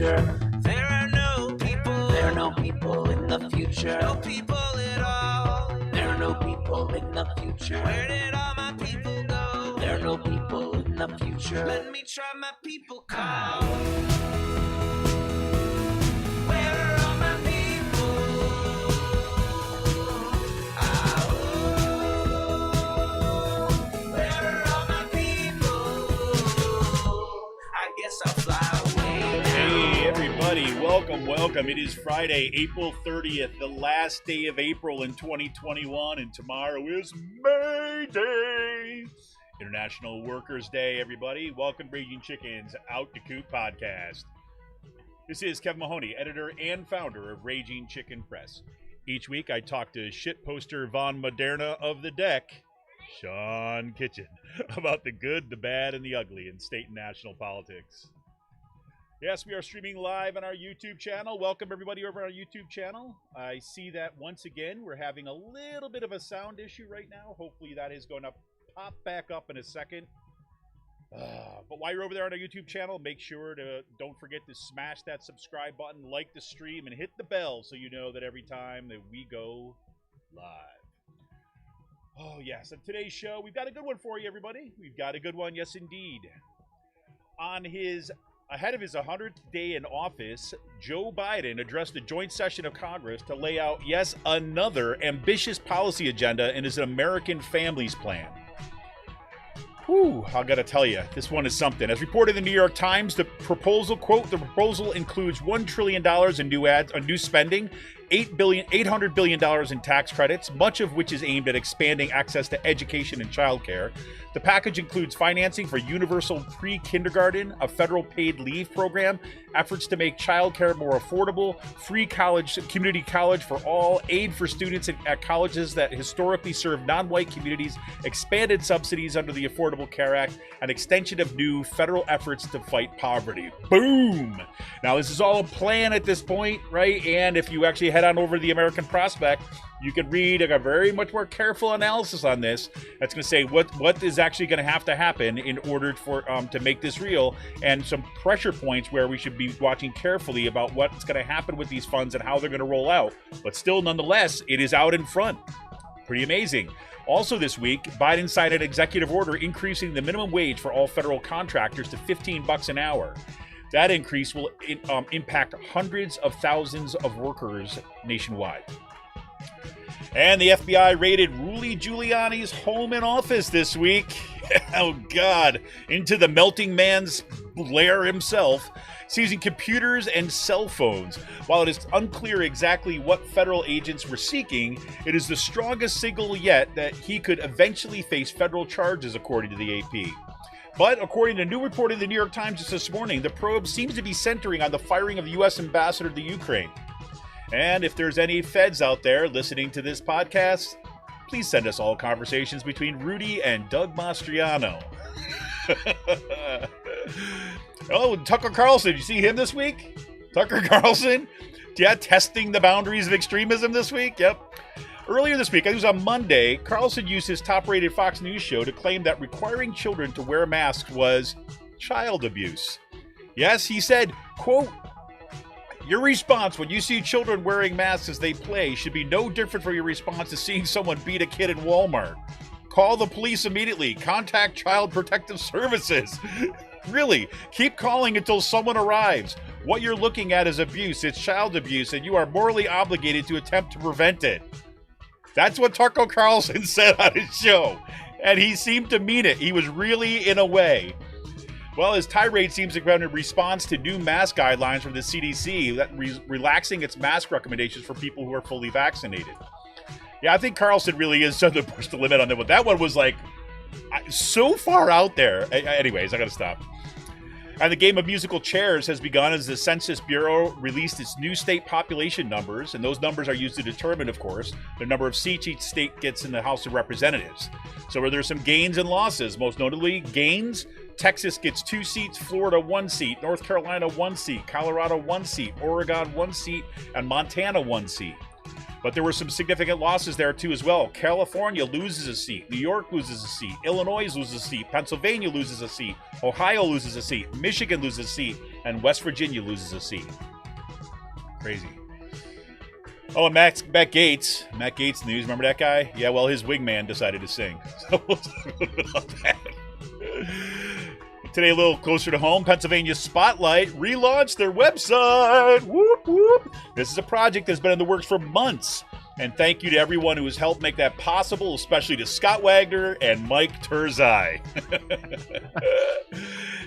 future. There are no people. There are no people in the future. No people at all. There are no people in the future. Where did all my people go? There are no people in the future. Let me try my people call. Where are all my people? Where are all my people? I guess I'll fly away now. Hey everybody, welcome. It is Friday, April 30th, the last day of April in 2021, and tomorrow is May Day. International Workers' Day, everybody. Welcome, Raging Chicken's Out to Coop podcast. This is Kevin Mahoney, editor and founder of Raging Chicken Press. Each week, I talk to shitposter Von Moderna of the deck, Sean Kitchen, about the good, the bad, and the ugly in state and national politics. Yes, we are streaming live on our YouTube channel. Welcome, everybody, over on our YouTube channel. I see that once again, we're having a little bit of a sound issue right now. Hopefully, that is going to pop back up in a second. But while you're over there on our YouTube channel, make sure to don't forget to smash that subscribe button, like the stream, and hit the bell so you know that every time that we go live. Oh, yes. On today's show, we've got a good one for you, everybody. We've got a good one, yes, indeed. Ahead of his 100th day in office, Joe Biden addressed a joint session of Congress to lay out, yes, another ambitious policy agenda in his American Families Plan. Whew, I gotta tell you, this one is something. As reported in the New York Times, the proposal, quote, the proposal includes $1 trillion in new spending, $800 billion in tax credits, much of which is aimed at expanding access to education and childcare. The package includes financing for universal pre-kindergarten, a federal paid leave program, efforts to make childcare more affordable, free college, community college for all, aid for students at colleges that historically serve non-white communities, expanded subsidies under the Affordable Care Act, and extension of new federal efforts to fight poverty. Boom! Now, this is all a plan at this point, right? And if you actually head on over to the American Prospect, you can read a very much more careful analysis on this. That's going to say what is actually going to have to happen in order for to make this real, and some pressure points where we should be watching carefully about what's going to happen with these funds and how they're going to roll out. But still, nonetheless, it is out in front. Pretty amazing. Also this week, Biden signed an executive order increasing the minimum wage for all federal contractors to $15 an hour. That increase will impact hundreds of thousands of workers nationwide. And the FBI raided Rudy Giuliani's home and office this week. Oh, God. Into the melting man's lair himself, seizing computers and cell phones. While it is unclear exactly what federal agents were seeking, it is the strongest signal yet that he could eventually face federal charges, according to the AP. But according to a new report in the New York Times just this morning, the probe seems to be centering on the firing of the U.S. ambassador to Ukraine. And if there's any feds out there listening to this podcast, please send us all conversations between Rudy and Doug Mastriano. Oh, Tucker Carlson, you see him this week? Tucker Carlson? Yeah, testing the boundaries of extremism this week? Yep. Earlier this week, I think it was on Monday, Carlson used his top-rated Fox News show to claim that requiring children to wear masks was child abuse. Yes, he said, quote, "Your response when you see children wearing masks as they play should be no different from your response to seeing someone beat a kid in Walmart. Call the police immediately. Contact Child Protective Services." Really, keep calling until someone arrives. What you're looking at is abuse. It's child abuse, and you are morally obligated to attempt to prevent it. That's what Tucker Carlson said on his show, and he seemed to mean it. He was really in a way. Well, his tirade seems to come in response to new mask guidelines from the CDC that relaxing its mask recommendations for people who are fully vaccinated. Yeah, I think Carlson really is trying to push the limit on that one. That one was like so far out there. Anyways, I gotta stop. And the game of musical chairs has begun as the Census Bureau released its new state population numbers, and those numbers are used to determine, of course, the number of seats each state gets in the House of Representatives. So are there some gains and losses? Most notably, gains: Texas gets 2 seats, Florida 1 seat, North Carolina 1 seat, Colorado 1 seat, Oregon 1 seat, and Montana 1 seat. But there were some significant losses there too as well. California loses a seat, New York loses a seat, Illinois loses a seat, Pennsylvania loses a seat, Ohio loses a seat, Michigan loses a seat, and West Virginia loses a seat. Crazy. Oh, and Matt Gaetz news. Remember that guy? Yeah, well, his wingman decided to sing. So we'll talk a little bit about that. Today, a little closer to home, Pennsylvania Spotlight relaunched their website. Whoop, whoop. This is a project that's been in the works for months. And thank you to everyone who has helped make that possible, especially to Scott Wagner and Mike Turzai.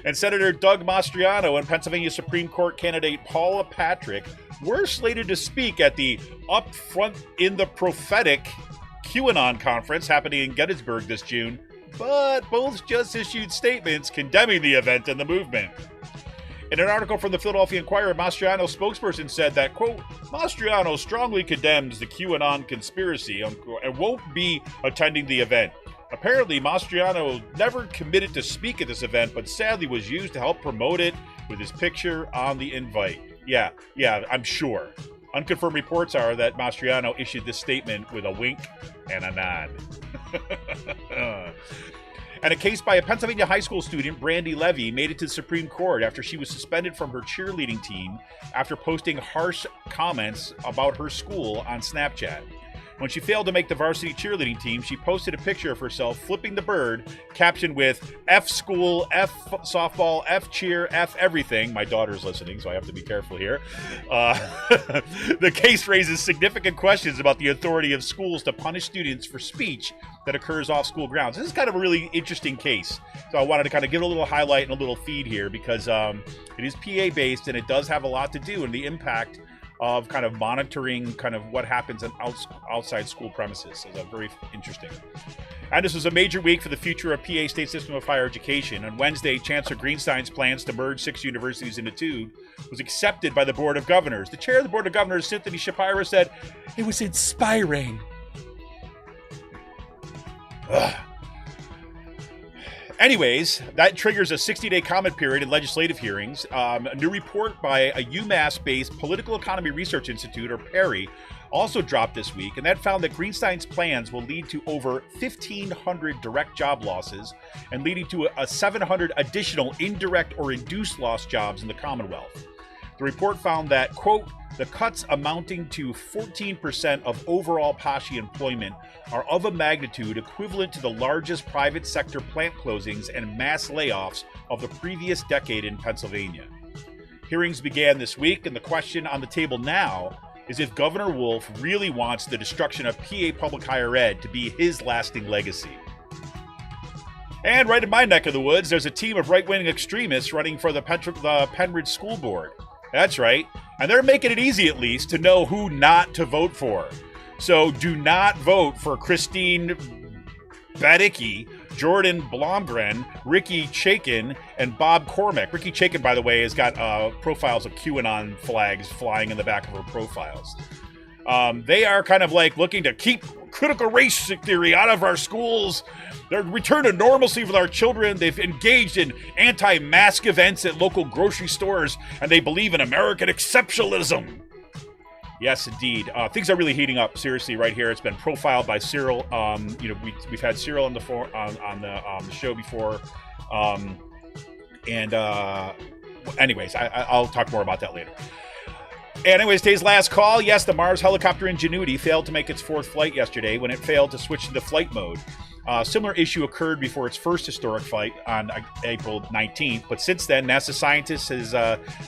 And Senator Doug Mastriano and Pennsylvania Supreme Court candidate Paula Patrick were slated to speak at the Up Front in the Prophetic QAnon conference happening in Gettysburg this June, but both just issued statements condemning the event and the movement. In an article from the Philadelphia Inquirer, Mastriano's spokesperson said that, quote, Mastriano strongly condemns the QAnon conspiracy, unquote, and won't be attending the event. Apparently, Mastriano never committed to speak at this event, but sadly was used to help promote it with his picture on the invite. Yeah, I'm sure. Unconfirmed reports are that Mastriano issued this statement with a wink and a nod. And a case by a Pennsylvania high school student, Brandy Levy, made it to the Supreme Court after she was suspended from her cheerleading team after posting harsh comments about her school on Snapchat. When she failed to make the varsity cheerleading team, she posted a picture of herself flipping the bird, captioned with F school, F softball, F cheer, F everything. My daughter's listening, so I have to be careful here. The case raises significant questions about the authority of schools to punish students for speech that occurs off school grounds. This is kind of a really interesting case. So I wanted to kind of give a little highlight and a little feed here because it is PA based and it does have a lot to do in the impact of kind of monitoring kind of what happens in outside school premises. So that's very interesting. And this was a major week for the future of PA state system of higher education. On Wednesday, Chancellor Greenstein's plans to merge 6 universities into 2 was accepted by the Board of Governors. The chair of the Board of Governors, Cynthia Shapira, said, it was inspiring. Ugh. Anyways, that triggers a 60-day comment period in legislative hearings. A new report by a UMass-based Political Economy Research Institute, or PERI, also dropped this week, and that found that Greenstein's plans will lead to over 1,500 direct job losses and leading to a 700 additional indirect or induced lost jobs in the Commonwealth. The report found that, quote, the cuts amounting to 14% of overall PASHI employment are of a magnitude equivalent to the largest private sector plant closings and mass layoffs of the previous decade in Pennsylvania. Hearings began this week, and the question on the table now is if Governor Wolf really wants the destruction of PA public higher ed to be his lasting legacy. And right in my neck of the woods, there's a team of right-wing extremists running for the Penridge School Board. That's right. And they're making it easy, at least, to know who not to vote for. So do not vote for Christine Badicki, Jordan Blomgren, Ricky Chaikin, and Bob Cormack. Ricky Chaikin, by the way, has got profiles of QAnon flags flying in the back of her profiles. They are kind of like looking to keep critical race theory out of our schools. They're return to normalcy with our children. They've engaged in anti-mask events at local grocery stores, and they believe in American exceptionalism. Yes, indeed. Things are really heating up. Seriously, right here. It's been profiled by Cyril. We've had Cyril on the show before. Anyways, I'll talk more about that later. Anyways, today's last call. Yes, the Mars helicopter Ingenuity failed to make its 4th flight yesterday when it failed to switch into flight mode. Similar issue occurred before its first historic flight on April 19th, but since then, NASA scientists has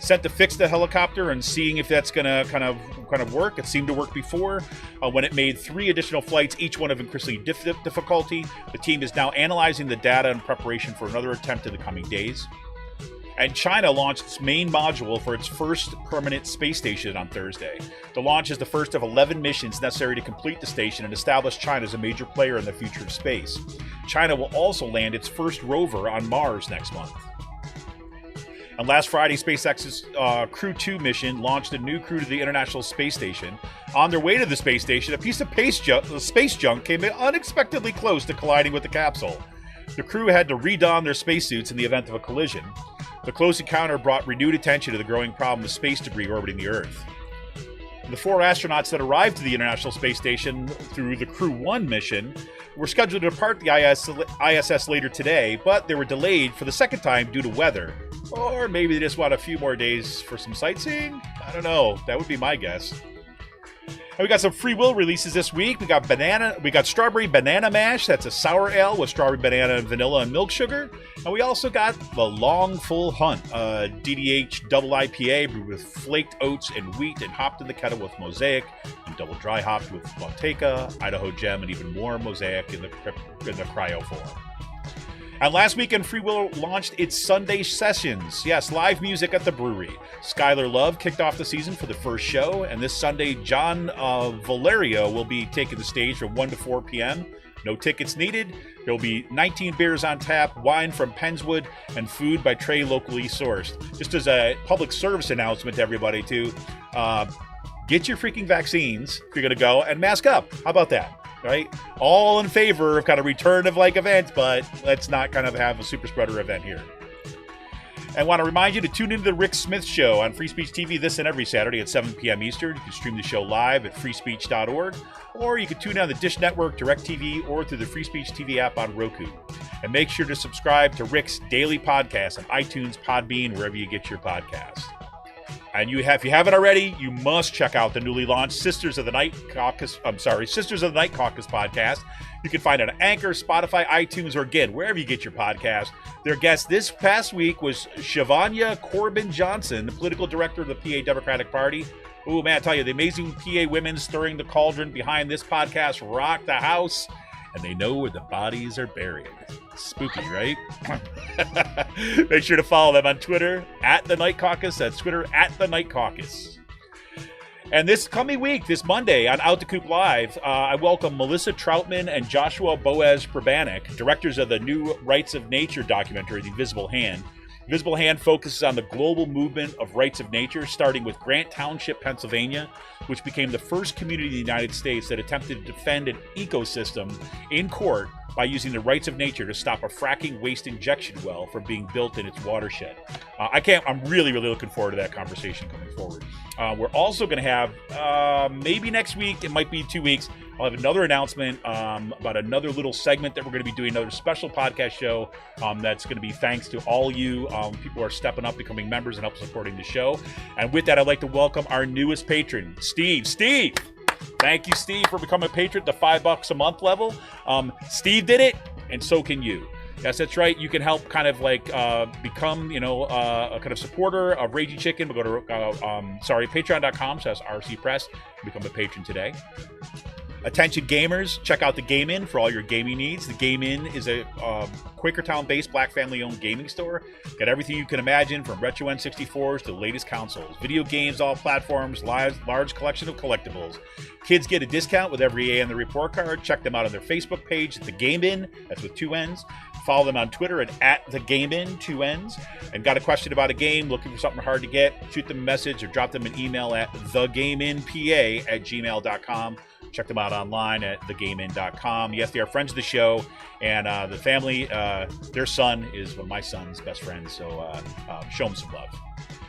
sent to fix the helicopter and seeing if that's going to kind of work. It seemed to work before when it made 3 additional flights, each one of increasing difficulty. The team is now analyzing the data in preparation for another attempt in the coming days. And China launched its main module for its first permanent space station on Thursday. The launch is the first of 11 missions necessary to complete the station and establish China as a major player in the future of space. China will also land its first rover on Mars next month. And last Friday, SpaceX's Crew 2 mission launched a new crew to the International Space Station. On their way to the space station, a piece of space junk came unexpectedly close to colliding with the capsule. The crew had to redon their spacesuits in the event of a collision. The close encounter brought renewed attention to the growing problem of space debris orbiting the Earth. The 4 astronauts that arrived to the International Space Station through the Crew 1 mission were scheduled to depart the ISS later today, but they were delayed for the second time due to weather. Or maybe they just want a few more days for some sightseeing. I don't know. That would be my guess. And we got some free will releases this week. We got strawberry banana mash. That's a sour ale with strawberry banana and vanilla and milk sugar. And we also got the Long Full Hunt, DDH double IPA brewed with flaked oats and wheat and hopped in the kettle with Mosaic and double dry hopped with Monteca, Idaho Gem, and even more Mosaic in the cryo form. And last weekend, Free Will launched its Sunday sessions. Yes, live music at the brewery. Skylar Love kicked off the season for the first show, and this Sunday, John Valerio will be taking the stage from 1 to 4 p.m. No tickets needed. There will be 19 beers on tap, wine from Penswood, and food by Trey locally sourced. Just as a public service announcement to everybody, too, get your freaking vaccines if you're going to go, and mask up. How about that? Right? All in favor of kind of return of like events, but let's not kind of have a super spreader event here. And I want to remind you to tune into the Rick Smith Show on Free Speech TV this and every Saturday at 7 p.m. Eastern. You can stream the show live at freespeech.org, or you can tune in on the Dish Network, DirecTV, or through the Free Speech TV app on Roku. And make sure to subscribe to Rick's daily podcast on iTunes, Podbean, wherever you get your podcast. And if you haven't already, you must check out the newly launched Sisters of the Night Caucus podcast. You can find it on Anchor, Spotify, iTunes, or again, wherever you get your podcast. Their guest this past week was Shavanya Corbin Johnson, the political director of the PA Democratic Party. Oh, man, I tell you, the amazing PA women stirring the cauldron behind this podcast rock the house, and they know where the bodies are buried. Spooky, right? Make sure to follow them on Twitter, @The Night Caucus. That's Twitter, @The Night Caucus. And this coming week, this Monday on Out the Coop Live, I welcome Melissa Troutman and Joshua Boaz Prabanik, directors of the new Rights of Nature documentary, The Invisible Hand. Invisible Hand focuses on the global movement of rights of nature, starting with Grant Township, Pennsylvania, which became the first community in the United States that attempted to defend an ecosystem in court by using the rights of nature to stop a fracking waste injection well from being built in its watershed. I'm really, really looking forward to that conversation coming forward. We're also going to have, maybe next week, it might be 2 weeks, I'll have another announcement about another little segment that we're going to be doing, another special podcast show that's going to be thanks to all you people who are stepping up, becoming members, and help supporting the show. And with that, I'd like to welcome our newest patron, Steve. Steve! Thank you, Steve, for becoming a patron at the $5 a month level. Steve did it, and so can you. Yes, that's right. You can help kind of like become, a kind of supporter of Raging Chicken. We'll go to, patreon.com/RCPress and become a patron today. Attention gamers, check out the Game Inn for all your gaming needs. The Game Inn is a Quakertown-based black family-owned gaming store. Got everything you can imagine, from retro N64s to the latest consoles. Video games, all platforms, large collection of collectibles. Kids get a discount with every A on the report card. Check them out on their Facebook page at The Game Inn. That's with 2 N's. Follow them on Twitter at The Game Inn, 2 N's. And got a question about a game, looking for something hard to get, shoot them a message or drop them an email at thegameinpa@gmail.com. Check them out online at thegamein.com. Yes, they are friends of the show, and the family, their son is my son's best friend, so show them some love.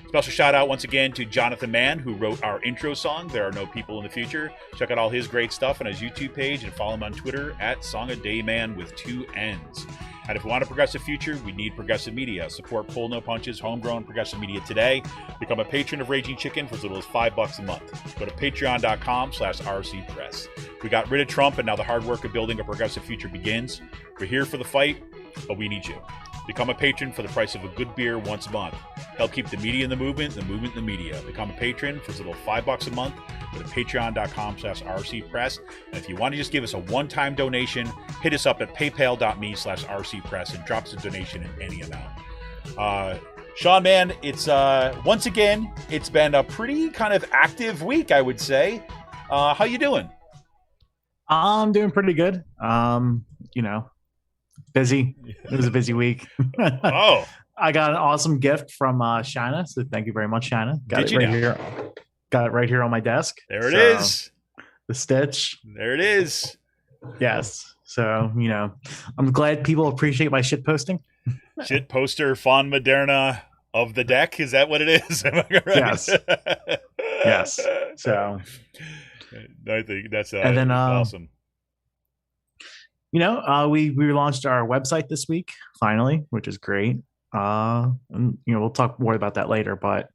Special shout out once again to Jonathan Mann, who wrote our intro song, There Are No People in the Future. Check out all his great stuff on his YouTube page and follow him on Twitter at SongADayMan with 2 N's. And if we want a progressive future, we need progressive media. Support Pull No Punches, homegrown progressive media today. Become a patron of Raging Chicken for as little as $5 a month. Go to patreon.com/RCPress. We got rid of Trump, and now the hard work of building a progressive future begins. We're here for the fight, but we need you. Become a patron for the price of a good beer once a month. Help keep the media in the movement in the media. Become a patron for as little as $5 a month. Go to patreon.com/RCPress. And if you want to just give us a one-time donation, hit us up at paypal.me/RCPress and drop us a donation in any amount. Sean, man, it's once again, it's been a pretty kind of active week, I would say. How you doing? I'm doing pretty good. Busy. It was a busy week. Oh. I got an awesome gift from Shina, so thank you very much, Shina. Got it right here on my desk. There it is. The stitch. There it is. Yes. So, I'm glad people appreciate my shit posting. Shit poster, Fawn Moderna of the deck. Is that what it is? Am I right? Yes. Yes. So I think that's and then, awesome. We launched our website this week, finally, which is great. And, we'll talk more about that later, but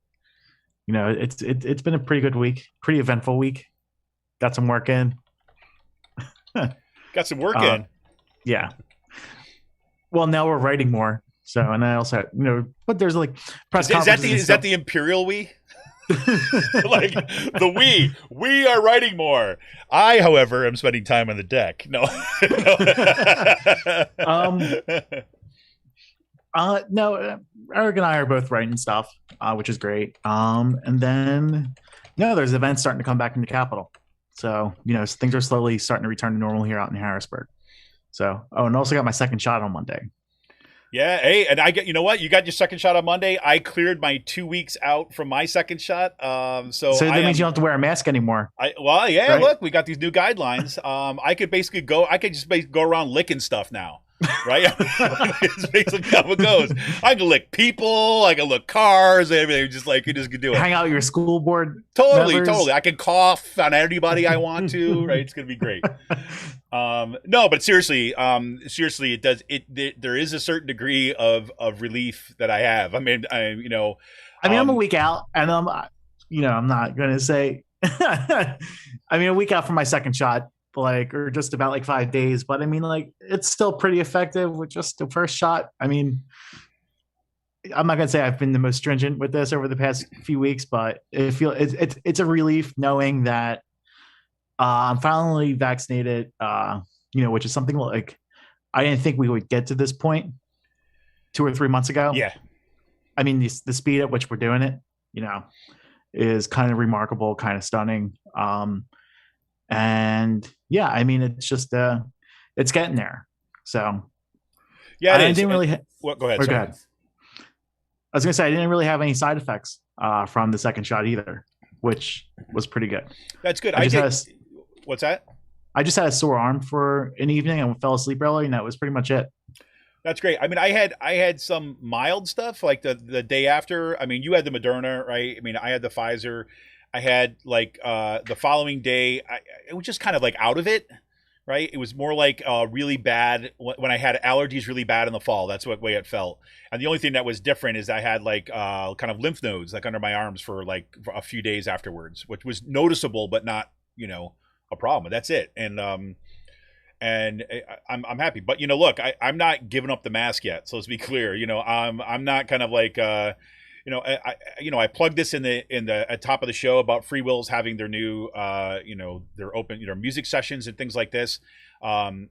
it's been a pretty good week, pretty eventful week. Got some work in. Got some work in. Yeah. Well, now we're writing more. So, and I also, but there's like press conferences. Is that the imperial we? Like we are writing more. I, however, am spending time on the deck. No. No, Eric and I are both writing stuff, which is great. And then, there's events starting to come back in the Capitol. So, things are slowly starting to return to normal here out in Harrisburg. So, and also got my second shot on Monday. Yeah, hey, and I get, you got your second shot on Monday. I cleared my 2 weeks out from my second shot. So that means you don't have to wear a mask anymore. Right? Look, we got these new guidelines. I could just go around licking stuff now. Right? It's basically how it goes. I can lick people, I can lick cars, everything. Just like you just can do it. Hang out with your school board. Totally. I can cough on anybody I want to. Right? It's gonna be great. No, but seriously, it does. There is a certain degree of relief that I have. I mean, I'm a week out, and I'm not gonna say. A week out from my second shot. Or just about 5 days, but it's still pretty effective with just the first shot. I'm not gonna say I've been the most stringent with this over the past few weeks, but it's a relief knowing that I'm finally vaccinated. Which is something I didn't think we would get to this point 2 or 3 months ago. Yeah, the speed at which we're doing it, is kind of remarkable, kind of stunning. And yeah, it's just it's getting there. So yeah, I didn't really. Go ahead. Go ahead. I was gonna say I didn't really have any side effects from the second shot either, which was pretty good. That's good. What's that? I just had a sore arm for an evening and fell asleep early, and that was pretty much it. That's great. I had some mild stuff like the day after. You had the Moderna, right? I had the Pfizer. I had the following day, it was just kind of out of it, right? It was more really bad when I had allergies really bad in the fall. That's what way it felt. And the only thing that was different is I had kind of lymph nodes under my arms for for a few days afterwards, which was noticeable, but not, a problem. That's it. And I'm happy. But, look, I'm not giving up the mask yet. So let's be clear, I'm not kind of I plugged this in the at top of the show about Free Wills having their new their open music sessions and things like this. I'm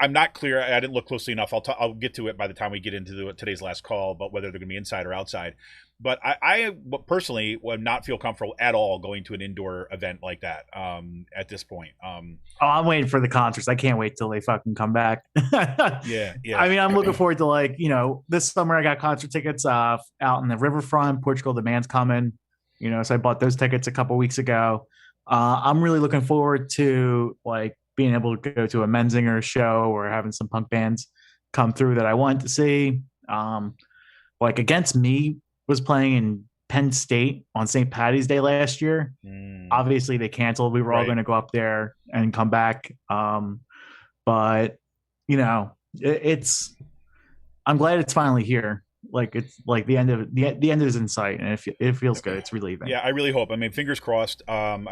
not clear. I didn't look closely enough. I'll get to it by the time we get into today's last call about whether they're going to be inside or outside. But I personally would not feel comfortable at all going to an indoor event like that at this point. I'm waiting for the concerts. I can't wait till they fucking come back. Yeah. I'm looking forward to this summer. I got concert tickets out in the riverfront. Portugal the Man's coming. So I bought those tickets a couple weeks ago. I'm really looking forward to being able to go to a Menzinger show or having some punk bands come through that I want to see. Against Me was playing in Penn State on St. Patty's Day last year. Obviously they canceled. We were all going to go up there and come back. But I'm glad it's finally here. It's the end of the end is in sight, and it feels good. It's relieving. Yeah, I really hope. Fingers crossed.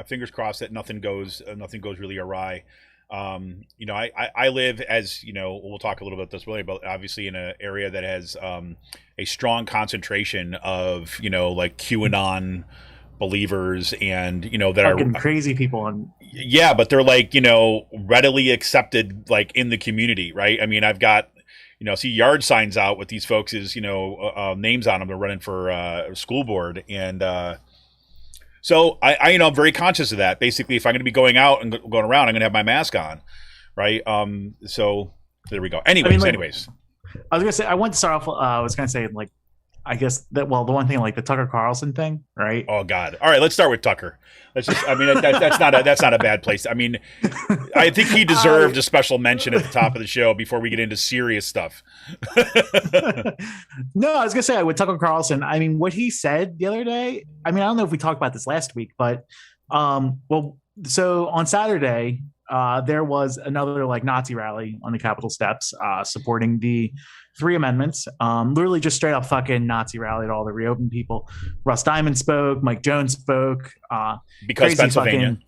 Fingers crossed that nothing goes really awry. I live, as we'll talk a little bit about this later, but obviously in an area that has a strong concentration of QAnon believers and that fucking are crazy people. Yeah, but they're readily accepted in the community, right? I've got see yard signs out with these folks' names on them. They're running for school board, and so I'm very conscious of that. Basically, if I'm going to be going out and going around, I'm going to have my mask on, right? So there we go. Anyways, I was going to say I want to start off. I was going to say I guess the one thing the Tucker Carlson thing, right? Oh God! All right, let's start with Tucker. Let's just. That's not a bad place. I think he deserved a special mention at the top of the show before we get into serious stuff. No, I was gonna say with Tucker Carlson. What he said the other day. I don't know if we talked about this last week, but so on Saturday, there was another like Nazi rally on the Capitol steps supporting the 3 amendments. Literally just straight up fucking Nazi rally to all the reopened people. Russ Diamond spoke, Mike Jones spoke. Because Pennsylvania. Fucking,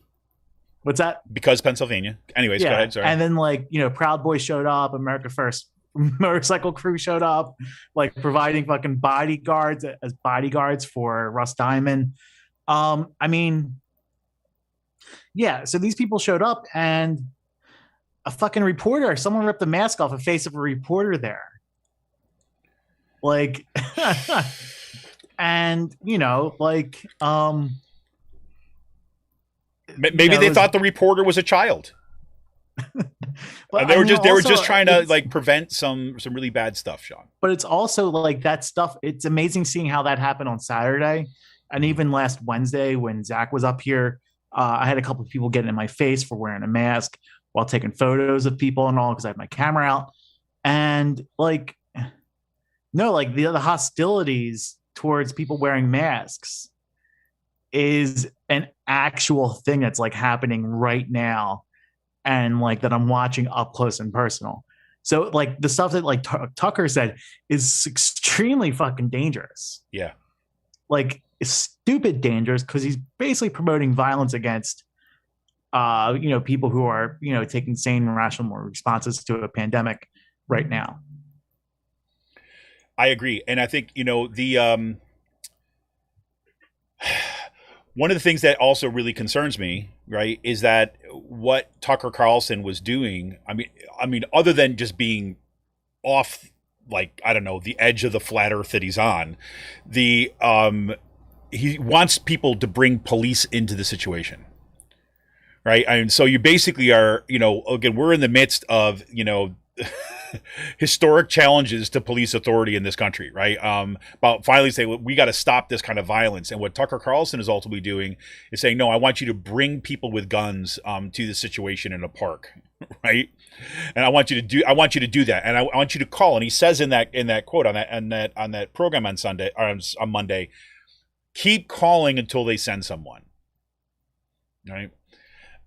what's that? Because Pennsylvania. Anyways, go ahead. Sorry. And then like, Proud Boys showed up, America First motorcycle crew showed up, like providing fucking bodyguards as bodyguards for Russ Diamond. I mean, yeah, so these people showed up and a fucking reporter, someone ripped the mask off the face of a reporter there. Like, and, like, maybe they thought the reporter was a child. And they were just trying to like prevent some really bad stuff, Sean. But it's also like that stuff. It's amazing seeing how that happened on Saturday. And even last Wednesday when Zach was up here, I had a couple of people getting in my face for wearing a mask while taking photos of people and all because I had my camera out. And like, no, like the hostilities towards people wearing masks is an actual thing that's like happening right now. And like that I'm watching up close and personal. So like the stuff that like Tucker said is extremely fucking dangerous. Yeah. Like it's stupid dangerous because he's basically promoting violence against people who are, taking sane and rational responses to a pandemic right now. I agree. And I think, the one of the things that also really concerns me, right, is that what Tucker Carlson was doing, I mean, other than just being off, like, I don't know, the edge of the flat earth that he's on, he wants people to bring police into the situation, right? And so you basically are, again, we're in the midst of, historic challenges to police authority in this country, right? About finally say, well, we got to stop this kind of violence. And what Tucker Carlson is ultimately doing is saying, no, I want you to bring people with guns to the situation in a park, right? And I want you to do that. And I want you to call. And he says in that quote on that program on Sunday or on Monday, keep calling until they send someone, right?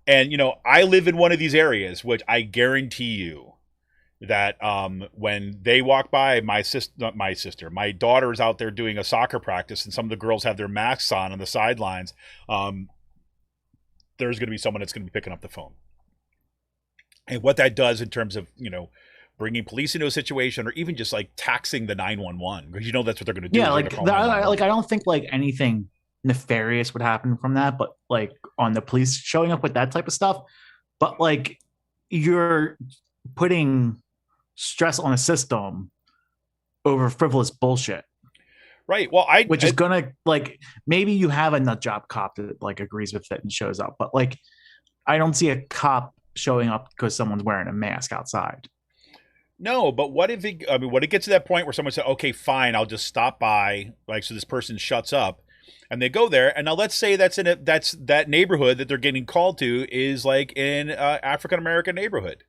And I live in one of these areas, which I guarantee you that when they walk by, my daughter is out there doing a soccer practice and some of the girls have their masks on the sidelines, there's going to be someone that's going to be picking up the phone. And what that does in terms of, bringing police into a situation or even just like taxing the 911, because that's what they're going to do. Yeah, I don't think like anything nefarious would happen from that, but like on the police showing up with that type of stuff, but like you're putting stress on a system over frivolous bullshit, right? Well, which is gonna like maybe you have a nut job cop that like agrees with it and shows up, but like I don't see a cop showing up because someone's wearing a mask outside. No, but what if it gets to that point where someone said, okay, fine, I'll just stop by, like, so this person shuts up and they go there. And now let's say that's that neighborhood that they're getting called to is like in African-American neighborhood.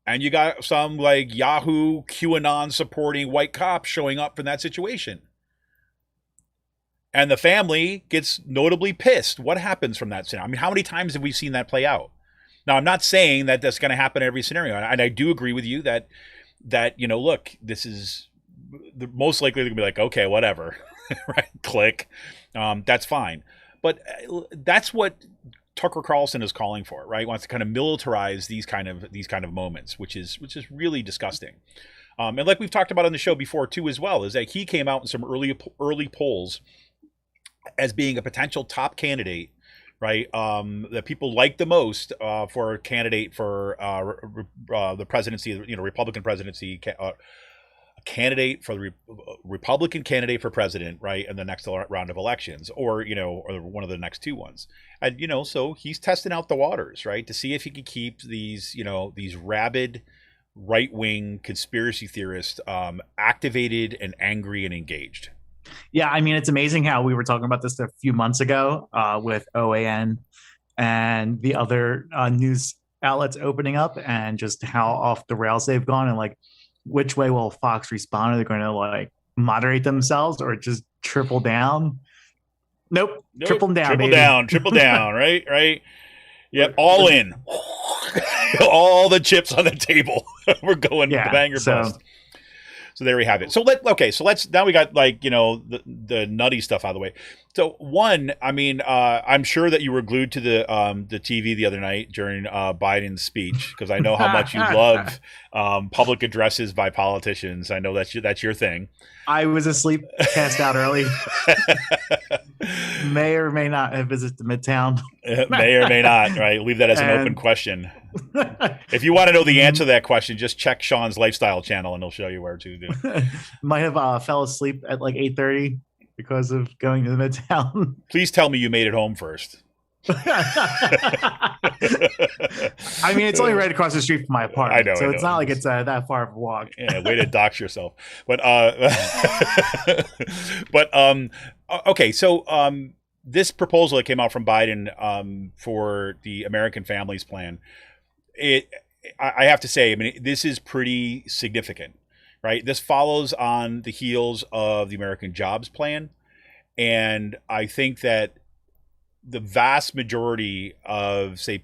And you got some like Yahoo QAnon supporting white cops showing up from that situation. And the family gets notably pissed. What happens from that scenario? I mean, how many times have we seen that play out? Now, I'm not saying that that's going to happen in every scenario. And I do agree with you that look, this is most likely they're going to be like, okay, whatever, right? Click. That's fine. But that's what Tucker Carlson is calling for, right? He wants to kind of militarize these kind of moments, which is really disgusting. And like we've talked about on the show before too, as well, is that he came out in some early polls as being a potential top candidate, right? That people like the most for a candidate for the presidency, Republican presidency, candidate for the Republican candidate for president, right, in the next round of elections, or one of the next two ones. And so he's testing out the waters, right, to see if he can keep these rabid right-wing conspiracy theorists activated and angry and engaged. Yeah, I mean, it's amazing how we were talking about this a few months ago with OAN and the other news outlets opening up, and just how off the rails they've gone, and like, which way will Fox respond? Are they going to like moderate themselves or just triple down? Nope. Triple down, triple down, right? Yep, all in. all the chips on the table. We're going bang or bust. So there we have it. So let's now we got like, you know, the nutty stuff out of the way. So one, I mean, I'm sure that you were glued to the TV the other night during Biden's speech, because I know how much you love public addresses by politicians. I know that's your thing. I was asleep, passed out early. May or may not have visited Midtown. May or may not, right? Leave that as an open question. If you want to know the answer to that question, just check Sean's lifestyle channel and he'll show you where to do. Might have fell asleep at like 8:30 because of going to the Midtown. Please tell me you made it home first. I mean, it's only right across the street from my apartment. I know. It's not like it's that far of a walk. Yeah, way to dox yourself. But okay, so this proposal that came out from Biden for the American Families Plan, I have to say, I mean, this is pretty significant, right? This follows on the heels of the American Jobs Plan, and I think that the vast majority of, say,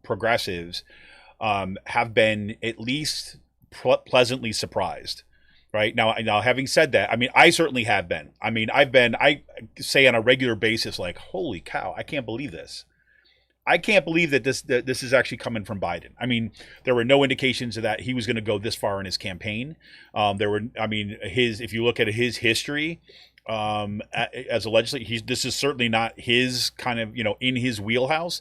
progressives, have been at least pleasantly surprised, right? Now, having said that, I mean, I certainly have been. I mean, I say on a regular basis, like, holy cow, I can't believe this. I can't believe that this is actually coming from Biden. I mean, there were no indications of that he was going to go this far in his campaign. If you look at his history, as a legislator, this is certainly not his kind of, you know, in his wheelhouse,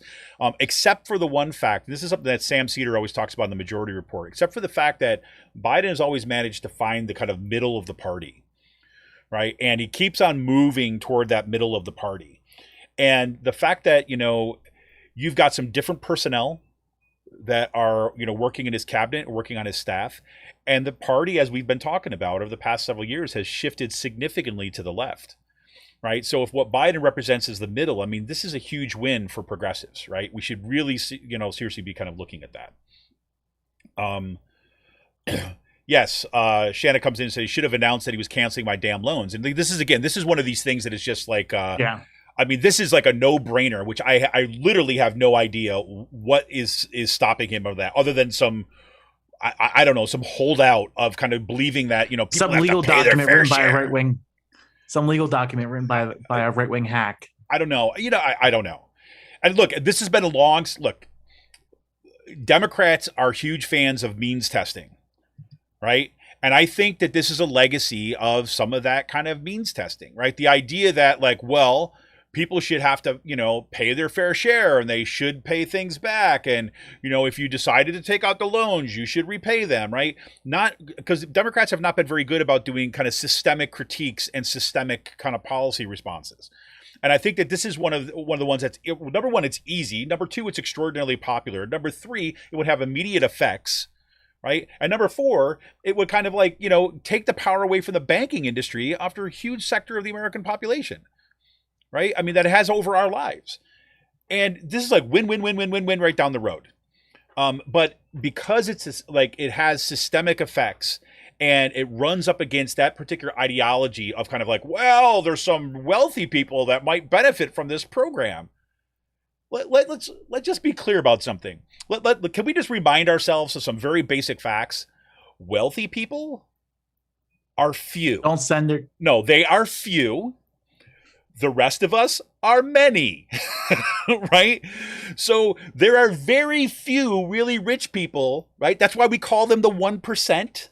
except for the one fact. This is something that Sam Cedar always talks about in the Majority Report, except for the fact that Biden has always managed to find the kind of middle of the party, right? And he keeps on moving toward that middle of the party. And the fact that, you know, you've got some different personnel that are, you know, working in his cabinet, working on his staff. And the party, as we've been talking about over the past several years, has shifted significantly to the left, right? So if what Biden represents is the middle, I mean, this is a huge win for progressives, right? We should really, seriously be kind of looking at that. Yes, Shanna comes in and says he should have announced that he was canceling my damn loans. And this is one of these things that is just like, I mean, this is like a no-brainer, which I literally have no idea what is stopping him of that, other than some, I don't know, some holdout of kind of believing that, you know, people some legal document written by a share. right wing, some legal document written by a right wing hack. I don't know. You know, I don't know. And look, this has been a long look. Democrats are huge fans of means testing, right? And I think that this is a legacy of some of that kind of means testing, right? The idea that, like, well, people should have to, you know, pay their fair share and they should pay things back. And, you know, if you decided to take out the loans, you should repay them, right? Not because Democrats have not been very good about doing kind of systemic critiques and systemic kind of policy responses. And I think that this is one of the ones that's, number one, it's easy. Number two, it's extraordinarily popular. Number three, it would have immediate effects, right? And number four, it would kind of like, you know, take the power away from the banking industry after a huge sector of the American population. Right? I mean, that it has over our lives. And this is like win right down the road. But because it's like it has systemic effects and it runs up against that particular ideology of kind of like, well, there's some wealthy people that might benefit from this program. Let's just be clear about something. Can we just remind ourselves of some very basic facts? Wealthy people are few. Don't send it. No, they are few. The rest of us are many, right? So there are very few really rich people, right? That's why we call them the 1%,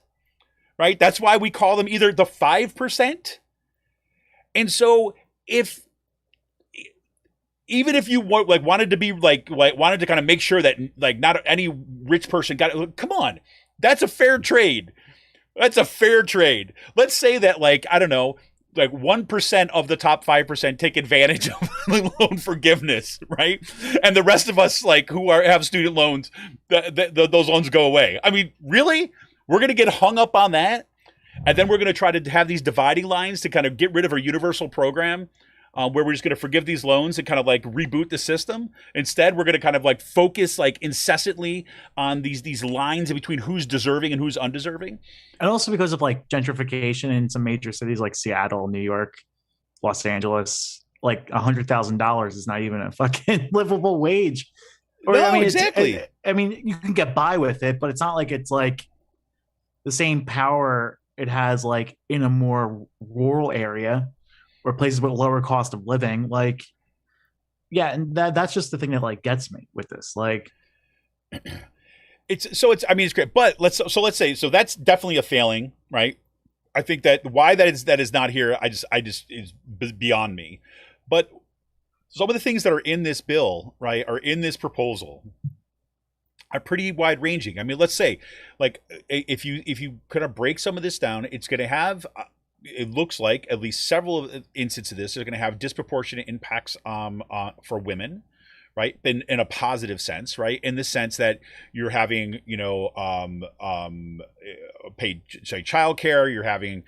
right? That's why we call them either the 5%. And so even if you wanted to be wanted to kind of make sure that like not any rich person got it, come on, that's a fair trade. That's a fair trade. Let's say that, like, I don't know, like 1% of the top 5% take advantage of loan forgiveness, right? And the rest of us, like, who have student loans, those loans go away. I mean, really? We're going to get hung up on that? And then we're going to try to have these dividing lines to kind of get rid of a universal program where we're just going to forgive these loans and kind of like reboot the system. Instead, we're going to kind of like focus like incessantly on these lines between who's deserving and who's undeserving. And also because of like gentrification in some major cities like Seattle, New York, Los Angeles, like $100,000 is not even a fucking livable wage No, I mean, exactly. I mean, you can get by with it, but it's not like it's like the same power it has like in a more rural area or places with lower cost of living. Like, yeah, and that's just the thing that like gets me with this. Like, It's I mean it's great, but let's say that's definitely a failing, right? I think that why that is not here, I just is beyond me. But some of the things that are in this bill, right, are in this proposal are pretty wide ranging. I mean, let's say like if you kind of break some of this down, it's going to have it looks like at least several instances of this are going to have disproportionate impacts for women, right? In a positive sense, right? In the sense that you're having, paid, say, childcare, you're having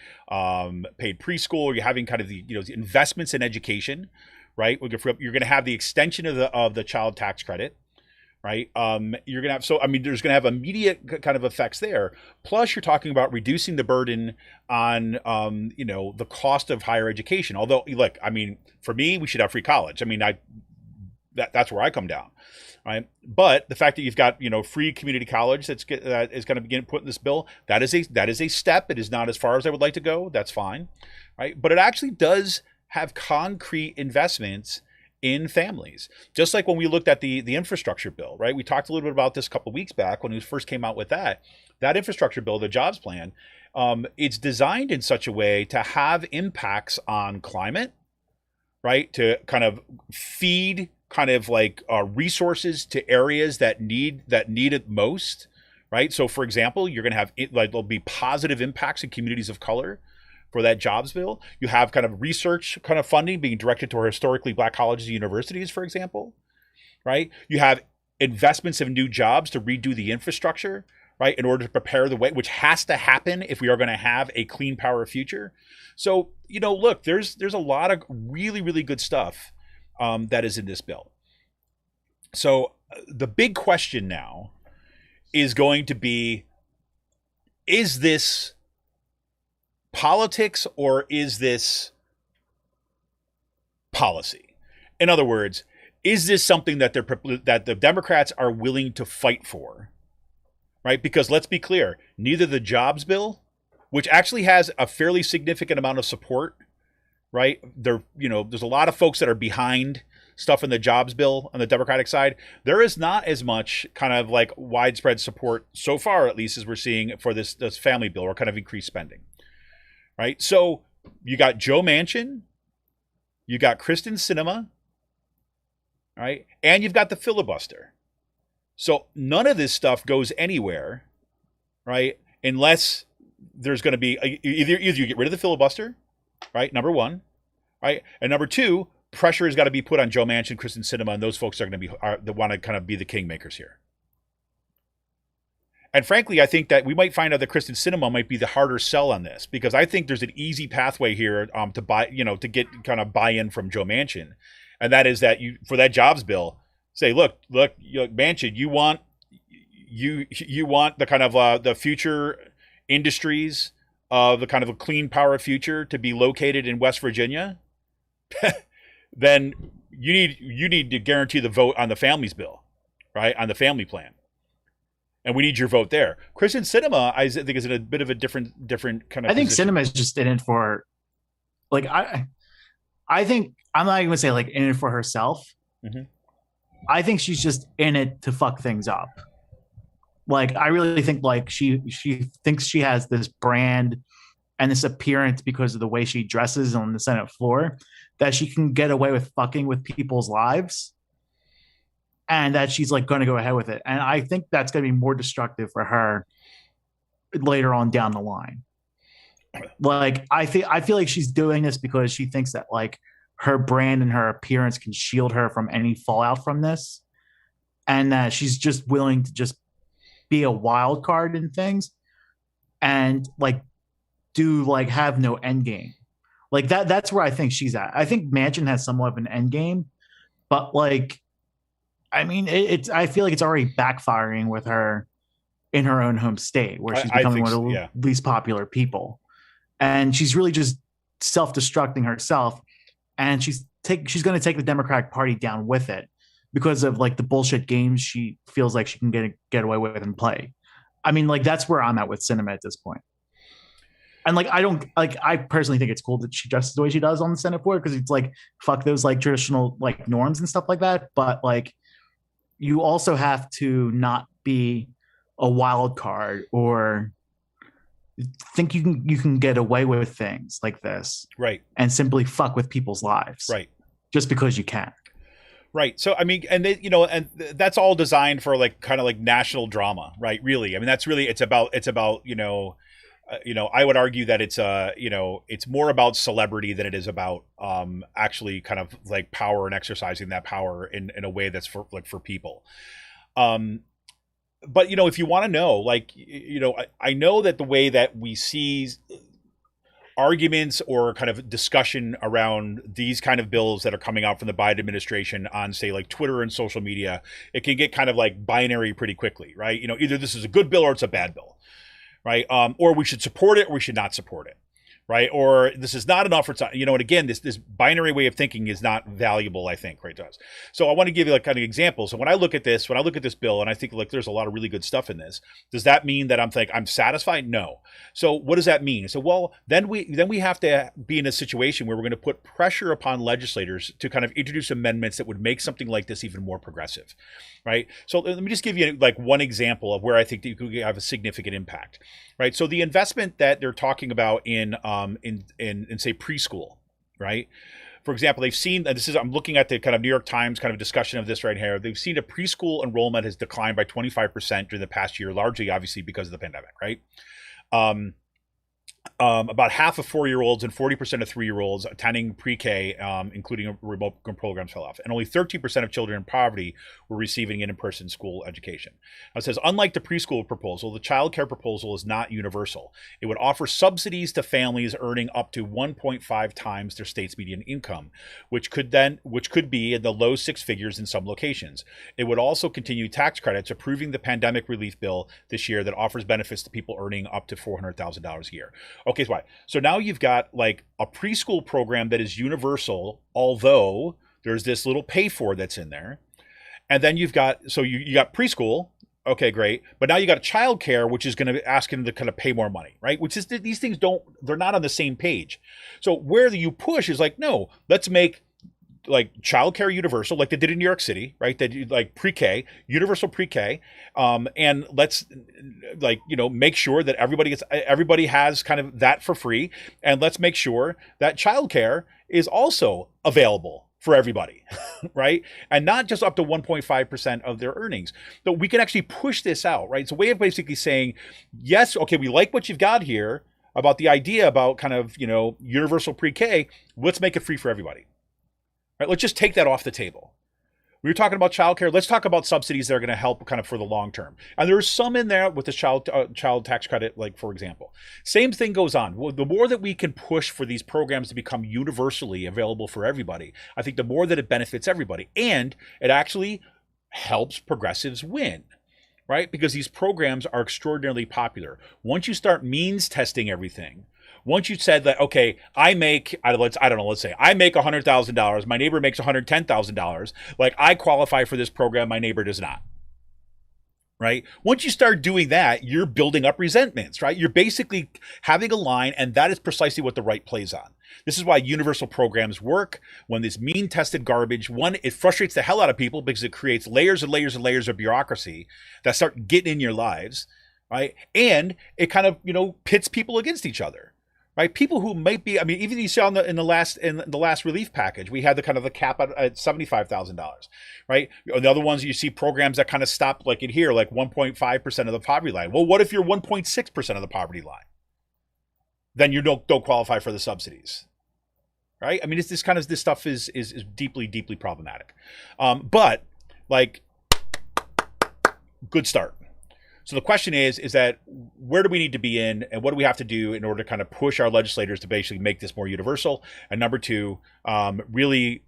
paid preschool, you're having kind of the investments in education, right? You're going to have the extension of the child tax credit, right? You're going to have, so I mean, there's going to have immediate kind of effects there. Plus, you're talking about reducing the burden on, the cost of higher education. Although, look, I mean, for me, we should have free college. I mean, that's where I come down, right? But the fact that you've got free community college that is going to begin put in this bill, that is a step. It is not as far as I would like to go. That's fine, right? But it actually does have concrete investments in families. Just like when we looked at the infrastructure bill, right? We talked a little bit about this a couple of weeks back when we first came out with that infrastructure bill, the jobs plan. It's designed in such a way to have impacts on climate, right? To kind of feed kind of like resources to areas that need it most, right? So for example, you're going to have there'll be positive impacts in communities of color for that jobs bill. You have kind of research kind of funding being directed toward historically black colleges and universities, for example, right? You have investments in new jobs to redo the infrastructure, right? In order to prepare the way, which has to happen if we are going to have a clean power future. So, look, there's a lot of really, really good stuff that is in this bill. So the big question now is going to be, is this politics or is this policy? In other words, is this something that the Democrats are willing to fight for, right? Because let's be clear, neither the jobs bill, which actually has a fairly significant amount of support, right? There's a lot of folks that are behind stuff in the jobs bill on the Democratic side. There is not as much kind of like widespread support so far, at least as we're seeing for this family bill or kind of increased spending. Right. So you got Joe Manchin, you got Kristen Sinema, right? And you've got the filibuster. So none of this stuff goes anywhere, right? Unless there's going to be either you get rid of the filibuster, right? Number one, right? And number two, pressure has got to be put on Joe Manchin, Kristen Sinema, and those folks are going to be that want to kind of be the kingmakers here. And frankly, I think that we might find out that Kristen Sinema might be the harder sell on this, because I think there's an easy pathway here to get kind of buy-in from Joe Manchin, and that is that for that jobs bill, say, look, Manchin, you want the kind of the future industries of the kind of a clean power future to be located in West Virginia, then you need to guarantee the vote on the families bill, right? On the family plan. And we need your vote there. Kristen Sinema, I think, is in a bit of a different kind of. I think position. Sinema is just in it for, like, I think I'm not even gonna say like in it for herself. Mm-hmm. I think she's just in it to fuck things up. Like, I really think like she thinks she has this brand and this appearance because of the way she dresses on the Senate floor, that she can get away with fucking with people's lives. And that she's like going to go ahead with it. And I think that's going to be more destructive for her later on down the line. Like, I feel like she's doing this because she thinks that like her brand and her appearance can shield her from any fallout from this. And that she's just willing to just be a wild card in things and like have no end game. Like that's where I think she's at. I think Manchin has somewhat of an end game, but like, I mean, I feel like it's already backfiring with her in her own home state, where she's becoming one of the least popular people, and she's really just self-destructing herself. And she's going to take the Democratic Party down with it, because of like the bullshit games she feels like she can get away with and play. I mean, like that's where I'm at with cinema at this point. And like I don't like I personally think it's cool that she dresses the way she does on the Senate floor because it's like fuck those like traditional like norms and stuff like that. But like you also have to not be a wild card or think you can get away with things like this, right? And simply fuck with people's lives, right? Just because you can. Right. So, I mean, and they, you know, and that's all designed for like kind of like national drama, right? Really. I mean, that's really, it's about, I would argue that it's, it's more about celebrity than it is about actually kind of like power and exercising that power in a way that's for people. But, if you want to know, like, I know that the way that we see arguments or kind of discussion around these kind of bills that are coming out from the Biden administration on, say, like Twitter and social media, it can get kind of like binary pretty quickly, right? Either this is a good bill or it's a bad bill, right? Or we should support it or we should not support it, right? Or this is not enough for time, and again, this binary way of thinking is not valuable, I think, right, to us. So I want to give you like kind of examples. So when I look at this bill and I think like there's a lot of really good stuff in this, does that mean that I'm satisfied? No. So what does that mean? So, well, then we have to be in a situation where we're going to put pressure upon legislators to kind of introduce amendments that would make something like this even more progressive, right? So let me just give you like one example of where I think that you could have a significant impact, right? So the investment that they're talking about in say preschool, right? For example, they've seen, and I'm looking at the kind of New York Times kind of discussion of this right here. They've seen a preschool enrollment has declined by 25% during the past year, largely obviously because of the pandemic, right? About half of 4-year-olds and 40% of 3-year-olds attending pre-K, including remote programs, fell off. And only 13% of children in poverty were receiving an in-person school education. Now it says, unlike the preschool proposal, the child care proposal is not universal. It would offer subsidies to families earning up to 1.5 times their state's median income, which could be in the low six figures in some locations. It would also continue tax credits, approving the pandemic relief bill this year that offers benefits to people earning up to $400,000 a year. Okay, so now you've got like a preschool program that is universal, although there's this little pay for that's in there. And then you've got, so you got preschool, okay, great. But now you got childcare, which is going to ask them to kind of pay more money, right? Which is, these things they're not on the same page. So where you push is like, no, let's make like childcare universal, like they did in New York City, right? They do like pre-K, universal pre-K, and let's like make sure that everybody has kind of that for free, and let's make sure that childcare is also available for everybody, right? And not just up to 1.5% of their earnings. So we can actually push this out, right? It's a way of basically saying, yes, okay, we like what you've got here about the idea about kind of universal pre-K. Let's make it free for everybody. Right, let's just take that off the table. We were talking about childcare. Let's talk about subsidies that are going to help kind of for the long term. And there's some in there with the child tax credit, like for example. Same thing goes on. Well, the more that we can push for these programs to become universally available for everybody, I think the more that it benefits everybody. And it actually helps progressives win, right? Because these programs are extraordinarily popular. Once you start means testing everything, once you said that, okay, I make, let's say I make $100,000, my neighbor makes $110,000, like I qualify for this program, my neighbor does not, right? Once you start doing that, you're building up resentments, right? You're basically having a line, and that is precisely what the right plays on. This is why universal programs work. When this mean-tested garbage, one, it frustrates the hell out of people because it creates layers and layers and layers of bureaucracy that start getting in your lives, right? And it kind of, pits people against each other. Right, people who might be, I mean, even you saw in the last relief package, we had the kind of the cap at $75,000, right? The other ones you see programs that kind of stop like in here, like 1.5% of the poverty line. Well, what if you're 1.6% of the poverty line? Then you don't qualify for the subsidies, right? I mean, this stuff is deeply, deeply problematic, but like, good start. So the question is that where do we need to be in, and what do we have to do in order to kind of push our legislators to basically make this more universal? And number two, really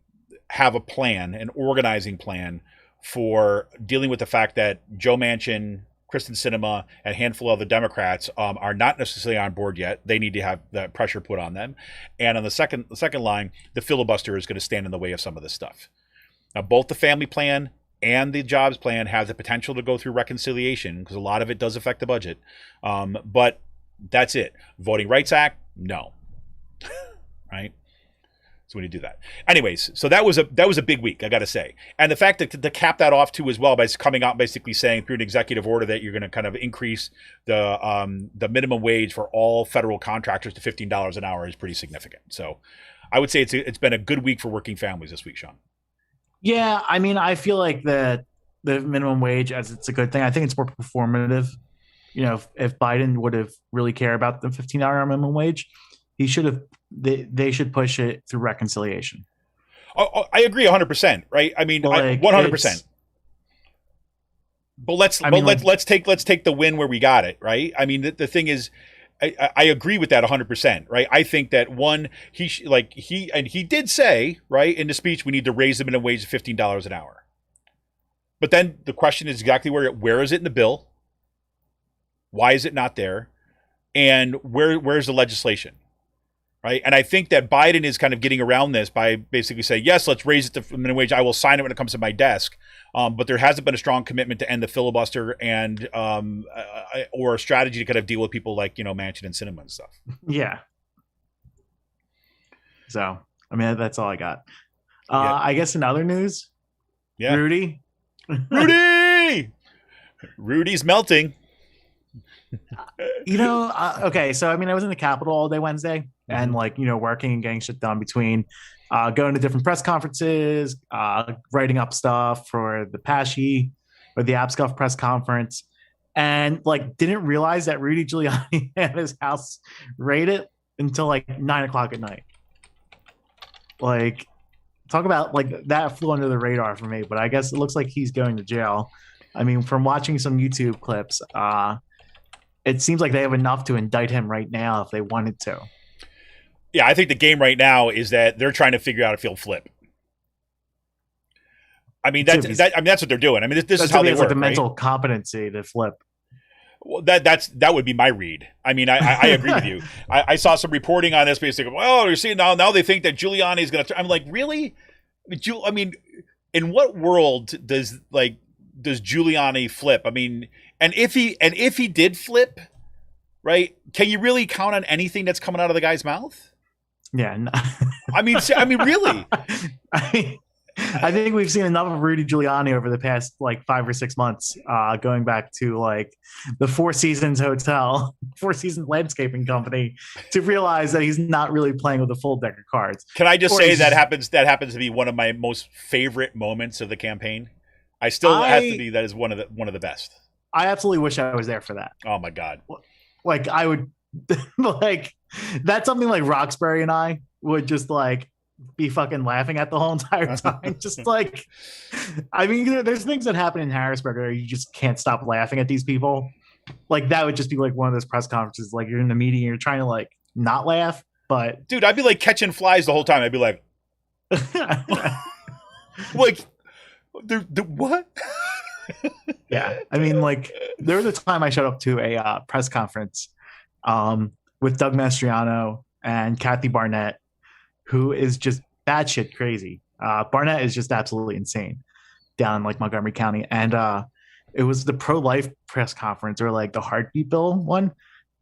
have a plan, an organizing plan for dealing with the fact that Joe Manchin, Kristen Sinema, and a handful of the Democrats are not necessarily on board yet. They need to have that pressure put on them. And on the second line, the filibuster is going to stand in the way of some of this stuff. Now, both the family plan and the jobs plan have the potential to go through reconciliation because a lot of it does affect the budget. But that's it. Voting Rights Act, no. Right? So we need to do that. Anyways, so that was a big week, I got to say. And the fact that to cap that off too as well by coming out basically saying through an executive order that you're going to kind of increase the minimum wage for all federal contractors to $15 an hour is pretty significant. So I would say it's been a good week for working families this week, Sean. Yeah, I mean, I feel like the minimum wage, as it's a good thing. I think it's more performative. You know, if Biden would have really cared about the $15 minimum wage, he should have. They should push it through reconciliation. Oh, I agree 100%. Right? I mean, Like, 100%. But let's take the win where we got it. Right? I mean, the thing is, I agree with that 100%. Right? I think that he did say right in the speech we need to raise the minimum wage to $15 an hour. But then the question is exactly where is it in the bill? Why is it not there? And where's the legislation? Right. And I think that Biden is kind of getting around this by basically saying, yes, let's raise it to minimum wage. I will sign it when it comes to my desk. But there hasn't been a strong commitment to end the filibuster and or a strategy to kind of deal with people like, Manchin and Sinema and stuff. Yeah. So, I mean, that's all I got. Yeah. I guess in other news, Yeah. Rudy. Rudy's melting. Okay. So, I mean, I was in the Capitol all day Wednesday and working and getting shit done between going to different press conferences, writing up stuff for the PASHI or the AppScuff press conference, and didn't realize that Rudy Giuliani had his house raided until 9:00 at night. Talk about that flew under the radar for me, but I guess it looks like he's going to jail. I mean, from watching some YouTube clips, it seems like they have enough to indict him right now if they wanted to. Yeah, I think the game right now is that they're trying to figure out if he'll flip. I mean, that's what they're doing. I mean, this is how they work. The mental competency to flip. Well, that would be my read. I mean, I agree with you. I saw some reporting on this, basically. Oh, you're seeing now they think that Giuliani is going to. I'm like, really? I mean, in what world does Giuliani flip? I mean, and if he did flip, right? Can you really count on anything that's coming out of the guy's mouth? Yeah. No. I mean, really. I think we've seen enough of Rudy Giuliani over the past 5 or 6 months, going back to the Four Seasons landscaping company, to realize that he's not really playing with a full deck of cards. Can I just say that happens to be one of my most favorite moments of the campaign? I still have to be that is one of the best. I absolutely wish I was there for that. Oh my God. I would that's something Roxbury and I would just be fucking laughing at the whole entire time. Just I mean, there's things that happen in Harrisburg where you just can't stop laughing at these people. That would just be one of those press conferences. You're in the meeting and you're trying to not laugh, but dude, I'd be catching flies the whole time. I'd be like, what? Yeah. I mean, there was a time I showed up to a press conference with Doug Mastriano and Kathy Barnett, who is just batshit crazy. Barnett is just absolutely insane down in Montgomery County. And it was the pro-life press conference, or the heartbeat bill one.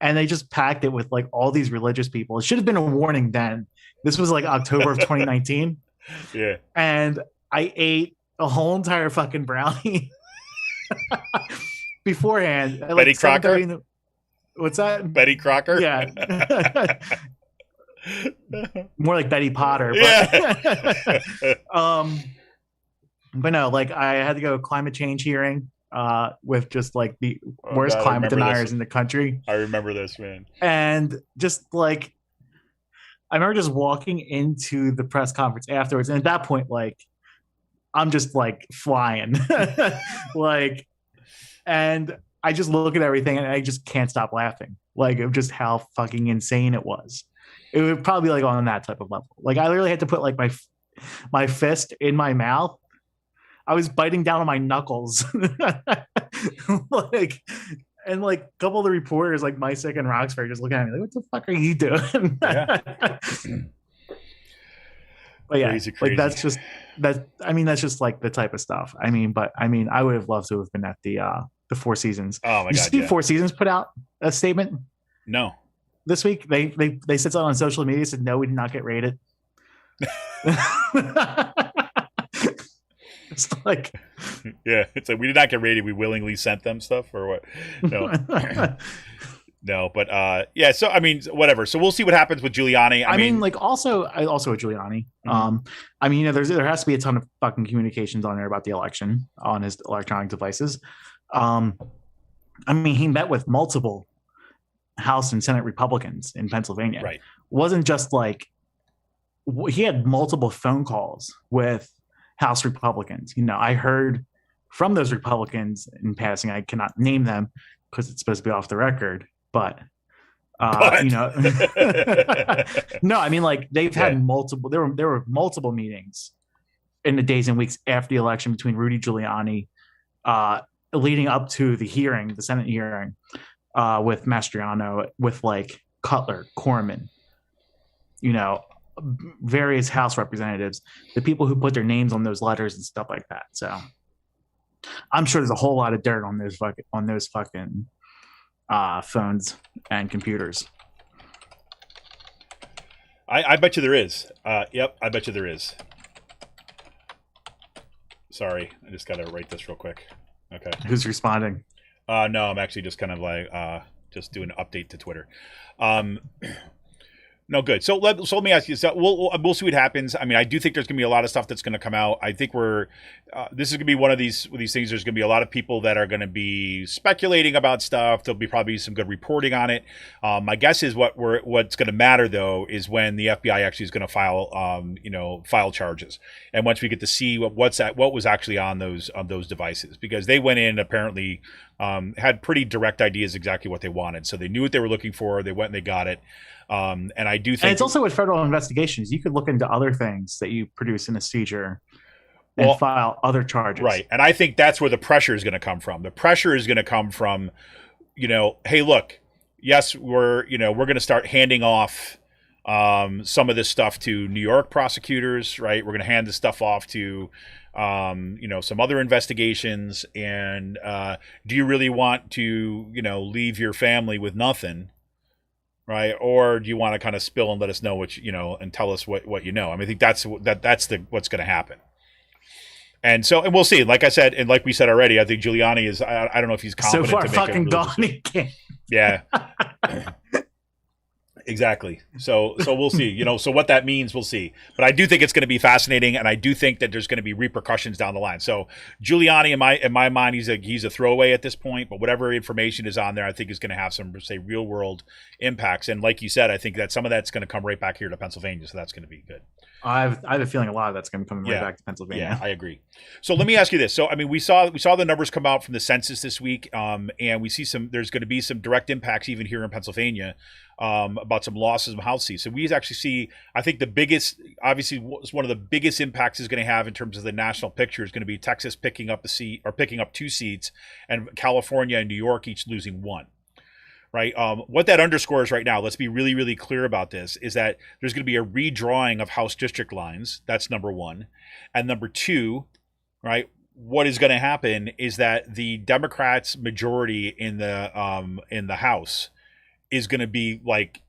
And they just packed it with all these religious people. It should have been a warning then. This was October of 2019. Yeah. And I ate a whole entire fucking brownie beforehand. Betty Crocker? What's that? Betty Crocker? Yeah. More like Betty Potter. But, yeah. But no, I had to go to a climate change hearing with just the worst climate deniers in the country. I remember this, man. And just I remember just walking into the press conference afterwards, and at that point, I'm just flying. And I just look at everything and I just can't stop laughing. Of just how fucking insane it was. It would probably be on that type of level. I literally had to put my fist in my mouth. I was biting down on my knuckles. And a couple of the reporters Mysek and Roxbury just looking at me what the fuck are you doing? Yeah. But yeah, Crazy. like that's just that. I mean, that's just like the type of stuff. I mean, I would have loved to have been at the Four Seasons. Oh my You God, see, yeah. Four Seasons put out a statement No. this week. They said something on social media, said no, we did not get rated. It's like, Yeah, it's like we did not get rated. We willingly sent them stuff or what? No. No, but yeah. So I mean, whatever. So we'll see what happens with Giuliani. I mean, like also with Giuliani. I mean, there has to be a ton of fucking communications on there about the election on his electronic devices. I mean, he met with multiple House and Senate Republicans in Pennsylvania. Right. Wasn't just like he had multiple phone calls with House Republicans. You know, I heard from those Republicans in passing. I cannot name them because it's supposed to be off the record. But you know, no, I mean, like they've had multiple. There were multiple meetings in the days and weeks after the election between Rudy Giuliani, leading up to the hearing, the Senate hearing, with Mastriano, with like Cutler, Corman, you know, various House representatives, the people who put their names on those letters and stuff like that. So I'm sure there's a whole lot of dirt on those fucking phones and computers. I bet you there is. Yep, I bet you there is. Sorry, I just got to write this real quick. Okay. Who's responding? No, I'm actually just kind of like just doing an update to Twitter. No, good. So let me ask you. So we'll see what happens. I mean, I do think there's going to be a lot of stuff that's going to come out. I think this is going to be one of these things. There's going to be a lot of people that are going to be speculating about stuff. There'll be probably some good reporting on it. My guess is what's going to matter though is when the FBI actually is going to file charges, and once we get to see what was actually on those devices, because they went in apparently had pretty direct ideas exactly what they wanted, so they knew what they were looking for. They went and they got it. And I do think, and it's also with federal investigations, you could look into other things that you produce in a seizure and file other charges. Right. And I think that's where the pressure is going to come from. The pressure is going to come from, hey, look, yes, we're going to start handing off some of this stuff to New York prosecutors, right? We're going to hand this stuff off to, some other investigations. And do you really want to, leave your family with nothing? Right, or do you want to kind of spill and let us know what and tell us what you know? I mean, I think that's what's going to happen. And we'll see. Like I said, and like we said already, I think Giuliani is. I don't know if he's competent so far to make fucking a gone again. Yeah. Exactly. So we'll see. So what that means, we'll see. But I do think it's going to be fascinating, and I do think that there's going to be repercussions down the line. So Giuliani, in my mind, he's a throwaway at this point. But whatever information is on there, I think is going to have some, say, real world impacts. And like you said, I think that some of that's going to come right back here to Pennsylvania. So that's going to be good. I have a feeling a lot of that's going to be coming right back to Pennsylvania. Yeah, I agree. So let me ask you this. So I mean, we saw the numbers come out from the census this week, and we see there's going to be some direct impacts even here in Pennsylvania. About some losses of House seats. So we actually see, I think the biggest, obviously one of the biggest impacts is going to have in terms of the national picture is going to be Texas picking up picking up 2 seats, and California and New York each losing 1. Right. What that underscores right now, let's be really, really clear about this, is that there's going to be a redrawing of House district lines. That's number 1. And number 2, right, what is going to happen is that the Democrats' majority in the House is going to be like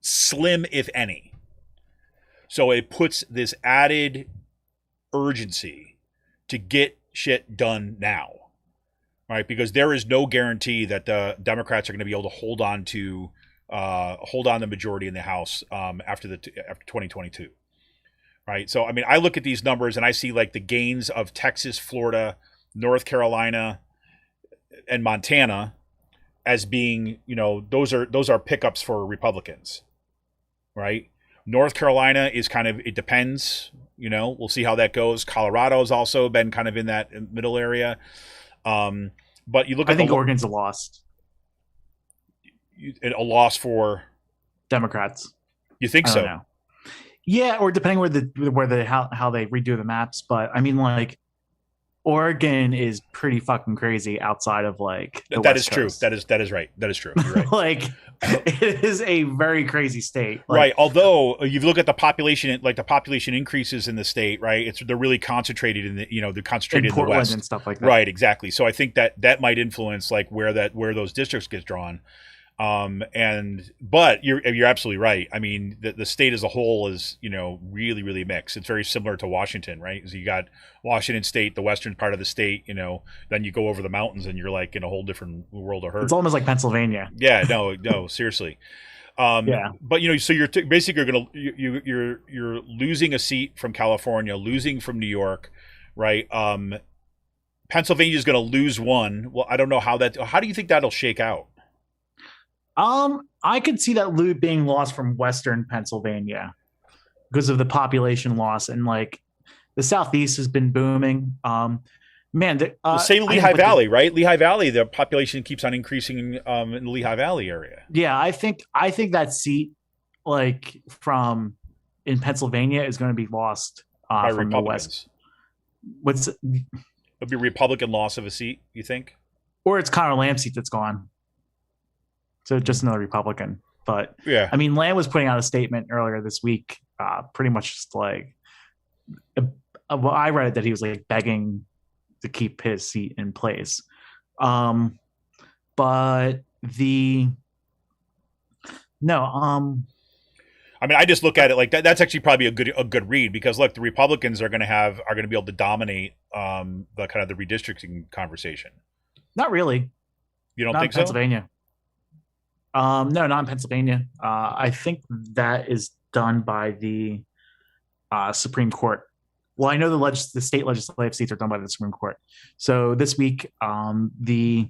slim, if any. So it puts this added urgency to get shit done now, right? Because there is no guarantee that the Democrats are going to be able to hold on the majority in the House after 2022, right? So I mean, I look at these numbers and I see like the gains of Texas, Florida, North Carolina, and Montana as being, those are pickups for Republicans, right? North Carolina is kind of, it depends, we'll see how that goes. Colorado's also been kind of in that middle area. But you look at, I think Oregon's a loss. A loss for Democrats. You think so? Know. Yeah, or depending how they redo the maps. But I mean, like, Oregon is pretty fucking crazy outside of like the That West is true. Coast. That is right. That is true. You're right. Like it is a very crazy state. Like, Right. Although you look at the population, like the population increases in the state, right? They're really concentrated in they're concentrated in the Portland West and stuff like that. Right. Exactly. So I think that might influence like where those districts get drawn. But you're absolutely right. I mean, the state as a whole is, really, really mixed. It's very similar to Washington, right? So you got Washington State, the western part of the state, then you go over the mountains and you're like in a whole different world of hurt. It's almost like Pennsylvania. Yeah, no, seriously. Yeah. But so you're basically you're losing a seat from California, losing from New York, right? Pennsylvania is going to lose one. Well, I don't know how do you think that'll shake out? I could see that loot being lost from Western Pennsylvania because of the population loss, and like the Southeast has been booming. Say Lehigh Valley, right? Lehigh Valley, the population keeps on increasing in the Lehigh Valley area. Yeah, I think that seat, like in Pennsylvania, is going to be lost By from the Republicans. West. It'll be a Republican loss of a seat, you think? Or it's Connor Lamb's seat that's gone. So just another Republican. But yeah, I mean, Lamb was putting out a statement earlier this week, pretty much just like, well, I read it that he was like begging to keep his seat in place. But I mean, I just look at it like that. That's actually probably a good read because look, the Republicans are going to be able to dominate the kind of the redistricting conversation. Not really. You don't not think in Pennsylvania? No, not in Pennsylvania. I think that is done by the Supreme Court. Well, I know the state legislative seats are done by the Supreme Court. So this week, the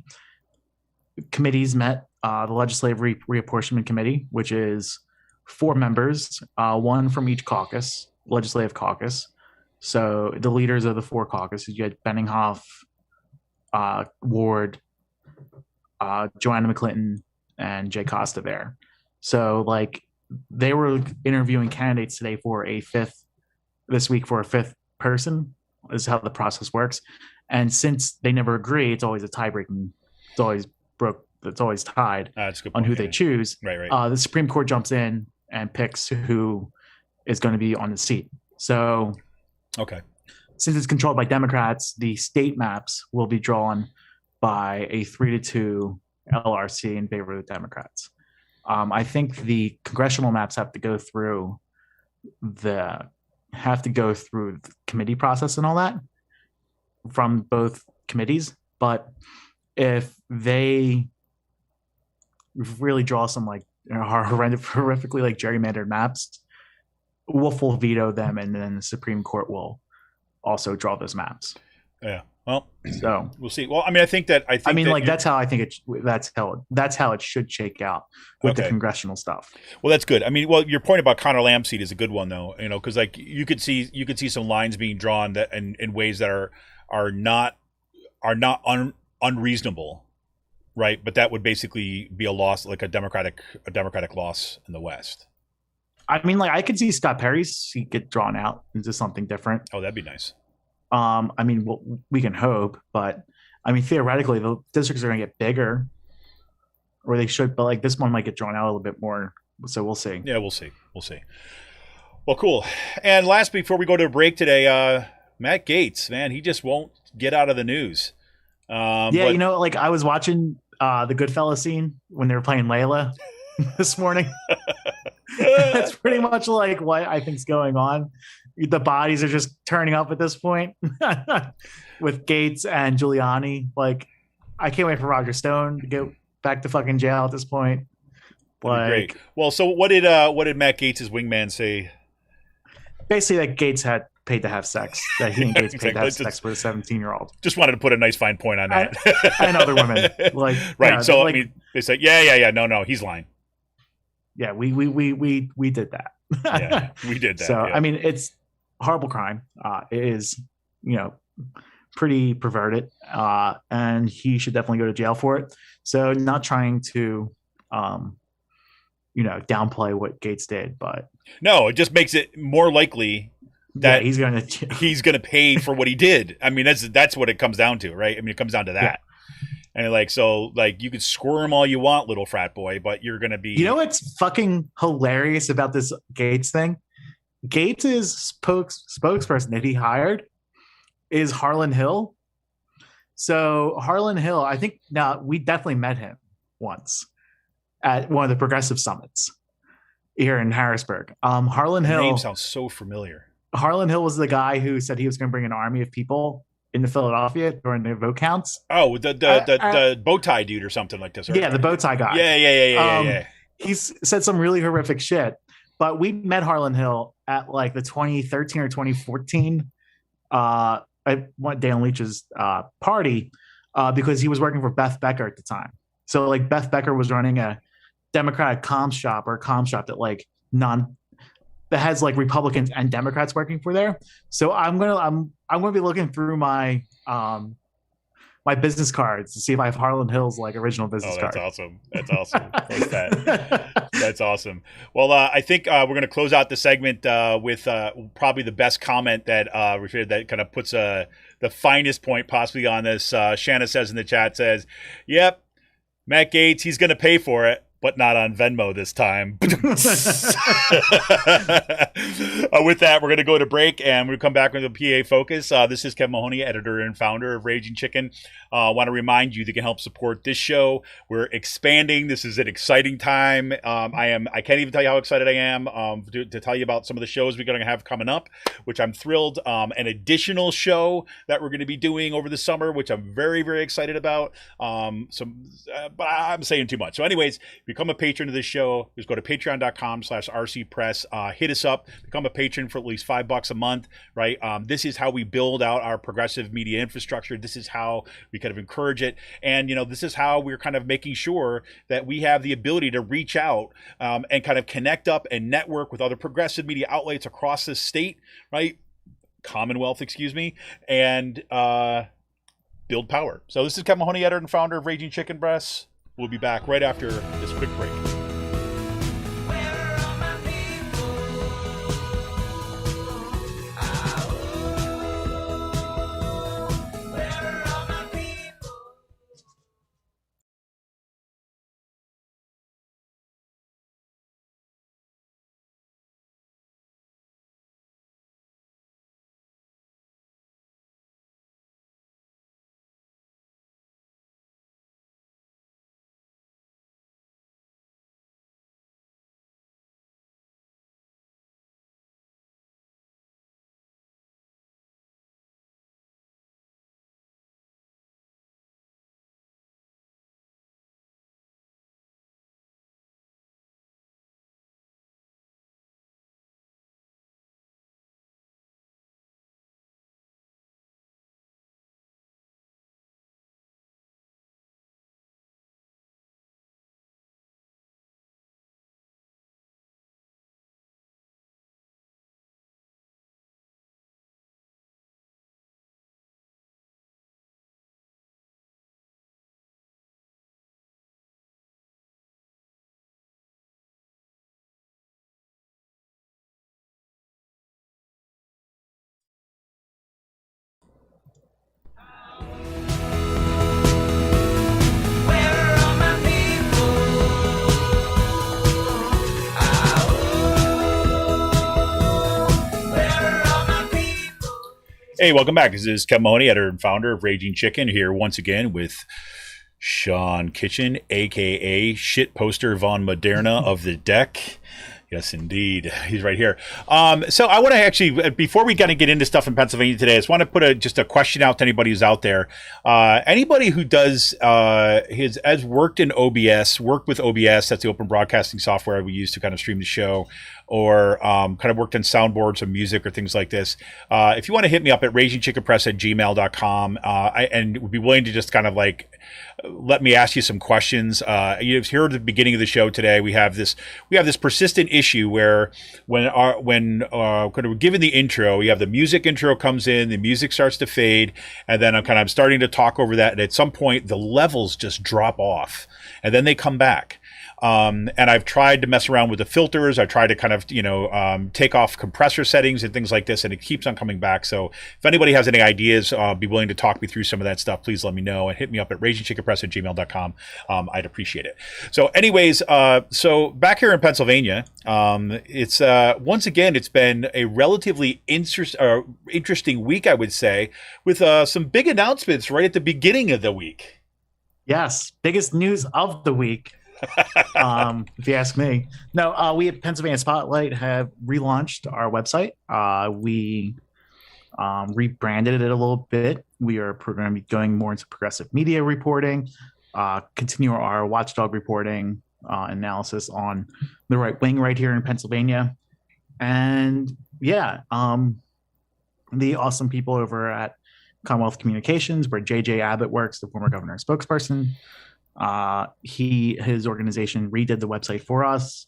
committees met, the Legislative Reapportionment Committee, which is 4 members, one from each legislative caucus. So the leaders of the 4 caucuses, you had Benninghoff, Ward, Joanna McClinton, and Jay Costa there. So like they were interviewing candidates today this week for a 5th person is how the process works. And since they never agree, it's always a tie-breaking. It's always tied on who they choose. Right. The Supreme Court jumps in and picks who is going to be on the seat. So okay, since it's controlled by Democrats, the state maps will be drawn by a 3-2 LRC in favor of the Democrats. I think the congressional maps have to go through the committee process and all that from both committees. But if they really draw some like horrifically like gerrymandered maps, Wolf will veto them, and then the Supreme Court will also draw those maps. Yeah. Well, so we'll see. Well, I mean, that's how I think that's how it should shake out with the congressional stuff. Well, that's good. I mean, your point about Connor Lamb's seat is a good one, though. Because like you could see some lines being drawn that in ways that are not unreasonable, right? But that would basically be a loss, like a democratic loss in the West. I mean, like I could see Scott Perry's seat get drawn out into something different. Oh, that'd be nice. I mean, we can hope, but I mean, theoretically, the districts are going to get bigger, or they should. But like this one might get drawn out a little bit more, so we'll see. Yeah, we'll see. Well, cool. And last, before we go to a break today, Matt Gaetz, man, he just won't get out of the news. Like I was watching the Goodfellas scene when they were playing Layla this morning. That's pretty much like what I think's going on. The bodies are just turning up at this point with Gaetz and Giuliani. Like, I can't wait for Roger Stone to get back to fucking jail at this point. Like, great. Well, so what did Matt Gaetz's wingman say? Basically, that Gaetz had paid to have sex. That he and Gaetz paid to have sex with a 17-year-old. Just wanted to put a nice fine point on that. And other women, like right. Yeah, so like, I mean, they say, yeah, no, he's lying. Yeah, we did that. Yeah, we did that. So yeah. I mean, it's horrible crime. It is, pretty perverted, and he should definitely go to jail for it. So not trying to, downplay what Gaetz did, but no, it just makes it more likely that he's going to he's going to pay for what he did. I mean, that's what it comes down to, right? I mean, it comes down to that. Yeah. And like, so like you can squirm all you want, little frat boy, but you're going to be. You know what's fucking hilarious about this Gates thing? Gates' spokesperson that he hired is Harlan Hill. So Harlan Hill, I think now we definitely met him once at one of the progressive summits here in Harrisburg. Harlan Hill. Name sounds so familiar. Harlan Hill was the guy who said he was going to bring an army of people into Philadelphia during the vote counts. Oh, the bow tie dude or something like this. Right? Yeah, the bow tie guy. Yeah. He's said some really horrific shit. But we met Harlan Hill at like the 2013 or 2014 Dan Leach's party because he was working for Beth Becker at the time. So like Beth Becker was running a Democratic comm shop that that has like Republicans and Democrats working for there. So I'm gonna be looking through my my business cards to see if I have Harlan Hill's like original business card. Awesome. That's awesome. Like that. That's awesome. Well, I think we're going to close out the segment with probably the best comment that kind of puts the finest point possibly on this. Shanna says in the chat, says, yep, Matt Gaetz, he's going to pay for it, but not on Venmo this time. With that, we're going to go to break, and we're going to come back with a PA Focus. This is Kevin Mahoney, editor and founder of Raging Chicken. I want to remind you that you can help support this show. We're expanding. This is an exciting time. I can't even tell you how excited I am to tell you about some of the shows we're going to have coming up, which I'm thrilled. An additional show that we're going to be doing over the summer, which I'm very, very excited about. But I'm saying too much. So anyways, become a patron of this show. Just go to patreon.com/rcpress. Hit us up. Become a patron for at least $5 a month, right? This is how we build out our progressive media infrastructure. This is how we kind of encourage it. And, this is how we're kind of making sure that we have the ability to reach out and kind of connect up and network with other progressive media outlets across the state, right? Commonwealth, excuse me, and build power. So this is Kevin Mahoney, editor and founder of Raging Chicken Breasts. We'll be back right after this quick break. Hey, welcome back. This is Kevin Mahoney, editor and founder of Raging Chicken, here once again with Sean Kitchen, a.k.a. Shit Poster Von Moderna of the Deck. Yes, indeed. He's right here. So I want to actually, before we kind of get into stuff in Pennsylvania today, I just want to put just a question out to anybody who's out there. Anybody who has worked in OBS, worked with OBS, that's the open broadcasting software we use to kind of stream the show, or kind of worked on soundboards or music or things like this. If you want to hit me up at ragingchickenpress@gmail.com, and would be willing to just kind of like let me ask you some questions. Here at the beginning of the show today, we have this persistent issue where when we're given the intro, we have the music intro comes in, the music starts to fade, and then I'm starting to talk over that, and at some point the levels just drop off, and then they come back. And I've tried to mess around with the filters. I've tried to kind of, take off compressor settings and things like this, and it keeps on coming back. So if anybody has any ideas, be willing to talk me through some of that stuff, please let me know, and hit me up at ragingchickenpress@gmail.com. I'd appreciate it. So anyways, so back here in Pennsylvania, it's once again, it's been a relatively interesting week, I would say, with some big announcements right at the beginning of the week. Yes, biggest news of the week, if you ask me. No, we at Pennsylvania Spotlight have relaunched our website. We rebranded it a little bit. We are going to be going more into progressive media reporting, continue our watchdog reporting, analysis on the right wing right here in Pennsylvania. And yeah, the awesome people over at Commonwealth Communications, where JJ Abbott works, the former governor spokesperson. His organization redid the website for us.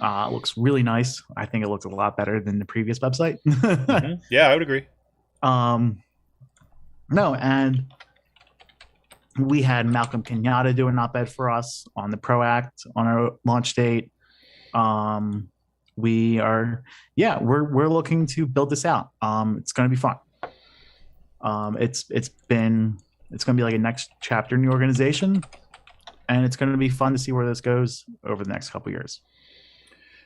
It looks really nice. I think it looks a lot better than the previous website. Mm-hmm. Yeah, I would agree. No, and we had Malcolm Kenyatta do an op-ed for us on the PRO Act on our launch date. We're looking to build this out. It's going to be fun. It's going to be like a next chapter in the organization, and it's going to be fun to see where this goes over the next couple of years.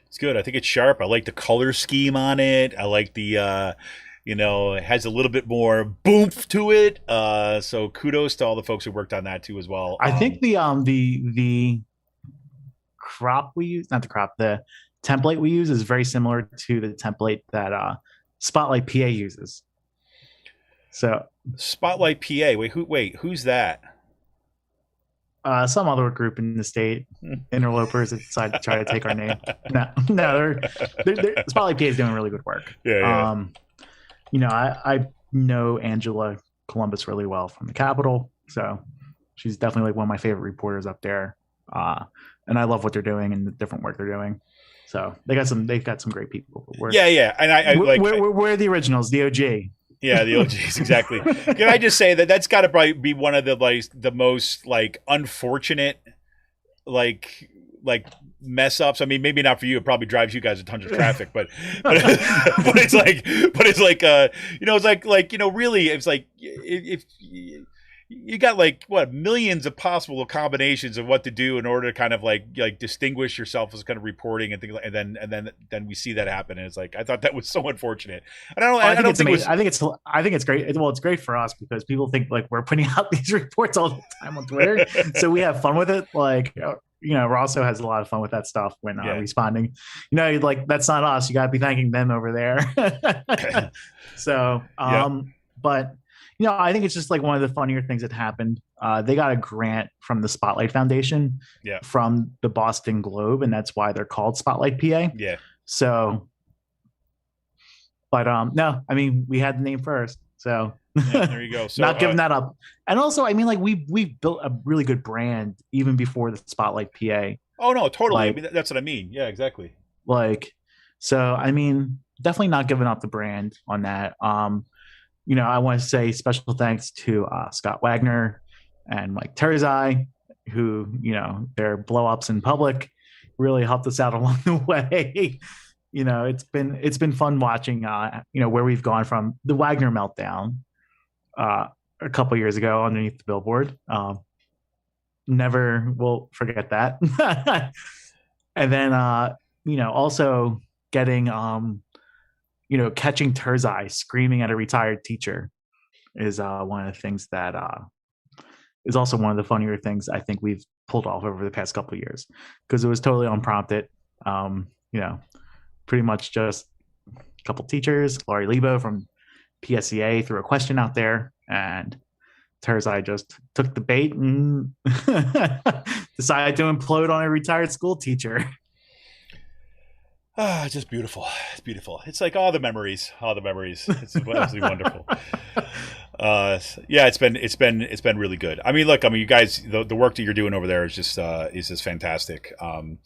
It's good. I think it's sharp. I like the color scheme on it. I like the, it has a little bit more boomph to it. So kudos to all the folks who worked on that too as well. I think the crop we use, not the crop, the template we use is very similar to the template that Spotlight PA uses. So Spotlight PA. Who's that? Some other group in the state, interlopers that decided to try to take our name. No, they're Spotlight PA is doing really good work. Yeah. I know Angela Columbus really well from the Capitol, so she's definitely like one of my favorite reporters up there. And I love what they're doing and the different work they're doing. So they've got some great people. And we're the originals, the OG. Yeah, the OGs, exactly. Can I just say that's got to probably be one of the most unfortunate mess ups. I mean, maybe not for you. It probably drives you guys a ton of traffic, but it's really, it's like if you got millions of possible combinations of what to do in order to kind of like distinguish yourself as kind of reporting and things like, and then we see that happen, and it's like, I thought that was so unfortunate. And I think it's great. Well, it's great for us because people think like we're putting out these reports all the time on Twitter, so we have fun with it. Rosso has a lot of fun with that stuff when responding. That's not us. You got to be thanking them over there. So, but. I think it's just like one of the funnier things that happened. They got a grant from the Spotlight Foundation from the Boston Globe, and that's why they're called Spotlight PA. Yeah. So, but no, I mean, we had the name first, so there you go. So, not giving that up. And also, I mean, we've built a really good brand even before the Spotlight PA. Oh no, totally. I mean, that's what I mean. Yeah, exactly. So I mean, definitely not giving up the brand on that. I want to say special thanks to Scott Wagner and Mike Terzai, who, their blow-ups in public really helped us out along the way. It's been fun watching, where we've gone from the Wagner meltdown a couple years ago underneath the billboard. Never will forget that. And then, also getting catching Terzai screaming at a retired teacher is one of the things that is also one of the funnier things I think we've pulled off over the past couple of years, because it was totally unprompted. Pretty much just a couple teachers, Laurie Lebo from PSEA threw a question out there, and Terzai just took the bait and decided to implode on a retired school teacher. Just beautiful. It's beautiful. It's like all the memories. It's absolutely wonderful. It's been really good. I mean, look, you guys, the work that you're doing over there is just fantastic. And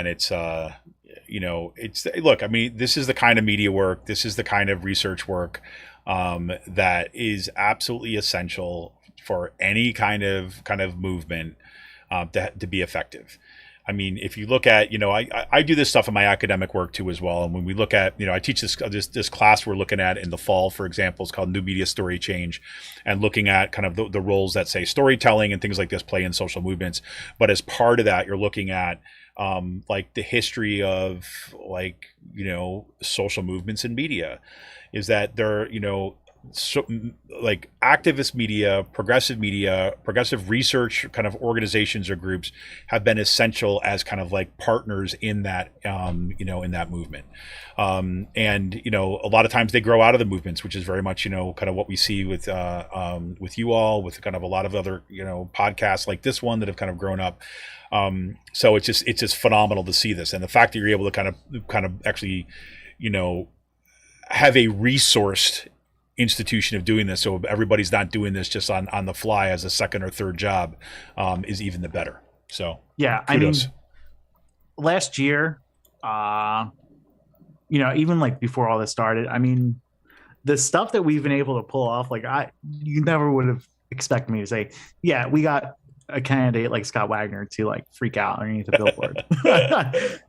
it's look, I mean, this is the kind of media work, this is the kind of research work that is absolutely essential for any kind of movement to be effective. I mean, if you look at, I do this stuff in my academic work too as well. And when we look at, I teach this class we're looking at in the fall, for example, it's called New Media Story Change, and looking at kind of the roles that, say, storytelling and things like this play in social movements. But as part of that, you're looking at like the history of social movements in media, is that they're, like activist media, progressive research kind of organizations or groups have been essential as kind of like partners in that, in that movement. And, a lot of times they grow out of the movements, which is very much, kind of what we see with you all, with kind of a lot of other, podcasts like this one that have kind of grown up. So it's just phenomenal to see this. And the fact that you're able to kind of actually, have a resourced institution of doing this, so everybody's not doing this just on the fly as a second or third job, is even the better. So yeah, kudos. I mean, last year, even like before all this started, I mean, the stuff that we've been able to pull off, like you never would have expected me to say, yeah, we got a candidate like Scott Wagner to like freak out underneath the billboard.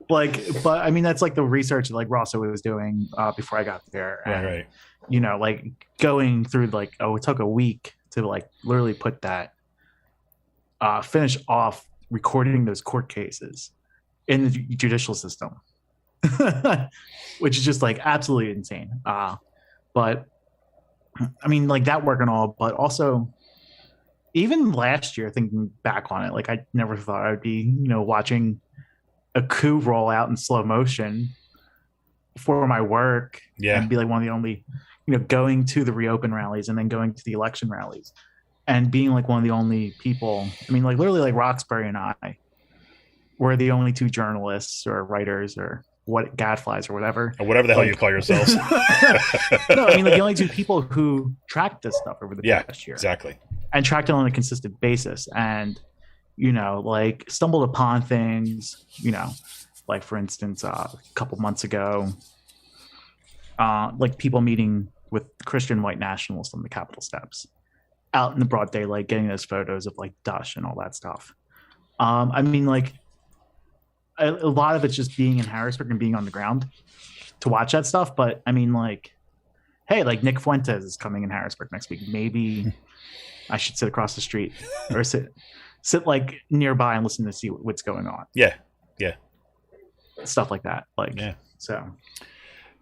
But I mean, that's like the research that like Rosso was doing before I got there. And, Right. Like going through like, it took a week to like literally put that, finish off recording those court cases in the judicial system, which is just like absolutely insane. But I mean, like that work and all, but also even last year, thinking back on it, like I never thought I'd be, watching a coup roll out in slow motion for my work, and be like one of the only, going to the reopen rallies and then going to the election rallies and being like one of the only people. I mean, like literally like Roxbury and I were the only two journalists or writers or gadflies or whatever. Or whatever the hell you call yourselves. No, I mean, like the only two people who tracked this stuff over the past year. Exactly. And tracked it on a consistent basis, and like stumbled upon things, like for instance, a couple months ago, like people meeting with Christian white nationalists on the Capitol steps, out in the broad daylight, getting those photos of like Dush and all that stuff. I mean, like a lot of it's just being in Harrisburg and being on the ground to watch that stuff. But I mean, like, hey, like Nick Fuentes is coming in Harrisburg next week. Maybe I should sit across the street or sit like nearby and listen to see what's going on. Yeah. Stuff like that. So.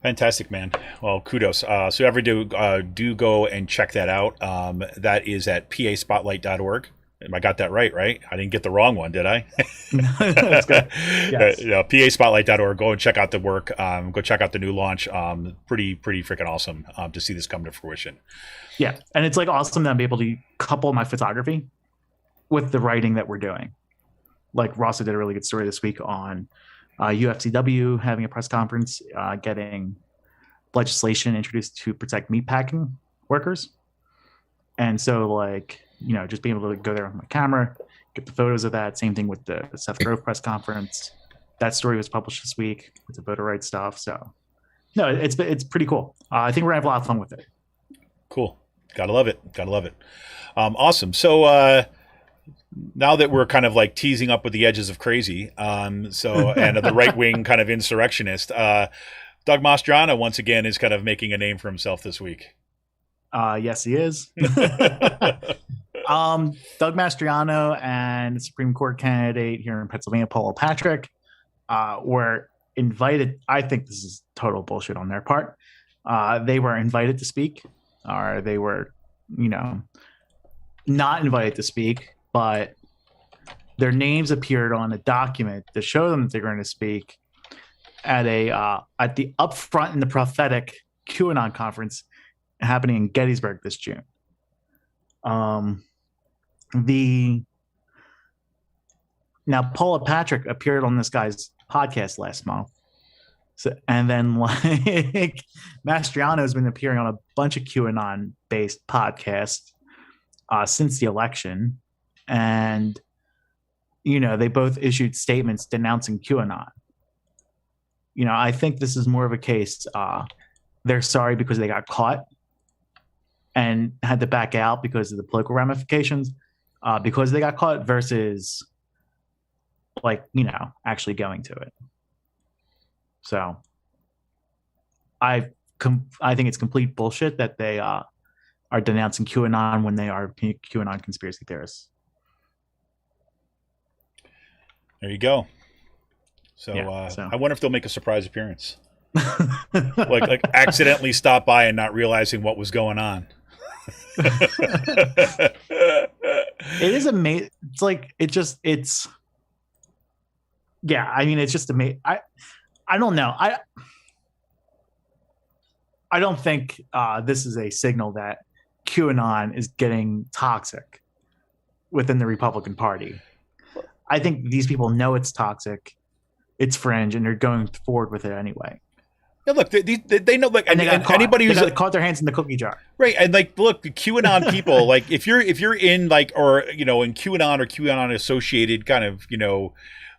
Fantastic, man. Well, kudos. So everybody do go and check that out. That is at paspotlight.org. I got that right? I didn't get the wrong one, did I? That's good. Yes. paspotlight.org. Go and check out the work. Go check out the new launch. Pretty freaking awesome to see this come to fruition. Yeah, and it's like awesome that I'm able to couple my photography with the writing that we're doing. Like Rossa did a really good story this week on UFCW having a press conference, getting legislation introduced to protect meatpacking workers. And so like, just being able to go there with my camera, get the photos of that. Same thing with the Seth Grove press conference. That story was published this week with the voter rights stuff. So no, it's pretty cool. I think we're gonna have a lot of fun with it. Cool. Gotta love it. Awesome. So now that we're kind of like teasing up with the edges of crazy, and the right wing kind of insurrectionist, Doug Mastriano once again is kind of making a name for himself this week. Yes, he is. Doug Mastriano and Supreme Court candidate here in Pennsylvania, Paula Patrick, were invited. I think this is total bullshit on their part. They were invited to speak, or they were, not invited to speak, but their names appeared on a document to show them that they're going to speak at the Upfront in the Prophetic QAnon conference happening in Gettysburg this June. Now Paula Patrick appeared on this guy's podcast last month. So, and then like Mastriano has been appearing on a bunch of QAnon based podcasts since the election. And, they both issued statements denouncing QAnon. I think this is more of a case. They're sorry because they got caught and had to back out because of the political ramifications, because they got caught, versus like, actually going to it. So I think it's complete bullshit that they are denouncing QAnon when they are QAnon conspiracy theorists. There you go. So, I wonder if they'll make a surprise appearance, like accidentally stop by and not realizing what was going on. It is amazing. It's like it's. Yeah, I mean, it's just amazing. I don't know. I don't think this is a signal that QAnon is getting toxic within the Republican Party. I think these people know it's toxic, it's fringe, and they're going forward with it anyway. Yeah, look, they know, like, and anybody who's caught their hands in the cookie jar, right? And like, look, the QAnon people, like, if you're in like, or in QAnon or QAnon associated kind of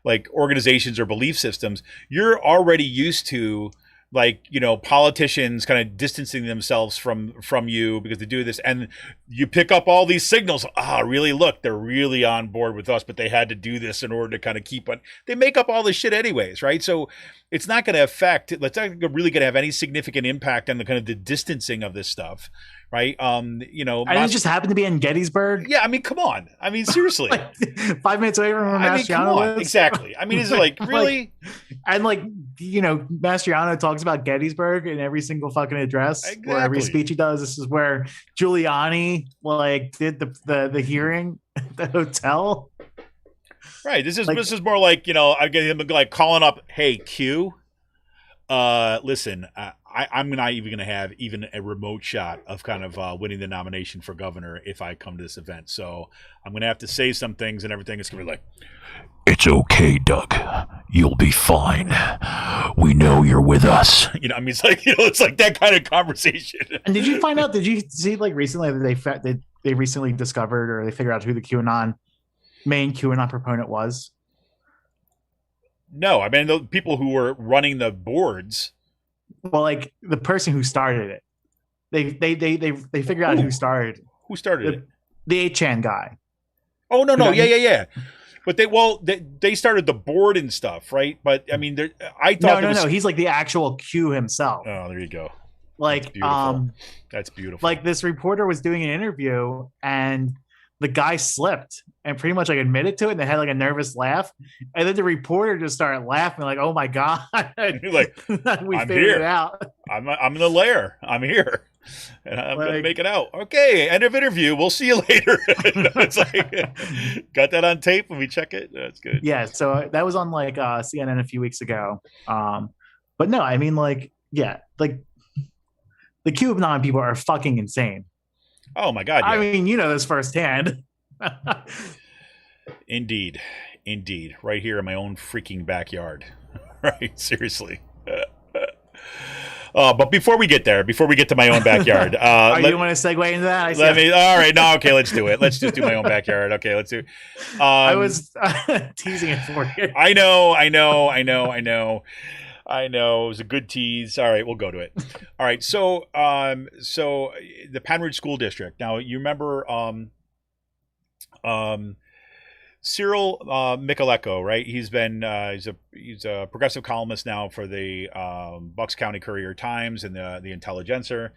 like organizations or belief systems, you're already used to, like, politicians kind of distancing themselves from you because they do this, and you pick up all these signals. Really, look, they're really on board with us, but they had to do this in order to kind of keep on. They make up all this shit anyways, right? So it's not going to affect. It's not really going to have any significant impact on the kind of the distancing of this stuff, right? And it just happened to be in Gettysburg. Yeah, I mean, come on. I mean, seriously, like 5 minutes away from where Mastriano lives. Exactly. I mean, is it like really? And like, Mastriano talks about Gettysburg in every single fucking address, exactly. Or every speech he does. This is where Giuliani did the hearing at the hotel. Right. This is more like, I get him like calling up, hey, Q, listen, I'm not even going to have even a remote shot of kind of winning the nomination for governor if I come to this event. So I'm going to have to say some things and everything. It's going to be like, it's okay, Doug. You'll be fine. We know you're with us. I mean, it's like, it's like that kind of conversation. And did you see like recently that they recently discovered, or they figured out who the main QAnon proponent was? No, I mean, the people who were running the boards. Well, like the person who started it, they figured out who started. Who started it? The 8chan guy. Oh no, yeah. But they started the board and stuff, right? But I mean, I thought no. He's like the actual Q himself. Oh, there you go. Like, that's beautiful. Like, this reporter was doing an interview and the guy slipped and pretty much like admitted to it, and they had like a nervous laugh, and then the reporter just started laughing like, "Oh my god!" You're like, we figured it out. I'm in the lair. I'm here, and I'm gonna make it out. Okay, end of interview. We'll see you later. It's like, got that on tape when we check it. That's good. Yeah, so that was on like CNN a few weeks ago. But no, I mean, like, yeah, like the QAnon people are fucking insane. Oh my god! Yeah. I mean, this firsthand. Indeed, right here in my own freaking backyard. Right, seriously. But before we get to my own backyard, you want to segue into that? All right, no, okay, let's do it. Let's just do my own backyard. Okay, let's do. I was teasing it for you. I know. It was a good tease. All right, we'll go to it. All right, so the Penn Ridge School District. Now, you remember Cyril Michaleko, right? He's been he's a progressive columnist now for the Bucks County Courier Times and the Intelligencer.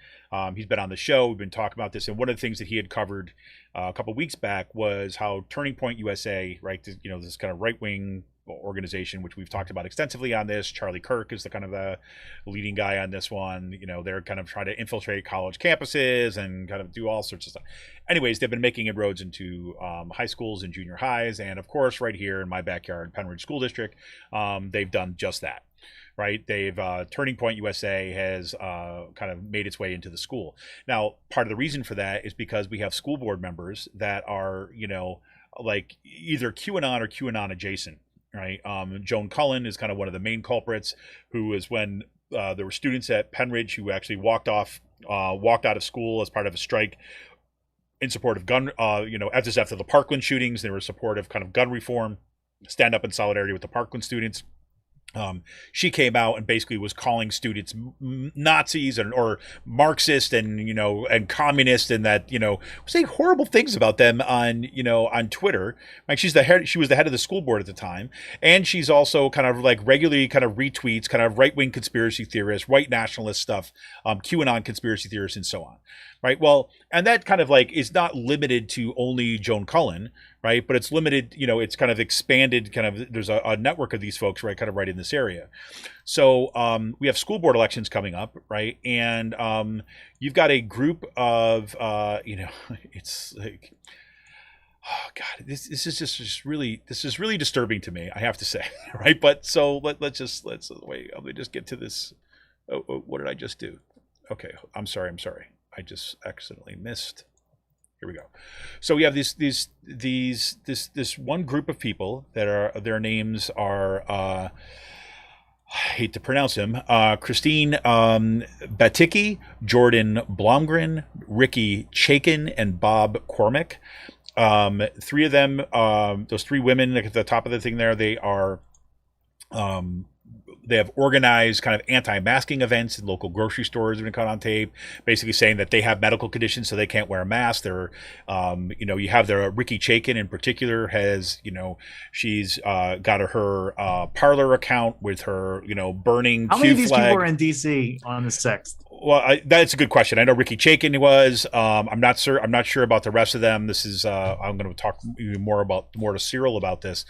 He's been on the show. We've been talking about this, and one of the things that he had covered a couple of weeks back was how Turning Point USA, right? This kind of right-wing organization, which we've talked about extensively on this. Charlie Kirk is the kind of the leading guy on this one. They're kind of trying to infiltrate college campuses and kind of do all sorts of stuff. Anyways, they've been making inroads into high schools and junior highs, and of course, right here in my backyard, Penn Ridge School District, they've done just that. Right, they've Turning Point USA has kind of made its way into the school. Now, part of the reason for that is because we have school board members that are, like either QAnon or QAnon adjacent. Right, Joan Cullen is kind of one of the main culprits. Who is when there were students at Penn Ridge who actually walked out of school as part of a strike in support of gun. After the Parkland shootings, they were supportive kind of gun reform, stand up in solidarity with the Parkland students. She came out and basically was calling students Nazis or Marxist and and communist, and that saying horrible things about them on Twitter. Like she was the head of the school board at the time, and she's also kind of like regularly kind of retweets kind of right wing conspiracy theorists, white nationalist stuff, QAnon conspiracy theorists, and so on. Right. Well, and that kind of like is not limited to only Joan Cullen, right? But it's limited, it's kind of expanded, kind of there's a network of these folks, right, kind of right in this area. So we have school board elections coming up, right? And you've got a group of, it's like, oh God, this is just really, this is really disturbing to me, I have to say, right? But so let's wait, let me just get to this. Oh, what did I just do? Okay, I'm sorry. I just accidentally missed. Here we go. So we have this one group of people that are, their names are I hate to pronounce them, Christine Baticki, Jordan Blomgren, Ricky Chaikin, and Bob Cormick. Three of them, those three women at the top of the thing there, they are they have organized kind of anti-masking events in local grocery stores. Have been caught on tape, basically saying that they have medical conditions, so they can't wear a mask. They're, you have the Ricky Chaikin in particular has, she's got her Parler account with her, burning. How many of these people were in DC on the 6th? Well, that's a good question. I know Ricky Chaikin was. I'm not sure about the rest of them. This is. I'm going to talk more to Cyril about this.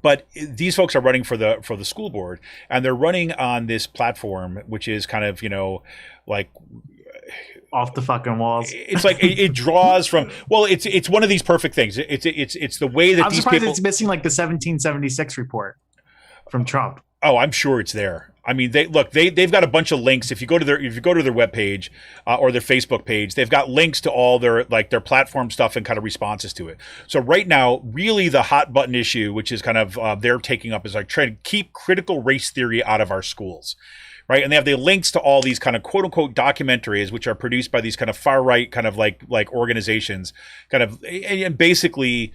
But these folks are running for the school board, and they're running on this platform, which is kind of, like off the fucking walls. It's like it draws from. Well, it's one of these perfect things. It's the way that I'm these surprised people. It's missing like the 1776 report from Trump. Oh, I'm sure it's there. I mean, they've got a bunch of links. If you go to their webpage or their Facebook page, they've got links to all their platform stuff and kind of responses to it. So right now, really the hot button issue, which is kind of they're taking up, is like trying to keep critical race theory out of our schools. Right. And they have the links to all these kind of quote unquote documentaries, which are produced by these kind of far right kind of like organizations, kind of, and basically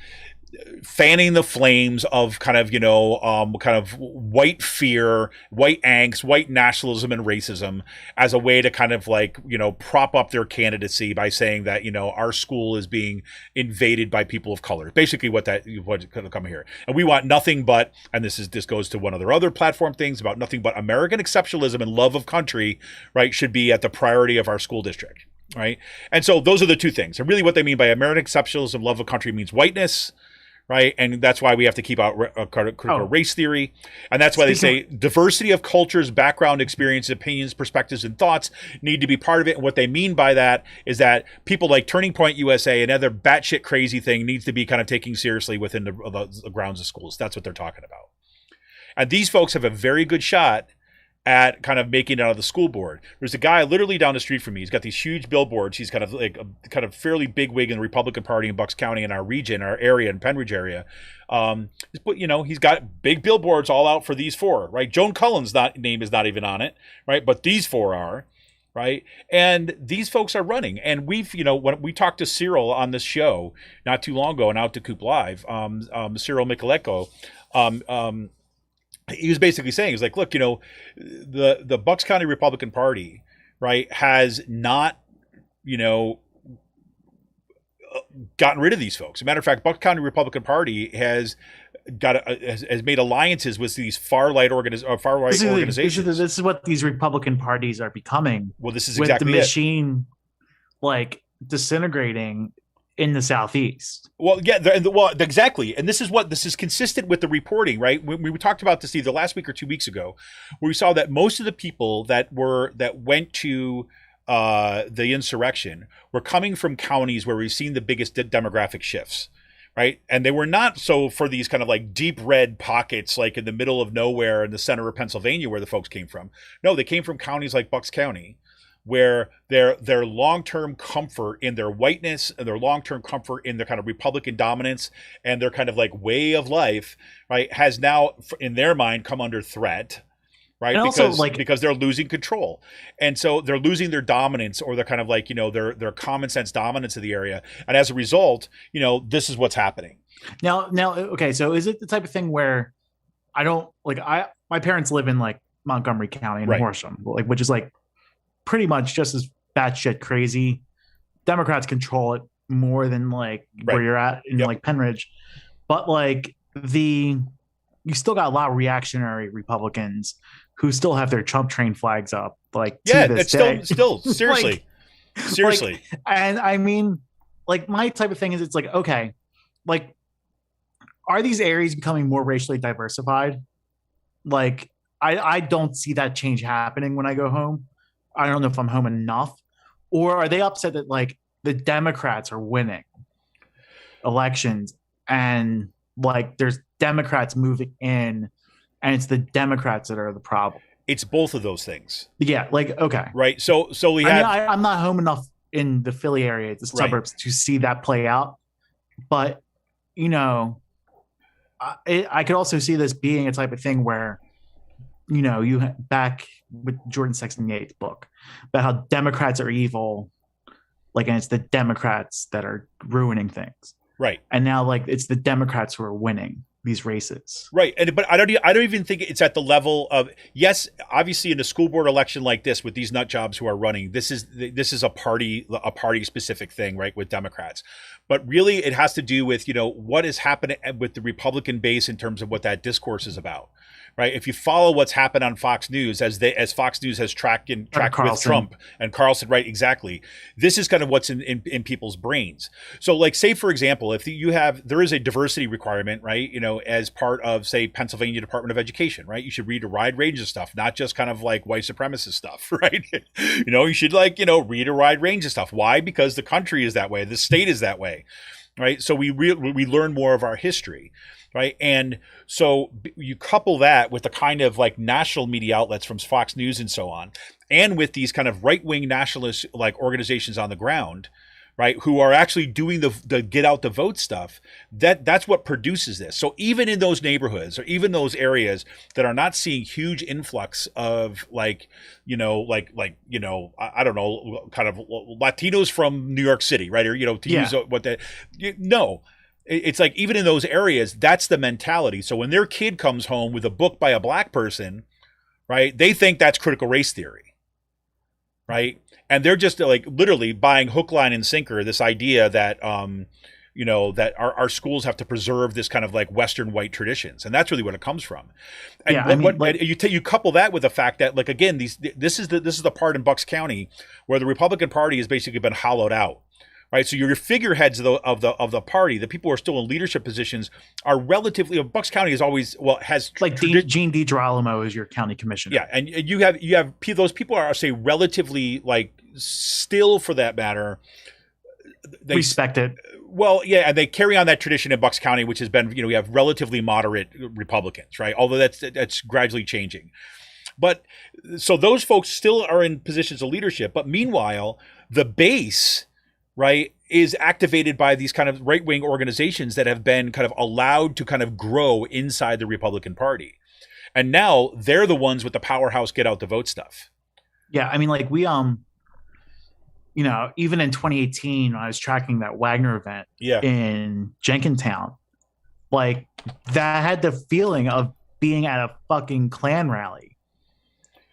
fanning the flames of kind of, kind of white fear, white angst, white nationalism and racism as a way to kind of like, prop up their candidacy by saying that, our school is being invaded by people of color. Basically what's going to come here. And we want nothing but, and this goes to one of their other platform things about nothing but American exceptionalism and love of country, right, should be at the priority of our school district. Right. And so those are the two things. And really what they mean by American exceptionalism, love of country means whiteness. Right. And that's why we have to keep out critical race theory. And that's why they say diversity of cultures, background, experience, opinions, perspectives, and thoughts need to be part of it. And what they mean by that is that people like Turning Point USA and other batshit crazy thing needs to be kind of taken seriously within the grounds of schools. That's what they're talking about. And these folks have a very good shot at kind of making it out of the school board. There's a guy literally down the street from me. He's got these huge billboards. He's kind of like a kind of fairly big wig in the Republican Party in Bucks County, in our region, our area, in Penridge area. But he's got big billboards all out for these four, right? Joan Cullen's name is not even on it, right? But these four are, right? And these folks are running. And we've, when we talked to Cyril on this show not too long ago and Out to Coop Live, Cyril Michaleko, he was basically saying, he's like, look, the Bucks County Republican Party, right, has not, gotten rid of these folks. As a matter of fact, Bucks County Republican Party has made alliances with these far-right organizations. This is what these Republican parties are becoming. Well, this is with exactly the machine, disintegrating in the Southeast. Well, yeah, exactly. And this is consistent with the reporting, right? We talked about this either last week or 2 weeks ago, where we saw that most of the people that went to the insurrection were coming from counties where we've seen the biggest demographic shifts, right? And they were not so for these kind of like deep red pockets, like in the middle of nowhere in the center of Pennsylvania where the folks came from. No, they came from counties like Bucks County, where their long-term comfort in their whiteness and their long-term comfort in their kind of Republican dominance and their kind of like way of life, right, has now in their mind come under threat, right? And because they're losing control. And so they're losing their dominance or their kind of like, their common sense dominance of the area. And as a result, this is what's happening. Now, okay, so is it the type of thing where I don't like my parents live in like Montgomery County in Right. Horsham, like which is like pretty much just as batshit crazy. Democrats control it more than like where Right. you're at in Yep. like Penridge, but like you still got a lot of reactionary Republicans who still have their Trump train flags up. Like Yeah, to this it's day. still seriously, seriously. And I mean, like my type of thing is it's like, okay, like are these areas becoming more racially diversified? Like I don't see that change happening when I go home. I don't know if I'm home enough. Or are they upset that like the Democrats are winning elections and like there's Democrats moving in and it's the Democrats that are the problem? It's both of those things, Yeah, like okay. right? So we I have mean, I'm not home enough in the Philly area, the Right. suburbs, to see that play out. But you know, I could also see this being a type of thing where, you know, back with Jordan Sexton Yates' book about how Democrats are evil, like, and it's the Democrats that are ruining things. right. And now, like, it's the Democrats who are winning these races. Right, but I don't even think it's at the level of, yes, obviously in a school board election like this with these nut jobs who are running, this is a party specific thing, right, with Democrats. But really it has to do with, you know, what is happening with the Republican base in terms of what that discourse is about. Right. If you follow what's happened on Fox News, as Fox News has tracked with Trump and Carlson, right? Exactly. This is kind of what's in people's brains. So, like, say for example, if there is a diversity requirement, right? You know, as part of, say, Pennsylvania Department of Education, right? You should read a wide range of stuff, not just kind of like white supremacist stuff, right? You know, you should read a wide range of stuff. Why? Because the country is that way, the state is that way, right? So we learn more of our history. Right. And so you couple that with the kind of like national media outlets from Fox News and so on, and with these kind of right wing nationalist like organizations on the ground, right, who are actually doing the get out the vote stuff. That's what produces this. So even in those neighborhoods or even those areas that are not seeing huge influx of I don't know, kind of Latinos from New York City, right, or use what it's like even in those areas, that's the mentality. So when their kid comes home with a book by a black person, right, they think that's critical race theory, right? And they're just like literally buying hook, line, and sinker this idea that, that our schools have to preserve this kind of like Western white traditions. And that's really what it comes from. And you couple that with the fact that, like, again, this is the part in Bucks County where the Republican Party has basically been hollowed out. Right, so your figureheads of the party, the people who are still in leadership positions, are relatively. Bucks County is always has like Gene DiGirolamo is your county commissioner. Yeah, and you have those people are, say, relatively, like, still, for that matter, they respect it. Well, yeah, and they carry on that tradition in Bucks County, which has been, we have relatively moderate Republicans, right? Although that's gradually changing. But so those folks still are in positions of leadership, but meanwhile, the base, right, is activated by these kind of right-wing organizations that have been kind of allowed to kind of grow inside the Republican Party. And now they're the ones with the powerhouse get out the vote stuff. Yeah, I mean, like we even in 2018 when I was tracking that Wagner event in Jenkintown, like that had the feeling of being at a fucking Klan rally.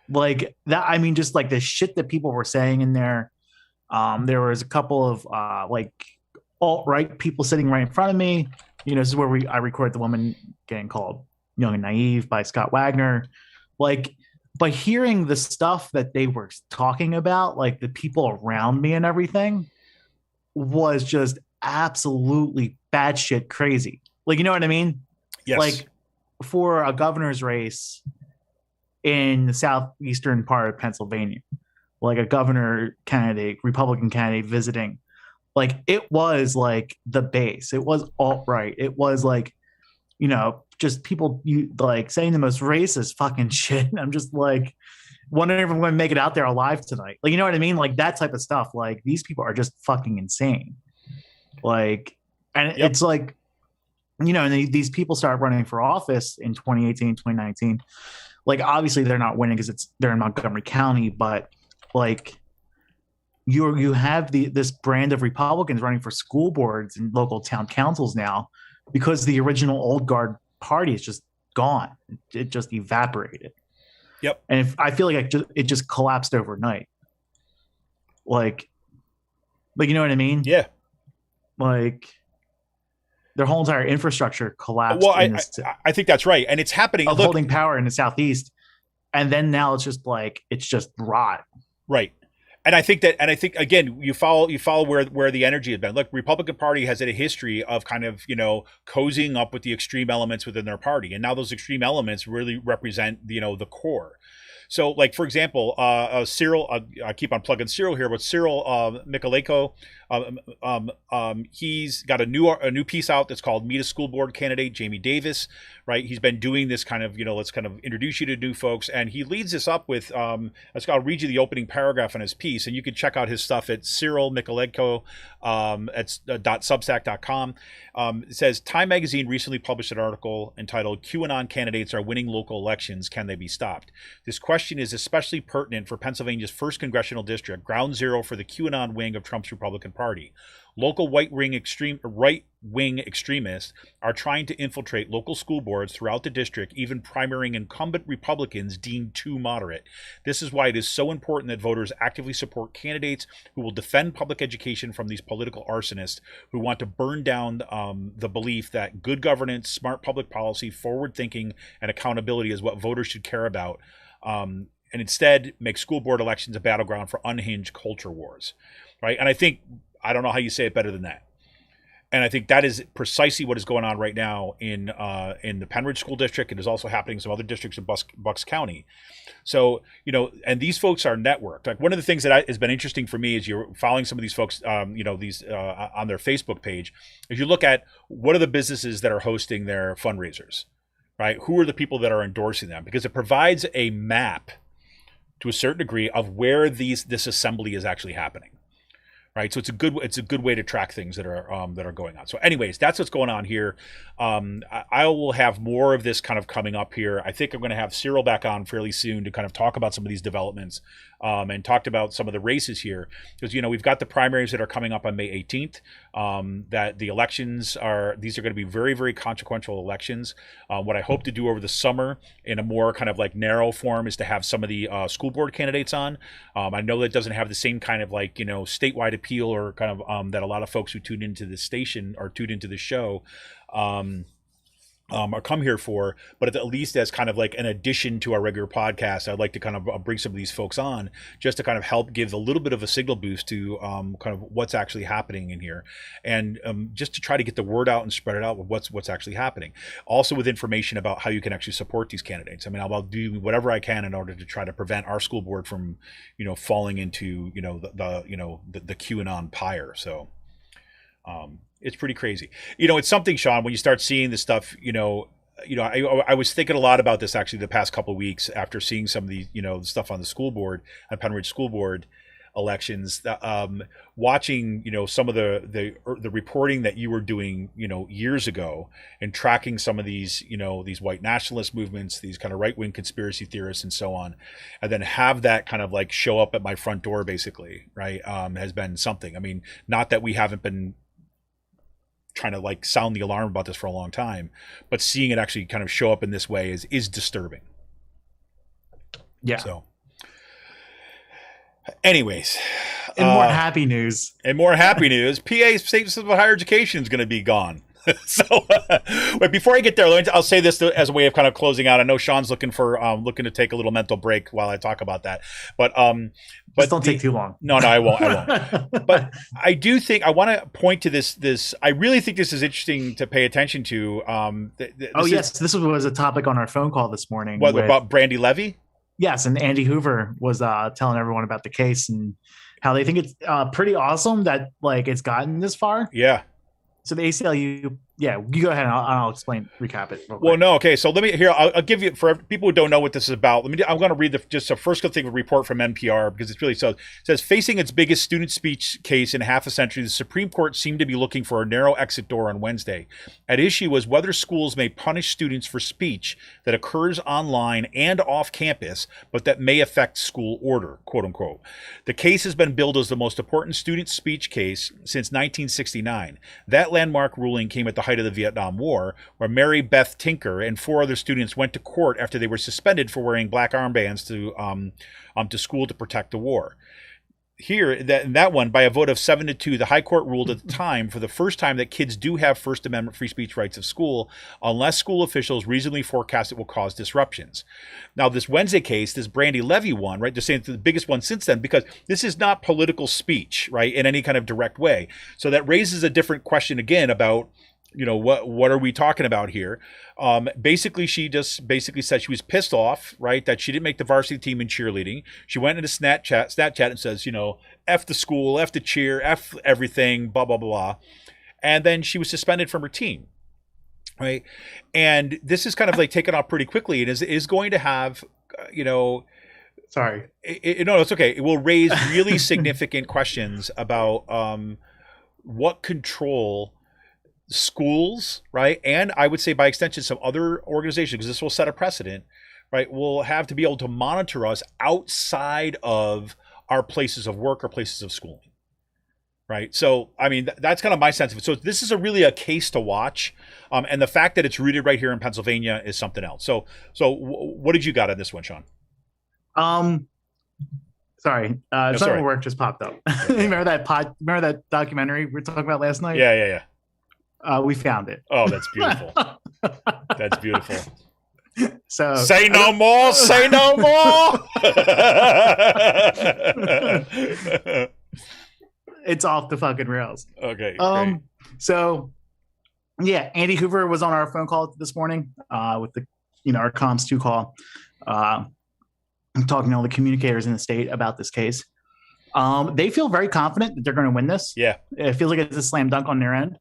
Like that, I mean, just like the shit that people were saying in there. There was a couple of like alt-right people sitting right in front of me. This is where I recorded the woman getting called young and naive by Scott Wagner. Like, by hearing the stuff that they were talking about, like the people around me and everything, was just absolutely batshit crazy. Like, you know what I mean? Yes. Like, for a governor's race in the southeastern part of Pennsylvania, like a governor candidate, Republican candidate visiting, like it was like the base. It was alt-right. It was like, just people like saying the most racist fucking shit. And I'm just like wondering if I'm going to make it out there alive tonight. Like, you know what I mean? Like that type of stuff. Like these people are just fucking insane. Like, and it's like, and these people start running for office in 2018, 2019. Like, obviously they're not winning because they're in Montgomery County, but like you have this brand of Republicans running for school boards and local town councils now because the original old guard party is just gone. It just evaporated. Yep. And I feel like it just collapsed overnight. Like, you know what I mean? Yeah. Like, their whole entire infrastructure collapsed. Well, I think that's right. And it's happening. Of holding power in the Southeast. And then now it's just rot. Right. And I think again, you follow where the energy has been. Look, Republican Party has had a history of kind of, cozying up with the extreme elements within their party. And now those extreme elements really represent, the core. So, like, for example, Cyril, I keep on plugging Cyril here, but Cyril Michaleko, he's got a new piece out that's called Meet a School Board Candidate, Jamie Davis, right? He's been doing this kind of, let's kind of introduce you to new folks. And he leads this up with, I'll read you the opening paragraph on his piece, and you can check out his stuff at Cyril Michaleko, at .substack.com. It says, Time Magazine recently published an article entitled QAnon Candidates Are Winning Local Elections. Can they be stopped? This question is especially pertinent for Pennsylvania's 1st congressional district, ground zero for the QAnon wing of Trump's Republican Party. Local right-wing extremists are trying to infiltrate local school boards throughout the district, even primarying incumbent Republicans deemed too moderate. This is why it is so important that voters actively support candidates who will defend public education from these political arsonists who want to burn down the belief that good governance, smart public policy, forward thinking, and accountability is what voters should care about, and instead make school board elections a battleground for unhinged culture wars, right? And I don't know how you say it better than that. And I think that is precisely what is going on right now in the Penridge School District. It is also happening in some other districts in Bucks County. So, and these folks are networked. Like, one of the things that has been interesting for me is you're following some of these folks, these on their Facebook page. If you look at what are the businesses that are hosting their fundraisers, right? Who are the people that are endorsing them? Because it provides a map to a certain degree of where this assembly is actually happening. Right, so it's a good way to track things that are going on. So, anyways, that's what's going on here. I will have more of this kind of coming up here. I think I'm going to have Cyril back on fairly soon to kind of talk about some of these developments and talked about some of the races here, because we've got the primaries that are coming up on May 18th. That the elections these are going to be very, very consequential elections. What I hope to do over the summer in a more kind of like narrow form is to have some of the school board candidates on. I know that doesn't have the same kind of like statewide appeal or kind of that a lot of folks who tune into this station or tune into the show or come here for, but at least as kind of like an addition to our regular podcast, I'd like to kind of bring some of these folks on just to kind of help give a little bit of a signal boost to kind of what's actually happening in here, and just to try to get the word out and spread it out with what's actually happening. Also with information about how you can actually support these candidates. I mean, I'll do whatever I can in order to try to prevent our school board from, falling into, the QAnon pyre. So, it's pretty crazy. It's something, Sean, when you start seeing this stuff, I was thinking a lot about this actually the past couple of weeks after seeing some of the, stuff on the school board, on Penridge School Board elections, watching, some of the reporting that you were doing, years ago, and tracking some of these, these white nationalist movements, these kind of right-wing conspiracy theorists and so on, and then have that kind of like show up at my front door, basically, right, has been something. I mean, not that we haven't been trying to like sound the alarm about this for a long time, but seeing it actually kind of show up in this way is disturbing. Yeah. So anyways, and more happy news, PA State System of Higher Education is going to be gone. So wait, before I get there, I'll say this as a way of kind of closing out. I know Sean's looking to take a little mental break while I talk about that, but just don't take too long. No, I won't. But I do think I want to point to this. I really think this is interesting to pay attention to. This was a topic on our phone call this morning. What about Brandy Levy? Yes, and Andy Hoover was telling everyone about the case and how they think it's pretty awesome that like it's gotten this far. Yeah. So the ACLU, you go ahead and I'll recap it. Well, no, okay. So I'll give you, for people who don't know what this is about. I'm going to read just a first thing, a report from NPR, because it's really so. It says, facing its biggest student speech case in half a century, the Supreme Court seemed to be looking for a narrow exit door on Wednesday. At issue was whether schools may punish students for speech that occurs online and off campus, but that may affect school order, quote unquote. The case has been billed as the most important student speech case since 1969. That landmark ruling came at the height of the Vietnam War, where Mary Beth Tinker and 4 other students went to court after they were suspended for wearing black armbands to school to protect the war. Here, in that one, by a vote of 7-2, the High Court ruled at the time, for the first time, that kids do have First Amendment free speech rights of school, unless school officials reasonably forecast it will cause disruptions. Now, this Wednesday case, this Brandy Levy one, right? They're saying it's the biggest one since then, because this is not political speech, right, in any kind of direct way. So that raises a different question again about, what are we talking about here? Basically, she just said she was pissed off, right, that she didn't make the varsity team in cheerleading. She went into Snapchat and says, F the school, F the cheer, F everything, blah, blah, blah. And then she was suspended from her team, right? And this is kind of like taken off pretty quickly. It is going to have, Sorry. No, it's okay. It will raise really significant questions about what control schools, right, and I would say by extension some other organizations, because this will set a precedent, right, will have to be able to monitor us outside of our places of work or places of schooling, right? So, I mean, that's kind of my sense of it. So this is really a case to watch, and the fact that it's rooted right here in Pennsylvania is something else. So what did you got on this one, Sean? Sorry, something work just popped up. Remember that documentary we were talking about last night? Yeah. We found it. Oh, that's beautiful. That's beautiful. So say no more. Say no more. It's off the fucking rails. Okay. Great. So yeah, Andy Hoover was on our phone call this morning with the our comms 2 call. I'm talking to all the communicators in the state about this case. They feel very confident that they're going to win this. Yeah, it feels like it's a slam dunk on their end.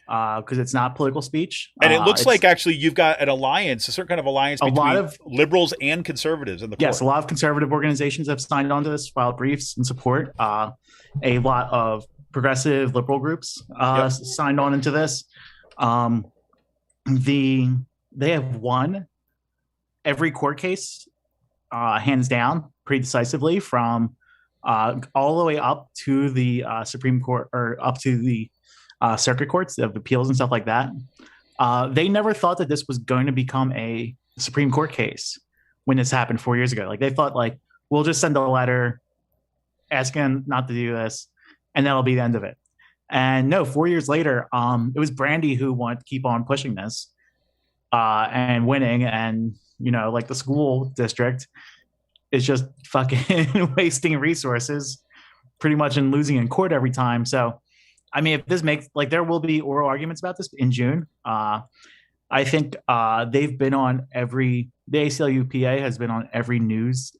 Because it's not political speech. And it looks like actually you've got an alliance, a certain kind of alliance between liberals and conservatives in the court. Yes, a lot of conservative organizations have signed on to this, filed briefs in support. A lot of progressive liberal groups signed on into this. They have won every court case, hands down, pretty decisively, from all the way up to the Supreme Court, or up to the circuit courts of appeals and stuff like that. They never thought that this was going to become a Supreme Court case when this happened 4 years ago. Like, they thought, like, we'll just send a letter asking not to do this, and that'll be the end of it. And no, 4 years later, it was Brandy who wanted to keep on pushing this and winning. And, like, the school district is just fucking wasting resources pretty much and losing in court every time. So, I mean, if this makes, like, there will be oral arguments about this in June. I think they've been on the ACLU-PA has been on every news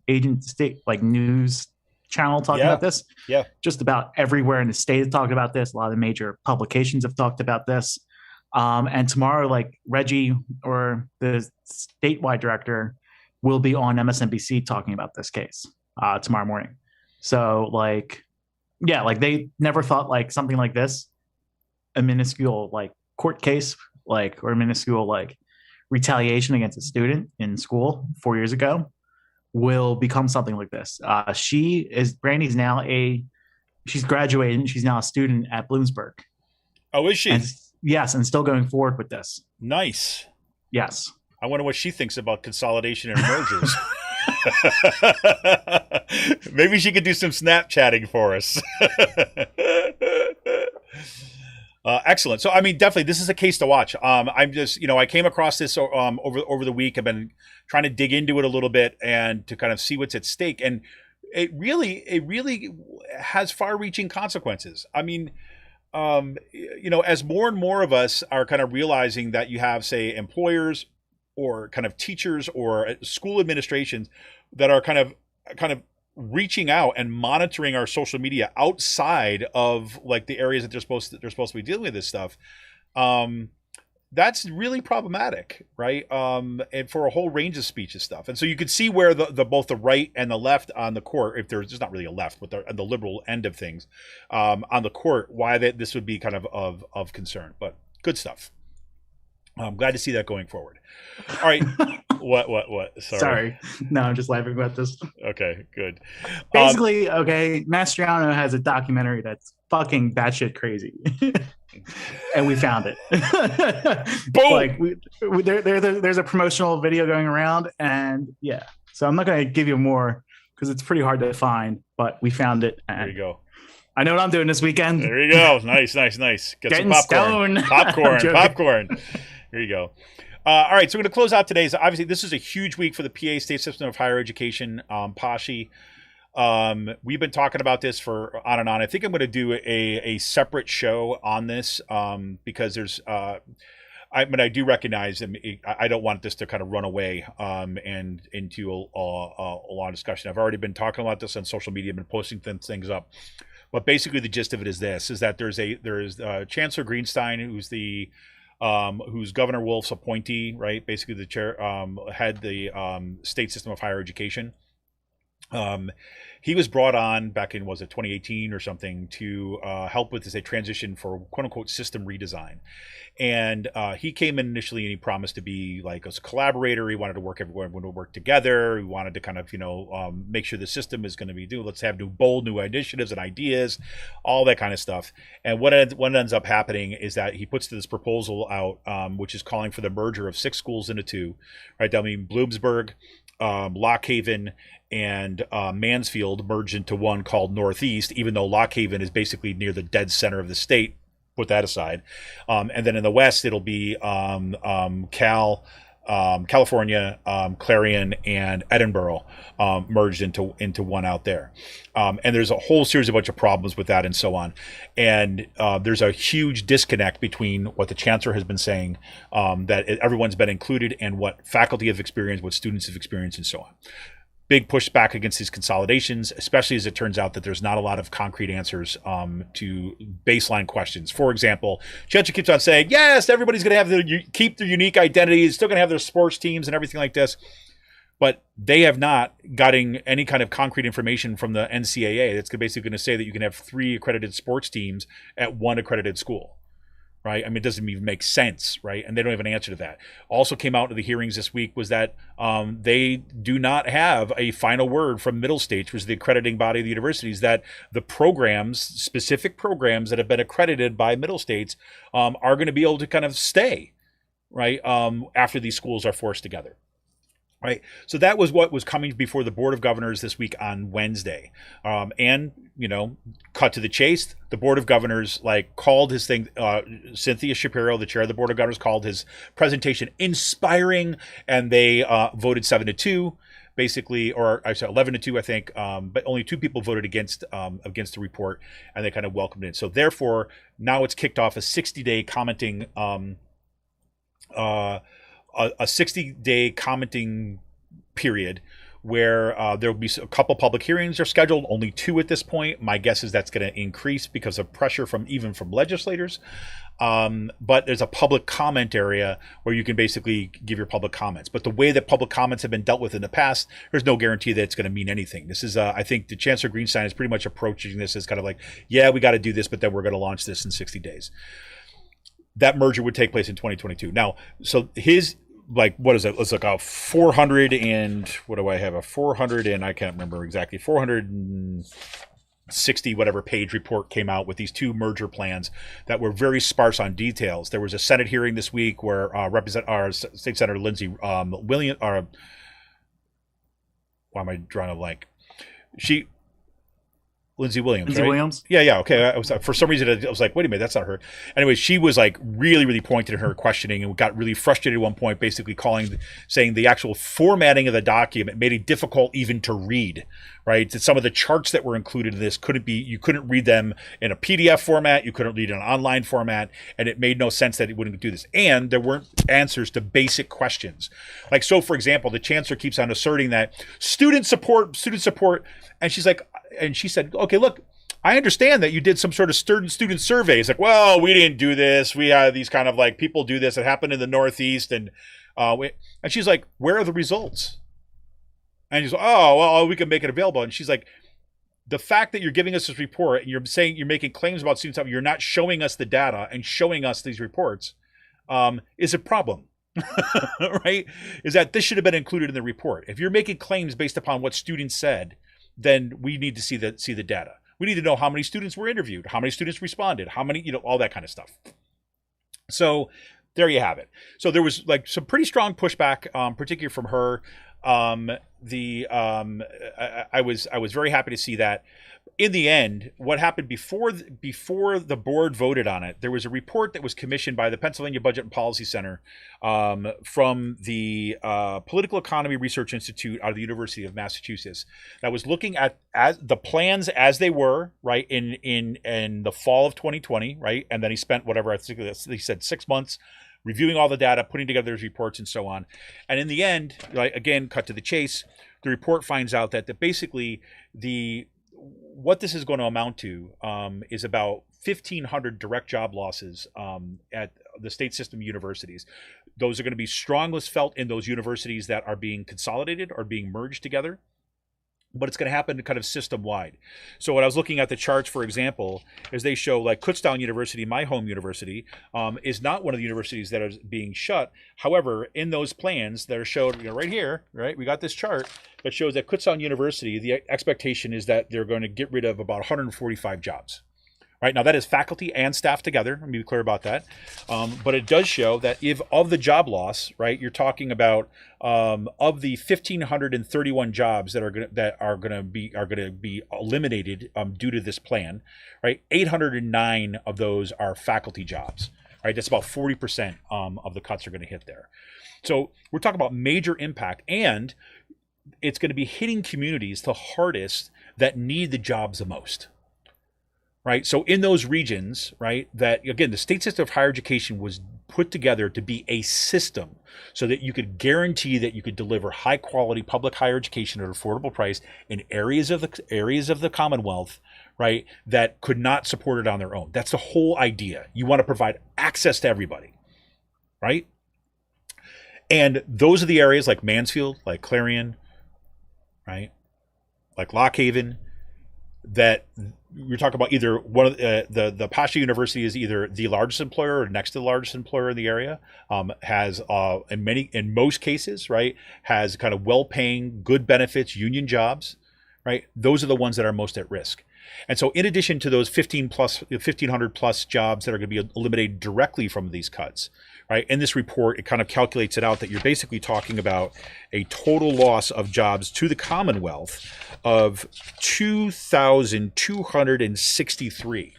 channel talking about this. Yeah. Just about everywhere in the state has talked about this. A lot of the major publications have talked about this. And tomorrow, like, Reggie, or the statewide director, will be on MSNBC talking about this case tomorrow morning. So, like, yeah, like, they never thought, like, something like this, a minuscule, like, court case, like, or a minuscule, like, retaliation against a student in school 4 years ago will become something like this. Brandy's now she's graduating. She's now a student at Bloomsburg. Oh, is she? Yes, and still going forward with this. Nice. Yes. I wonder what she thinks about consolidation and mergers. Maybe she could do some Snapchatting for us. Excellent. So, I mean, definitely, this is a case to watch. I'm just, I came across this over the week. I've been trying to dig into it a little bit and to kind of see what's at stake. And it really has far-reaching consequences. I mean, as more and more of us are kind of realizing that you have, say, employers or kind of teachers or school administrations that are kind of reaching out and monitoring our social media outside of, like, the areas that they're supposed to be dealing with this stuff. That's really problematic, right? And for a whole range of speech and stuff. And so you could see where the both the right and the left on the court, if there's not really a left, but the liberal end of things on the court, why this would be kind of concern. But good stuff. I'm glad to see that going forward. All right. What? Sorry. No, I'm just laughing about this. Okay, good. Basically, Mastriano has a documentary that's fucking batshit crazy. And we found it. Boom! Like there's a promotional video going around, and yeah. So I'm not going to give you more because it's pretty hard to find, but we found it. And there you go. I know what I'm doing this weekend. There you go. Nice. Get Getting some popcorn. stoned. Popcorn. There you go. All right, so we're going to close out today. So obviously, this is a huge week for the PA State System of Higher Education, PASHE. We've been talking about this for on and on. I think I'm going to do a separate show on this because there's I do recognize, and I don't want this to kind of run away and into a long discussion. I've already been talking about this on social media, been posting things up. But basically, the gist of it is this: is that there's Chancellor Greenstein, who's Governor Wolf's appointee, right? Basically, the chair had the state system of higher education. He was brought on back in, was it 2018 or something, to help with a transition for quote unquote system redesign. And he came in initially and he promised to be like a collaborator. He wanted to everyone to work together. He wanted to kind of, make sure the system is going to be let's have bold new initiatives and ideas, all that kind of stuff. And what ends up happening is that he puts this proposal out, which is calling for the merger of 6 schools into 2, right? I mean, Bloomsburg, Lock Haven, and Mansfield merged into one called Northeast, even though Lock Haven is basically near the dead center of the state. Put that aside. And then in the West, it'll be California, Clarion, and Edinburgh merged into one out there. And there's a whole series of bunch of problems with that and so on. And there's a huge disconnect between what the chancellor has been saying, that everyone's been included, and what faculty have experienced, what students have experienced, and so on. Big pushback against these consolidations, especially as it turns out that there's not a lot of concrete answers to baseline questions. For example, Chancellor keeps on saying, yes, everybody's going to have keep their unique identities, still going to have their sports teams and everything like this. But they have not gotten any kind of concrete information from the NCAA that's basically going to say that you can have 3 accredited sports teams at 1 accredited school. Right? I mean, it doesn't even make sense, right? And they don't have an answer to that. Also came out of the hearings this week was that they do not have a final word from Middle States, which is the accrediting body of the universities, that the programs, specific programs that have been accredited by Middle States, are going to be able to kind of stay, right, after these schools are forced together. Right. So that was what was coming before the Board of Governors this week on Wednesday. And, cut to the chase, the Board of Governors called his thing, Cynthia Shapiro, the chair of the Board of Governors, called his presentation inspiring, and they voted 7-2, basically, or I said 11-2, I think, but only 2 people voted against the report, and they kind of welcomed it. So therefore, now it's kicked off a 60-day commenting a 60-day commenting period where there will be a couple public hearings are scheduled, only 2 at this point. My guess is that's going to increase because of pressure from legislators. But there's a public comment area where you can basically give your public comments. But the way that public comments have been dealt with in the past, there's no guarantee that it's going to mean anything. This is, I think the Chancellor Greenstein is pretty much approaching this as kind of like, yeah, we got to do this, but then we're going to launch this in 60 days. That merger would take place in 2022. Now, so his, what is it? It's like a 400 and, what do I have? A 400 and, I can't remember exactly, 460 whatever page report came out with these 2 merger plans that were very sparse on details. There was a Senate hearing this week where State Senator Lindsey Williams, why am I drawing a blank? Lindsey Williams, right? Williams? Yeah, okay. For some reason, I was like, wait a minute, that's not her. Anyway, she was really, really pointed in her questioning and got really frustrated at one point, basically saying the actual formatting of the document made it difficult even to read, right? That some of the charts that were included in this you couldn't read them in a PDF format, you couldn't read in an online format, and it made no sense that it wouldn't do this. And there weren't answers to basic questions. So for example, the chancellor keeps on asserting that student support, and she said, okay, look, I understand that you did some sort of student survey. It's like, well, we didn't do this. We had these kind of people do this. It happened in the Northeast. And she's like, where are the results? And he's like, oh, well, we can make it available. And she's like, the fact that you're giving us this report and you're saying you're making claims about students, you're not showing us the data and showing us these reports is a problem. Right? Is that this should have been included in the report. If you're making claims based upon what students said, then we need to see the data. We need to know how many students were interviewed, how many students responded, how many, all that kind of stuff. So there you have it. So there was like some pretty strong pushback, particularly from her. I was very happy to see that. In the end, what happened before the board voted on it, there was a report that was commissioned by the Pennsylvania Budget and Policy Center from the Political Economy Research Institute out of the University of Massachusetts that was looking at as the plans as they were, right, in the fall of 2020, right, and then he spent whatever, I think he said 6 months reviewing all the data, putting together his reports and so on. And in the end, right, again, cut to the chase, the report finds out that basically what this is going to amount to is about 1,500 direct job losses at the state system universities. Those are going to be strongest felt in those universities that are being consolidated or being merged together. But it's going to happen kind of system-wide. So when I was looking at the charts, for example, as they show, like Kutztown University, my home university, is not one of the universities that is being shut. However, in those plans that are showed right here, right, we got this chart that shows that Kutztown University, the expectation is that they're going to get rid of about 145 jobs. Right now, that is faculty and staff together. Let me be clear about that. But it does show that if of the job loss, right, you're talking about of the 1,531 jobs that are going to be eliminated due to this plan, right? 809 of those are faculty jobs, right? That's about 40% of the cuts are going to hit there. So we're talking about major impact, and it's going to be hitting communities the hardest that need the jobs the most. Right. So in those regions, right, that again, the state system of higher education was put together to be a system so that you could guarantee that you could deliver high quality public higher education at an affordable price in areas of the Commonwealth, right, that could not support it on their own. That's the whole idea. You want to provide access to everybody. Right. And those are the areas like Mansfield, like Clarion, right, like Lock Haven, that you're talking about either one of the Pasha University is either the largest employer or next to the largest employer in the area, has in most cases, right, has kind of well-paying, good benefits, union jobs, right? Those are the ones that are most at risk. And so in addition to those 1,500 plus jobs that are going to be eliminated directly from these cuts, right, in this report, it kind of calculates it out that you're basically talking about a total loss of jobs to the Commonwealth of 2,263.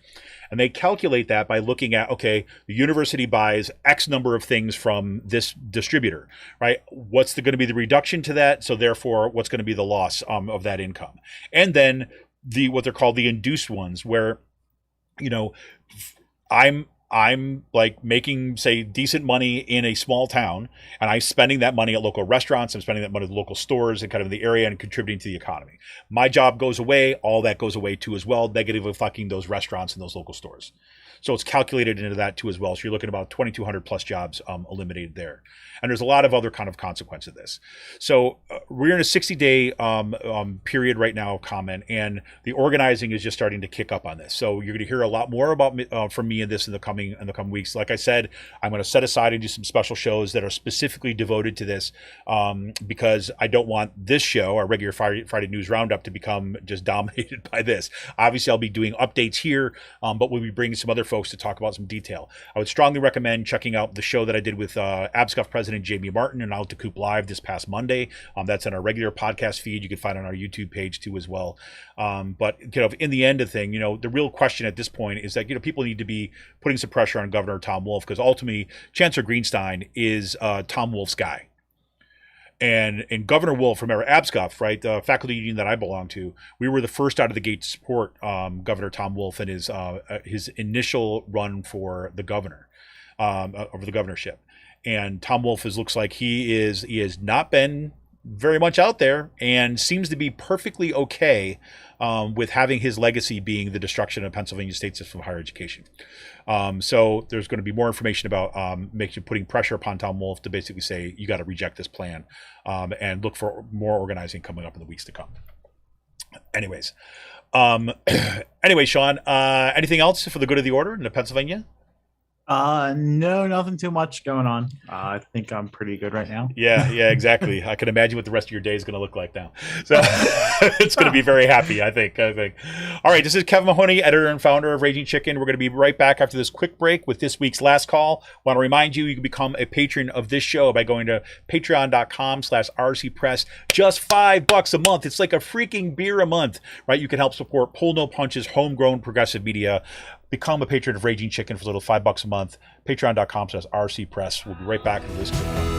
And they calculate that by looking at, okay, the university buys X number of things from this distributor, right? What's going to be the reduction to that? So therefore, what's going to be the loss of that income? And then what they're called the induced ones, where, I'm like making, say, decent money in a small town, and I'm spending that money at local restaurants. I'm spending that money at local stores and kind of in the area and contributing to the economy. My job goes away. All that goes away too as well, negatively affecting those restaurants and those local stores. So it's calculated into that too as well. So you're looking at about 2,200 plus jobs eliminated there. And there's a lot of other kind of consequence of this. So we're in a 60-day period right now of comment, and the organizing is just starting to kick up on this. So you're going to hear a lot more about from me in this in the coming weeks. Like I said, I'm going to set aside and do some special shows that are specifically devoted to this, because I don't want this show, our regular Friday News Roundup, to become just dominated by this. Obviously, I'll be doing updates here, but we'll be bringing some other folks to talk about some detail. I would strongly recommend checking out the show that I did with ABSCUF President Jamie Martin and Out to Coop Live this past Monday. That's on our regular podcast feed. You can find it on our YouTube page too as well. But in the end of the thing, the real question at this point is that people need to be putting some pressure on Governor Tom Wolf, because ultimately Chancellor Greenstein is Tom Wolf's guy. And Governor Wolf, remember ABSCUF, right, the faculty union that I belong to, we were the first out of the gate to support Governor Tom Wolf in his initial run for the governor, over the governorship. And Tom Wolf looks like he has not been very much out there and seems to be perfectly okay with having his legacy being the destruction of Pennsylvania state system of higher education. So there's going to be more information about putting pressure upon Tom Wolf to basically say, you got to reject this plan, and look for more organizing coming up in the weeks to come. Anyways, Sean, anything else for the good of the order in Pennsylvania? No, nothing too much going on. I think I'm pretty good right now. Yeah, exactly. I can imagine what the rest of your day is going to look like now. So it's going to be very happy, I think. All right, this is Kevin Mahoney, editor and founder of Raging Chicken. We're going to be right back after this quick break with this week's last call. Want to remind you, you can become a patron of this show by going to patreon.com/rcpress. Just $5 a month. It's like a freaking beer a month, right? You can help support Pull No Punches, homegrown progressive media. Become a patron of Raging Chicken for a little $5 a month. Patreon.com/rcpress. We'll be right back to this quick one.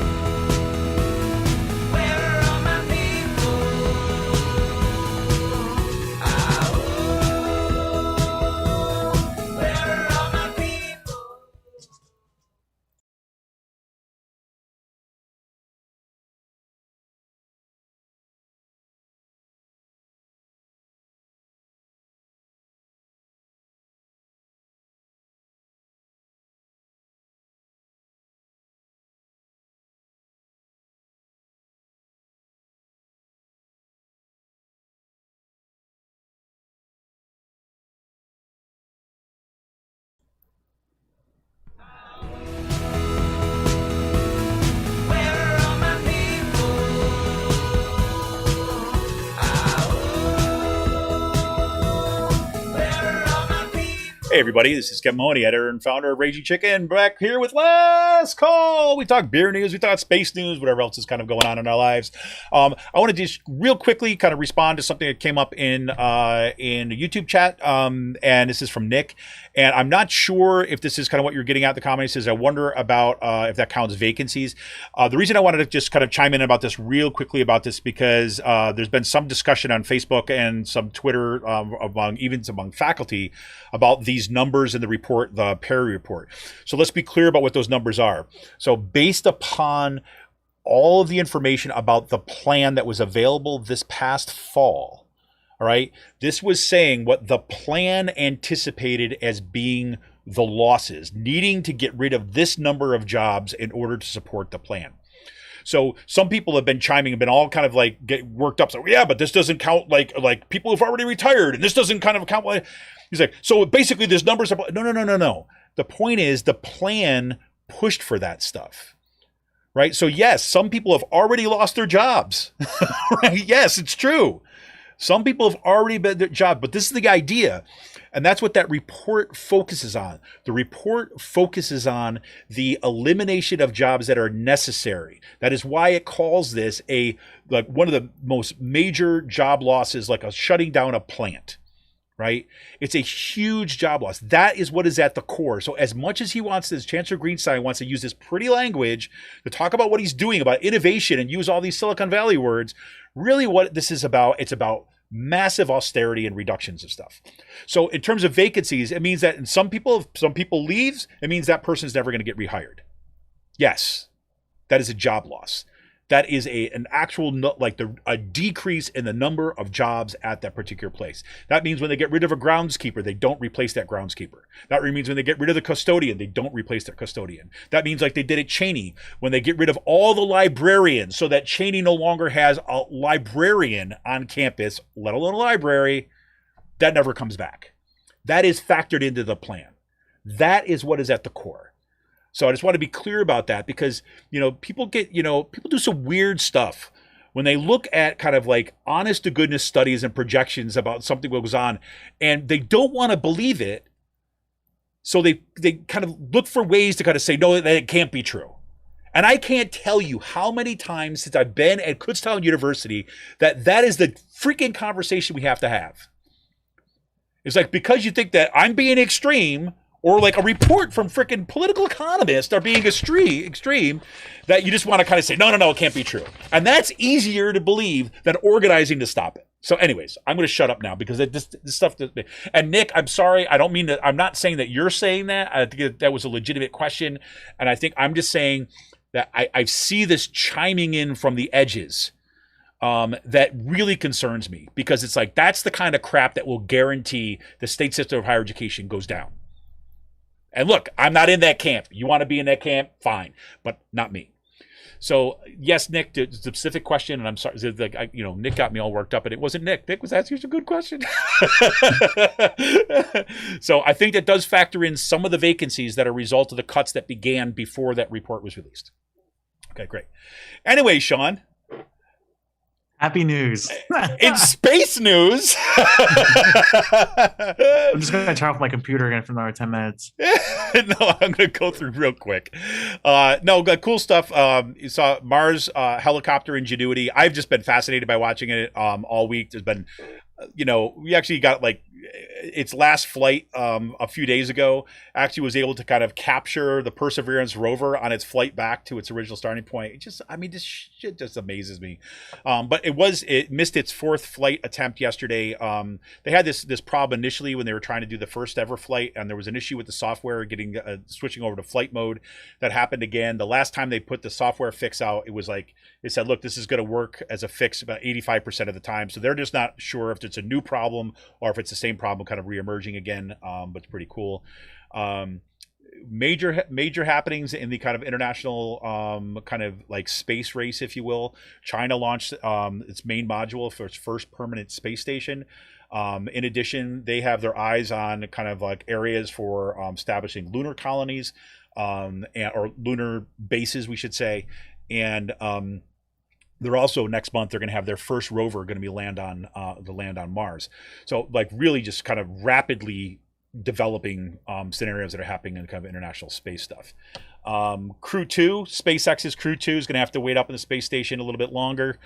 Where are my people? Where are my people? Where are my people? Where are my people? Hey, everybody. This is Kevin Mahoney, editor and founder of Raging Chicken. Back here with Last Call. We talk beer news, we talk space news, whatever else is kind of going on in our lives. I want to just real quickly kind of respond to something that came up in the YouTube chat. And this is from Nick. And I'm not sure if this is kind of what you're getting at in the comments. Is I wonder about if that counts vacancies. The reason I wanted to just kind of chime in about this real quickly about this because there's been some discussion on Facebook and some Twitter among faculty about these numbers in the report, the Perry report. So let's be clear about what those numbers are. So based upon all of the information about the plan that was available this past fall, all right, this was saying what the plan anticipated as being the losses, needing to get rid of this number of jobs in order to support the plan. So some people have been chiming and been all kind of like get worked up. So yeah, but this doesn't count like people who've already retired, and this doesn't kind of count. He's like, so basically there's numbers. No. The point is the plan pushed for that stuff, right? So yes, some people have already lost their jobs, right? Yes, it's true. Some people have already been their job, but this is the idea. And that's what that report focuses on. The report focuses on the elimination of jobs that are necessary. That is why it calls this one of the most major job losses, like a shutting down a plant, right? It's a huge job loss. That is what is at the core. So as much as Chancellor Greenstein wants to use this pretty language to talk about what he's doing, about innovation and use all these Silicon Valley words, really what this is about, it's about massive austerity and reductions of stuff. So in terms of vacancies, it means that some people leaves, it means that person's never going to get rehired. Yes, that is a job loss. That is an actual a decrease in the number of jobs at that particular place. That means when they get rid of a groundskeeper, they don't replace that groundskeeper. That means when they get rid of the custodian, they don't replace their custodian. That means like they did at Cheney, when they get rid of all the librarians so that Cheney no longer has a librarian on campus, let alone a library, that never comes back. That is factored into the plan. That is what is at the core. So I just want to be clear about that because, people do some weird stuff when they look at kind of like honest to goodness studies and projections about something that goes on and they don't want to believe it. So they kind of look for ways to kind of say, no, that it can't be true. And I can't tell you how many times since I've been at Kutztown University that is the freaking conversation we have to have. It's like, because you think that I'm being extreme, or like a report from freaking political economists are being extreme, that you just want to kind of say, no, it can't be true. And that's easier to believe than organizing to stop it. So anyways, I'm going to shut up now because this stuff. And Nick, I'm sorry. I don't mean that. I'm not saying that you're saying that. I think that was a legitimate question. And I think I'm just saying that I see this chiming in from the edges that really concerns me because it's like, that's the kind of crap that will guarantee the state system of higher education goes down. And look, I'm not in that camp. You want to be in that camp? Fine, but not me. So yes, Nick, the specific question, and I'm sorry, Nick got me all worked up, and it wasn't Nick. Nick was asking a good question. So I think that does factor in some of the vacancies that are a result of the cuts that began before that report was released. Okay, great. Anyway, Sean. Happy news. In space news. I'm just going to turn off my computer again for another 10 minutes. No, I'm going to go through real quick. Cool stuff. You saw Mars helicopter Ingenuity. I've just been fascinated by watching it all week. There's been, we actually got its last flight a few days ago. Actually was able to kind of capture the Perseverance rover on its flight back to its original starting point. This shit just amazes me. But it missed its fourth flight attempt yesterday. They had this problem initially when they were trying to do the first ever flight, and there was an issue with the software getting switching over to flight mode. That happened again. The last time they put the software fix out, it said, look, this is going to work as a fix about 85% of the time. So they're just not sure if it's a new problem or if it's the same problem kind of reemerging again. But it's pretty cool. Major happenings in the kind of international kind of space race, if you will. China launched its main module for its first permanent space station. In addition, they have their eyes on kind of areas for establishing lunar colonies or lunar bases, we should say. And they're also next month they're going to have their first rover going to be land on Mars. So really just kind of rapidly developing scenarios that are happening in kind of international space stuff. Crew 2, SpaceX's Crew 2 is going to have to wait up in the space station a little bit longer.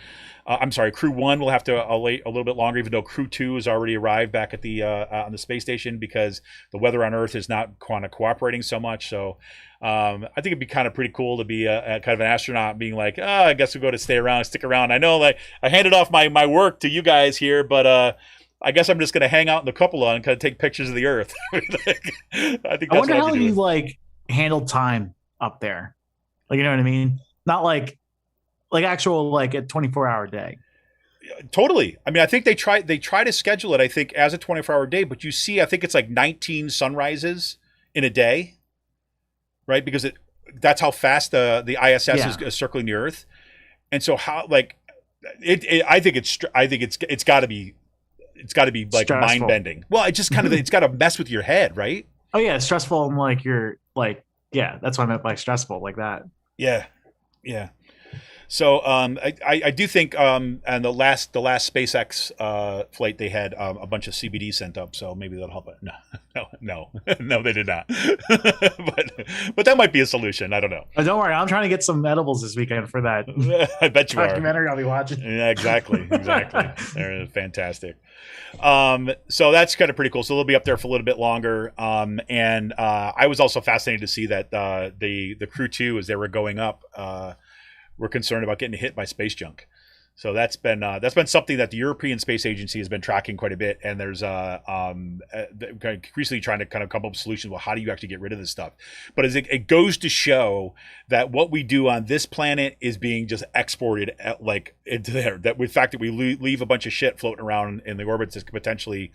Crew 1 will have to wait a little bit longer, even though Crew 2 has already arrived back at the on the space station, because the weather on Earth is not kind of cooperating so much. So I think it'd be kind of pretty cool to be a kind of an astronaut being like, I guess we'll go to stick around. I know I handed off my work to you guys here, but I guess I'm just going to hang out in the cupola and kind of take pictures of the Earth. I think that's I wonder how you doing. handle time up there. You know what I mean? Not actual a 24-hour day. Totally. I mean, I think they try to schedule it, I think, as a 24-hour day, but you see, I think it's 19 sunrises in a day, right? Because that's how fast the ISS is circling the Earth. And so how I think it's got to be mind bending. Well, it just kind of it's got to mess with your head, right? Oh yeah, it's stressful and you're that's what I meant by stressful, like that. Yeah. So I do think and the last SpaceX flight they had a bunch of CBD sent up, so maybe that'll help it. No, they did not. but that might be a solution. I don't know. Oh, don't worry, I'm trying to get some edibles this weekend for that. I bet you documentary I'll be watching. Yeah, exactly. They're fantastic. So that's kind of pretty cool. So they'll be up there for a little bit longer. And I was also fascinated to see that the Crew 2, as they were going up, were concerned about getting hit by space junk. So that's been something that the European Space Agency has been tracking quite a bit, and there's increasingly trying to kind of come up with solutions. Well, how do you actually get rid of this stuff? But as it goes to show that what we do on this planet is being just exported into there. That with fact that we leave a bunch of shit floating around in the orbits that could potentially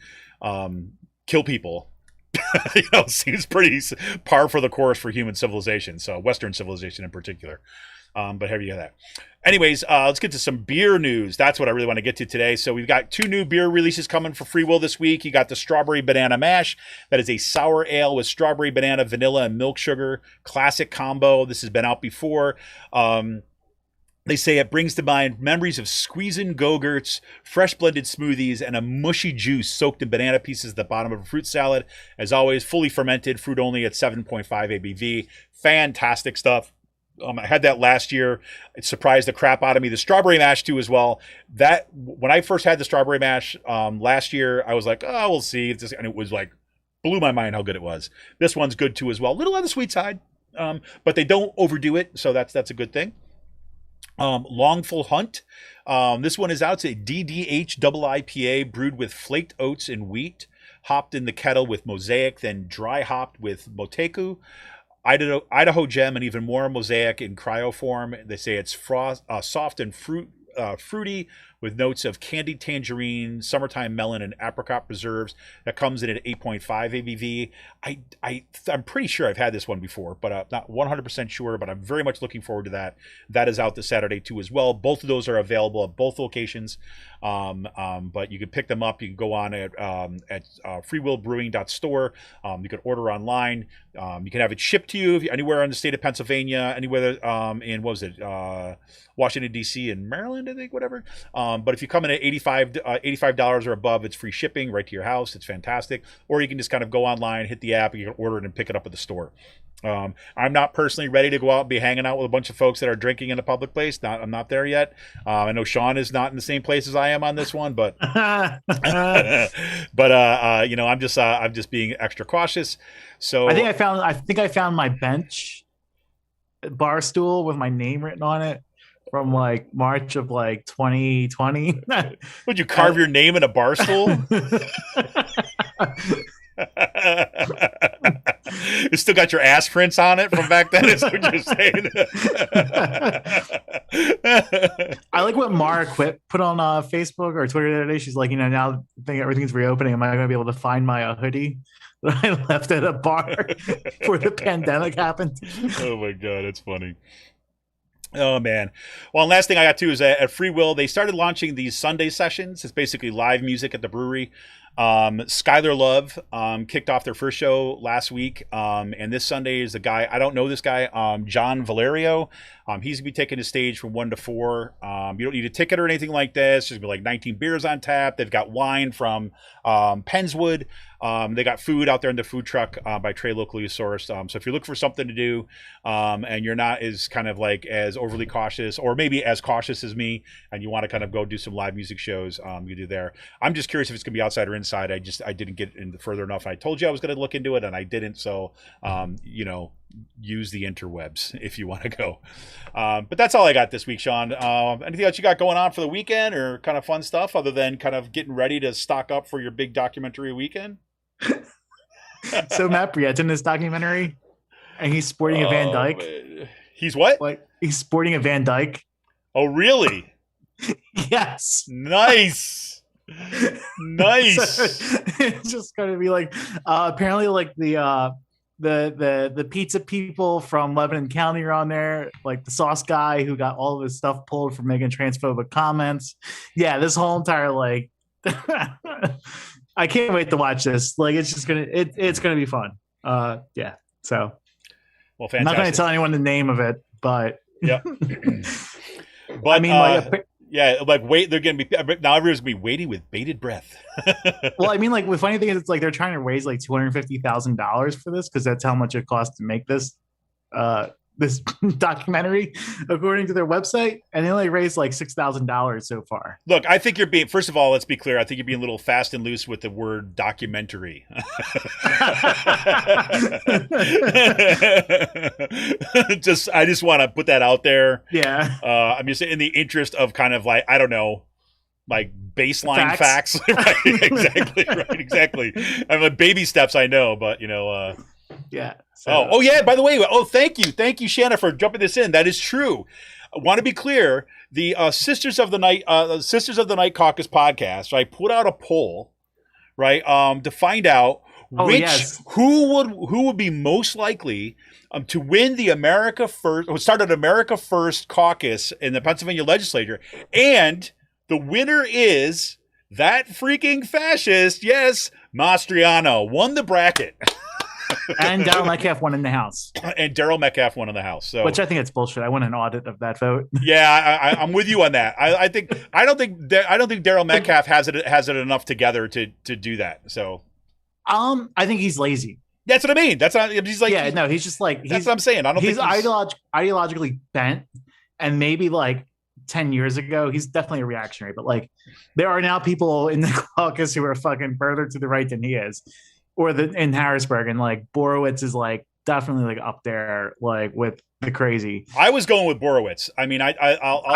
kill people. Seems pretty par for the course for human civilization. So Western civilization in particular. But here you go that. Anyways, let's get to some beer news. That's what I really want to get to today. So we've got 2 new beer releases coming for Free Will this week. You got the Strawberry Banana Mash. That is a sour ale with strawberry, banana, vanilla, and milk sugar. Classic combo. This has been out before. They say it brings to mind memories of squeezing Go-Gurts, fresh blended smoothies, and a mushy juice soaked in banana pieces at the bottom of a fruit salad. As always, fully fermented, fruit only at 7.5 ABV. Fantastic stuff. I had that last year. It surprised the crap out of me. The Strawberry Mash too as well. That when I first had the Strawberry Mash last year, I was like, oh, we'll see. And it was blew my mind how good it was. This one's good too as well. A little on the sweet side, but they don't overdo it, so that's a good thing. Longful Hunt. This one is out. It's a DDH double IPA brewed with flaked oats and wheat, hopped in the kettle with Mosaic, then dry hopped with Moteku. Idaho Gem, and even more Mosaic in cryoform. They say it's soft and fruit fruity with notes of candied tangerine, summertime melon, and apricot preserves. That comes in at 8.5 ABV. I'm pretty sure I've had this one before, but I'm not 100% sure, but I'm very much looking forward to that. That is out this Saturday too as well. Both of those are available at both locations, but you can pick them up. You can go on at freewillbrewing.store. You can order online. You can have it shipped to you anywhere in the state of Pennsylvania, anywhere in, what was it, Washington, D.C. and Maryland, I think, whatever. But if you come in at $85 or above, it's free shipping right to your house. It's fantastic. Or you can just kind of go online, hit the app, and you can order it and pick it up at the store. I'm not personally ready to go out and be hanging out with a bunch of folks that are drinking in a public place. I'm not there yet. I know Sean is not in the same place as I am on this one, but I'm just being extra cautious. So I think I found my bench bar stool with my name written on it from like March of like 2020. Would you carve your name in a bar stool? You still got your ass prints on it from back then, is what you're saying. I like what Mara put on Facebook or Twitter the other day. She's like, now everything's reopening, am I going to be able to find my hoodie that I left at a bar before the pandemic happened? Oh my God, that's funny. Oh man. Well, and last thing I got too is at Free Will, they started launching these Sunday sessions. It's basically live music at the brewery. Skylar Love kicked off their first show last week, and this Sunday is a guy, I don't know this guy, John Valerio. He's gonna be taking the stage from 1 to 4. You don't need a ticket or anything like this. There's gonna be like 19 beers on tap. They've got wine from Penswood. They got food out there in the food truck by Trey, locally sourced. So if you're looking for something to do, and you're not as kind of like as overly cautious, or maybe as cautious as me, and you want to kind of go do some live music shows, you do there. I'm just curious if it's gonna be outside or inside. I didn't get in further enough. I told you I was gonna look into it, and I didn't. So use the interwebs if you want to go. But that's all I got this week, Sean. Anything else you got going on for the weekend, or kind of fun stuff other than kind of getting ready to stock up for your big documentary weekend? So Matt Brett's in this documentary, and he's sporting a Van Dyke. Man. He's what? Like he's sporting a Van Dyke. Oh, really? Yes. Nice. Nice. So it's just going to be like apparently like the pizza people from Lebanon County are on there, like the sauce guy who got all of his stuff pulled for making transphobic comments. Yeah, this whole entire like I can't wait to watch this. Like it's gonna be fun. Yeah. So well, fantastic. I'm not gonna tell anyone the name of it, but yeah. But I mean yeah, like wait, they're gonna be now everyone's gonna be waiting with bated breath. Well, I mean, like the funny thing is, it's like they're trying to raise like $250,000 for this because that's how much it costs to make this this documentary, according to their website, and they only raised like $6,000 so far. Look, I think you're being. First of all, let's be clear. I think you're being a little fast and loose with the word documentary. I just want to put that out there. Yeah. I'm just in the interest of kind of like, I don't know, like baseline facts. Right, exactly. Right, exactly. I mean, like baby steps, I know, but yeah. So. Oh yeah. By the way, thank you, Shanna, for jumping this in. That is true. I want to be clear. The Sisters of the Night Caucus podcast, right, put out a poll, right, to find out who would be most likely to win the America First, or start an America First caucus in the Pennsylvania legislature, and the winner is that freaking fascist. Yes, Mastriano won the bracket. And Daryl Metcalf won in the House. And Daryl Metcalf won in the House. So, which I think it's bullshit. I want an audit of that vote. Yeah, I'm with you on that. I don't think Daryl Metcalf has it enough together to do that. So, I think he's lazy. That's what I mean. That's not. He's like, he's just like that's what I'm saying. I don't he's think ideologically bent, and maybe like 10 years ago, he's definitely a reactionary. But like, there are now people in the caucus who are fucking further to the right than he is. Or in Harrisburg, and like Borowitz is like definitely like up there, like with the crazy. I was going with Borowitz. I mean, I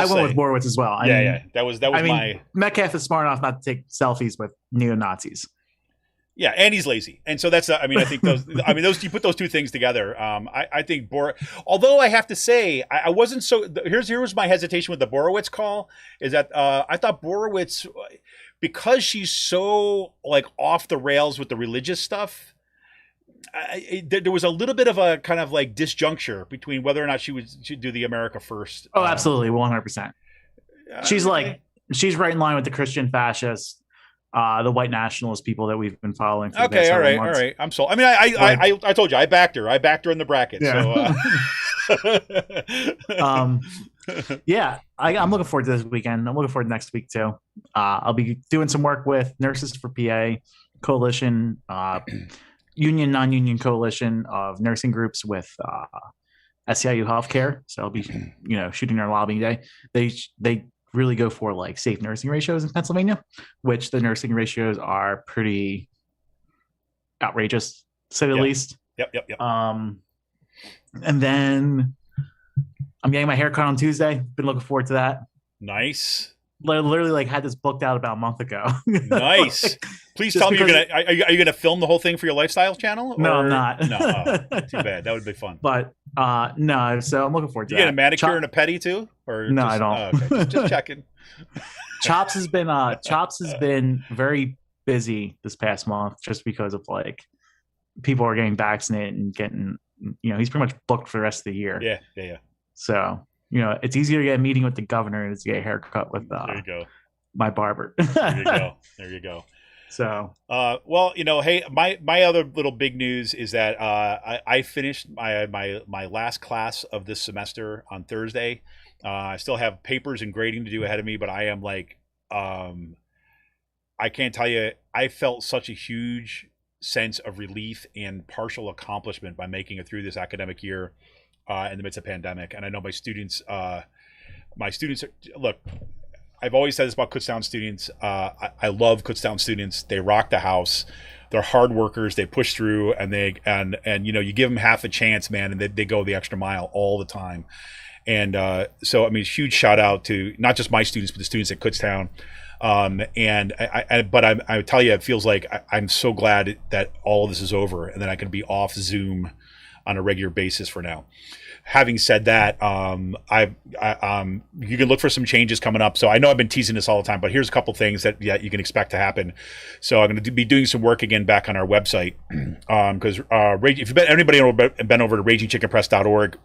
went with Borowitz as well. Yeah. That was I mean, my. Metcalf is smart enough not to take selfies with neo Nazis. Yeah, and he's lazy, and so that's. I mean, I think those. I mean, those. You put those two things together. I think although I have to say, I wasn't so. Here was my hesitation with the Borowitz call. Is that I thought Borowitz, because she's so like off the rails with the religious stuff. There was a little bit of a kind of like disjuncture between whether or not she should do the America First. Oh, absolutely, 100%. She's like she's right in line with the Christian fascists. The white nationalist people that we've been following. For Okay, all right. I'm sold. I mean, I told you, I backed her. I backed her in the bracket. Yeah. So, yeah, I'm looking forward to this weekend. I'm looking forward to next week too. I'll be doing some work with Nurses for PA Coalition, union, non-union coalition of nursing groups with SEIU Healthcare. So I'll be, shooting their lobbying day. They really go for like safe nursing ratios in Pennsylvania, which the nursing ratios are pretty outrageous, to say the least. Yep. And then I'm getting my hair cut on Tuesday. Been looking forward to that. Nice. Literally like had this booked out about a month ago. Nice. Like, please tell me are you gonna film the whole thing for your lifestyle channel? No, I'm not. No, too bad. That would be fun. But no, so I'm looking forward to you that. get a manicure and a pedi too? Or no, I don't. Okay. Just checking. Chops has been very busy this past month just because of like people are getting vaccinated and getting he's pretty much booked for the rest of the year. Yeah. So it's easier to get a meeting with the governor than to get a haircut with there you go. my barber. There you go. So well, hey, my other little big news is that I finished my last class of this semester on Thursday. I still have papers and grading to do ahead of me, but I am like I can't tell you, I felt such a huge sense of relief and partial accomplishment by making it through this academic year in the midst of pandemic. And I know my students look, I've always said this about Kutztown students. I love Kutztown students. They rock the house. They're hard workers. They push through, and you give them half a chance, man, and they go the extra mile all the time. And so, I mean, huge shout out to not just my students, but the students at Kutztown. But I tell you, it feels like I'm so glad that all of this is over, and that I can be off Zoom on a regular basis for now. Having said that, you can look for some changes coming up. So I know I've been teasing this all the time, but here's a couple things that you can expect to happen. So I'm going to be doing some work again back on our website because if anybody been over to ragingchickenpress.org,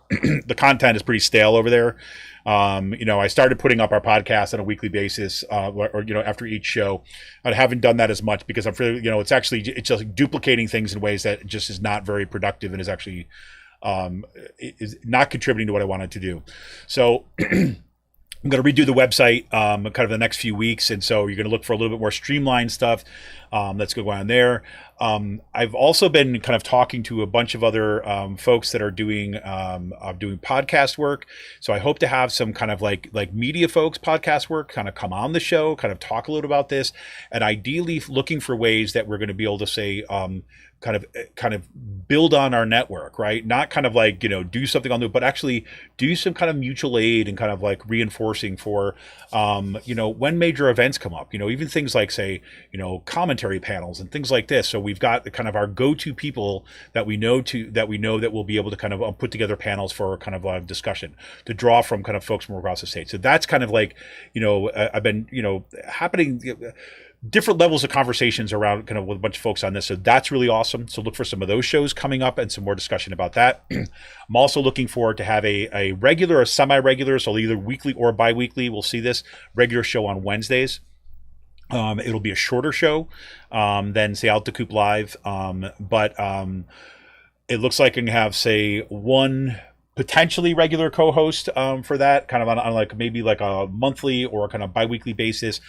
the content is pretty stale over there. I started putting up our podcast on a weekly basis, or after each show. I haven't done that as much because I'm really, it's just duplicating things in ways that just is not very productive and is actually is not contributing to what I wanted to do. So I'm going to redo the website kind of the next few weeks. And so you're going to look for a little bit more streamlined stuff that's going on there. I've also been kind of talking to a bunch of other folks that are doing podcast work. So I hope to have some kind of like media folks podcast work kind of come on the show, kind of talk a little about this, and ideally looking for ways that we're going to be able to say, kind of build on our network, right? Not kind of like, do something on the, but actually do some kind of mutual aid and kind of like reinforcing for, when major events come up, even things like say, commentary panels and things like this. So we've got kind of our go-to people that we know that will be able to kind of put together panels for kind of a discussion to draw from kind of folks from across the state. So that's kind of like, I've been, happening different levels of conversations around kind of with a bunch of folks on this. So that's really awesome. So look for some of those shows coming up and some more discussion about that. I'm also looking forward to have a regular or semi-regular, so either weekly or bi-weekly, we'll see this regular show on Wednesdays. It'll be a shorter show than say Out the Coop Live. But it looks like I'm going to have say one potentially regular co-host for that kind of on like maybe like a monthly or kind of bi-weekly basis,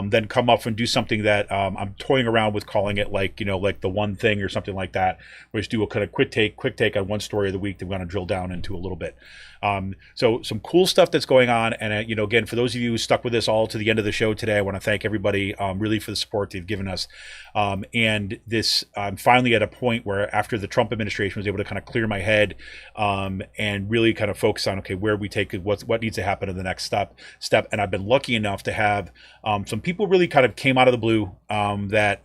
then come up and do something that I'm toying around with calling it like like the one thing or something like that, where just do a kind of quick take on one story of the week that we're going to drill down into a little bit. So some cool stuff that's going on. And, you know, again, for those of you who stuck with us all to the end of the show today, I want to thank everybody really for the support they've given us. And this, I'm finally at a point where after the Trump administration was able to kind of clear my head and really kind of focus on, okay, where we take it, what needs to happen in the next step. And I've been lucky enough to have some people really kind of came out of the blue that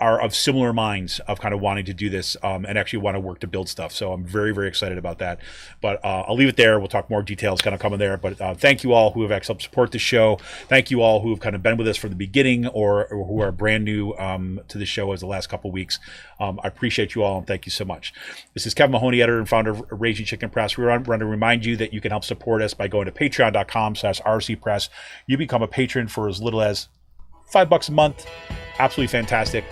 are of similar minds of kind of wanting to do this and actually want to work to build stuff. So I'm very, very excited about that. But I'll leave it there. We'll talk more details kind of coming there. But thank you all who have actually helped support the show. Thank you all who have kind of been with us from the beginning or who are brand new to the show as the last couple of weeks. I appreciate you all and thank you so much. This is Kevin Mahoney, editor and founder of Raging Chicken Press. We want to remind you that you can help support us by going to patreon.com/rcpress. You become a patron for as little as $5 a month. Absolutely fantastic.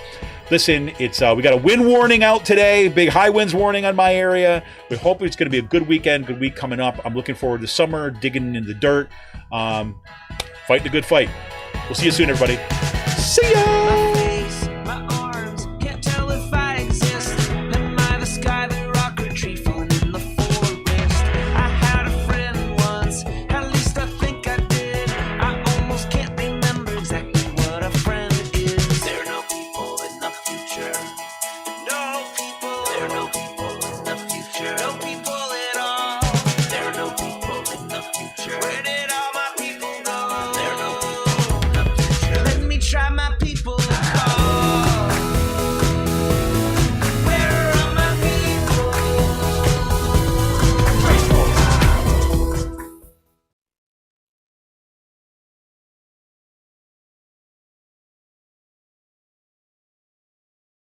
Listen, it's we got a wind warning out today, big high winds warning on my area. We hope it's going to be a good weekend, good week coming up. I'm looking forward to summer, digging in the dirt, fighting a good fight. We'll see you soon, everybody. See ya! My face, my arms, can't tell if I exist. Am I the sky, the rock, or tree falling in the forest? I had a friend once, at least I think I did. I almost can't remember exactly what a friend is. There are no people in the future. No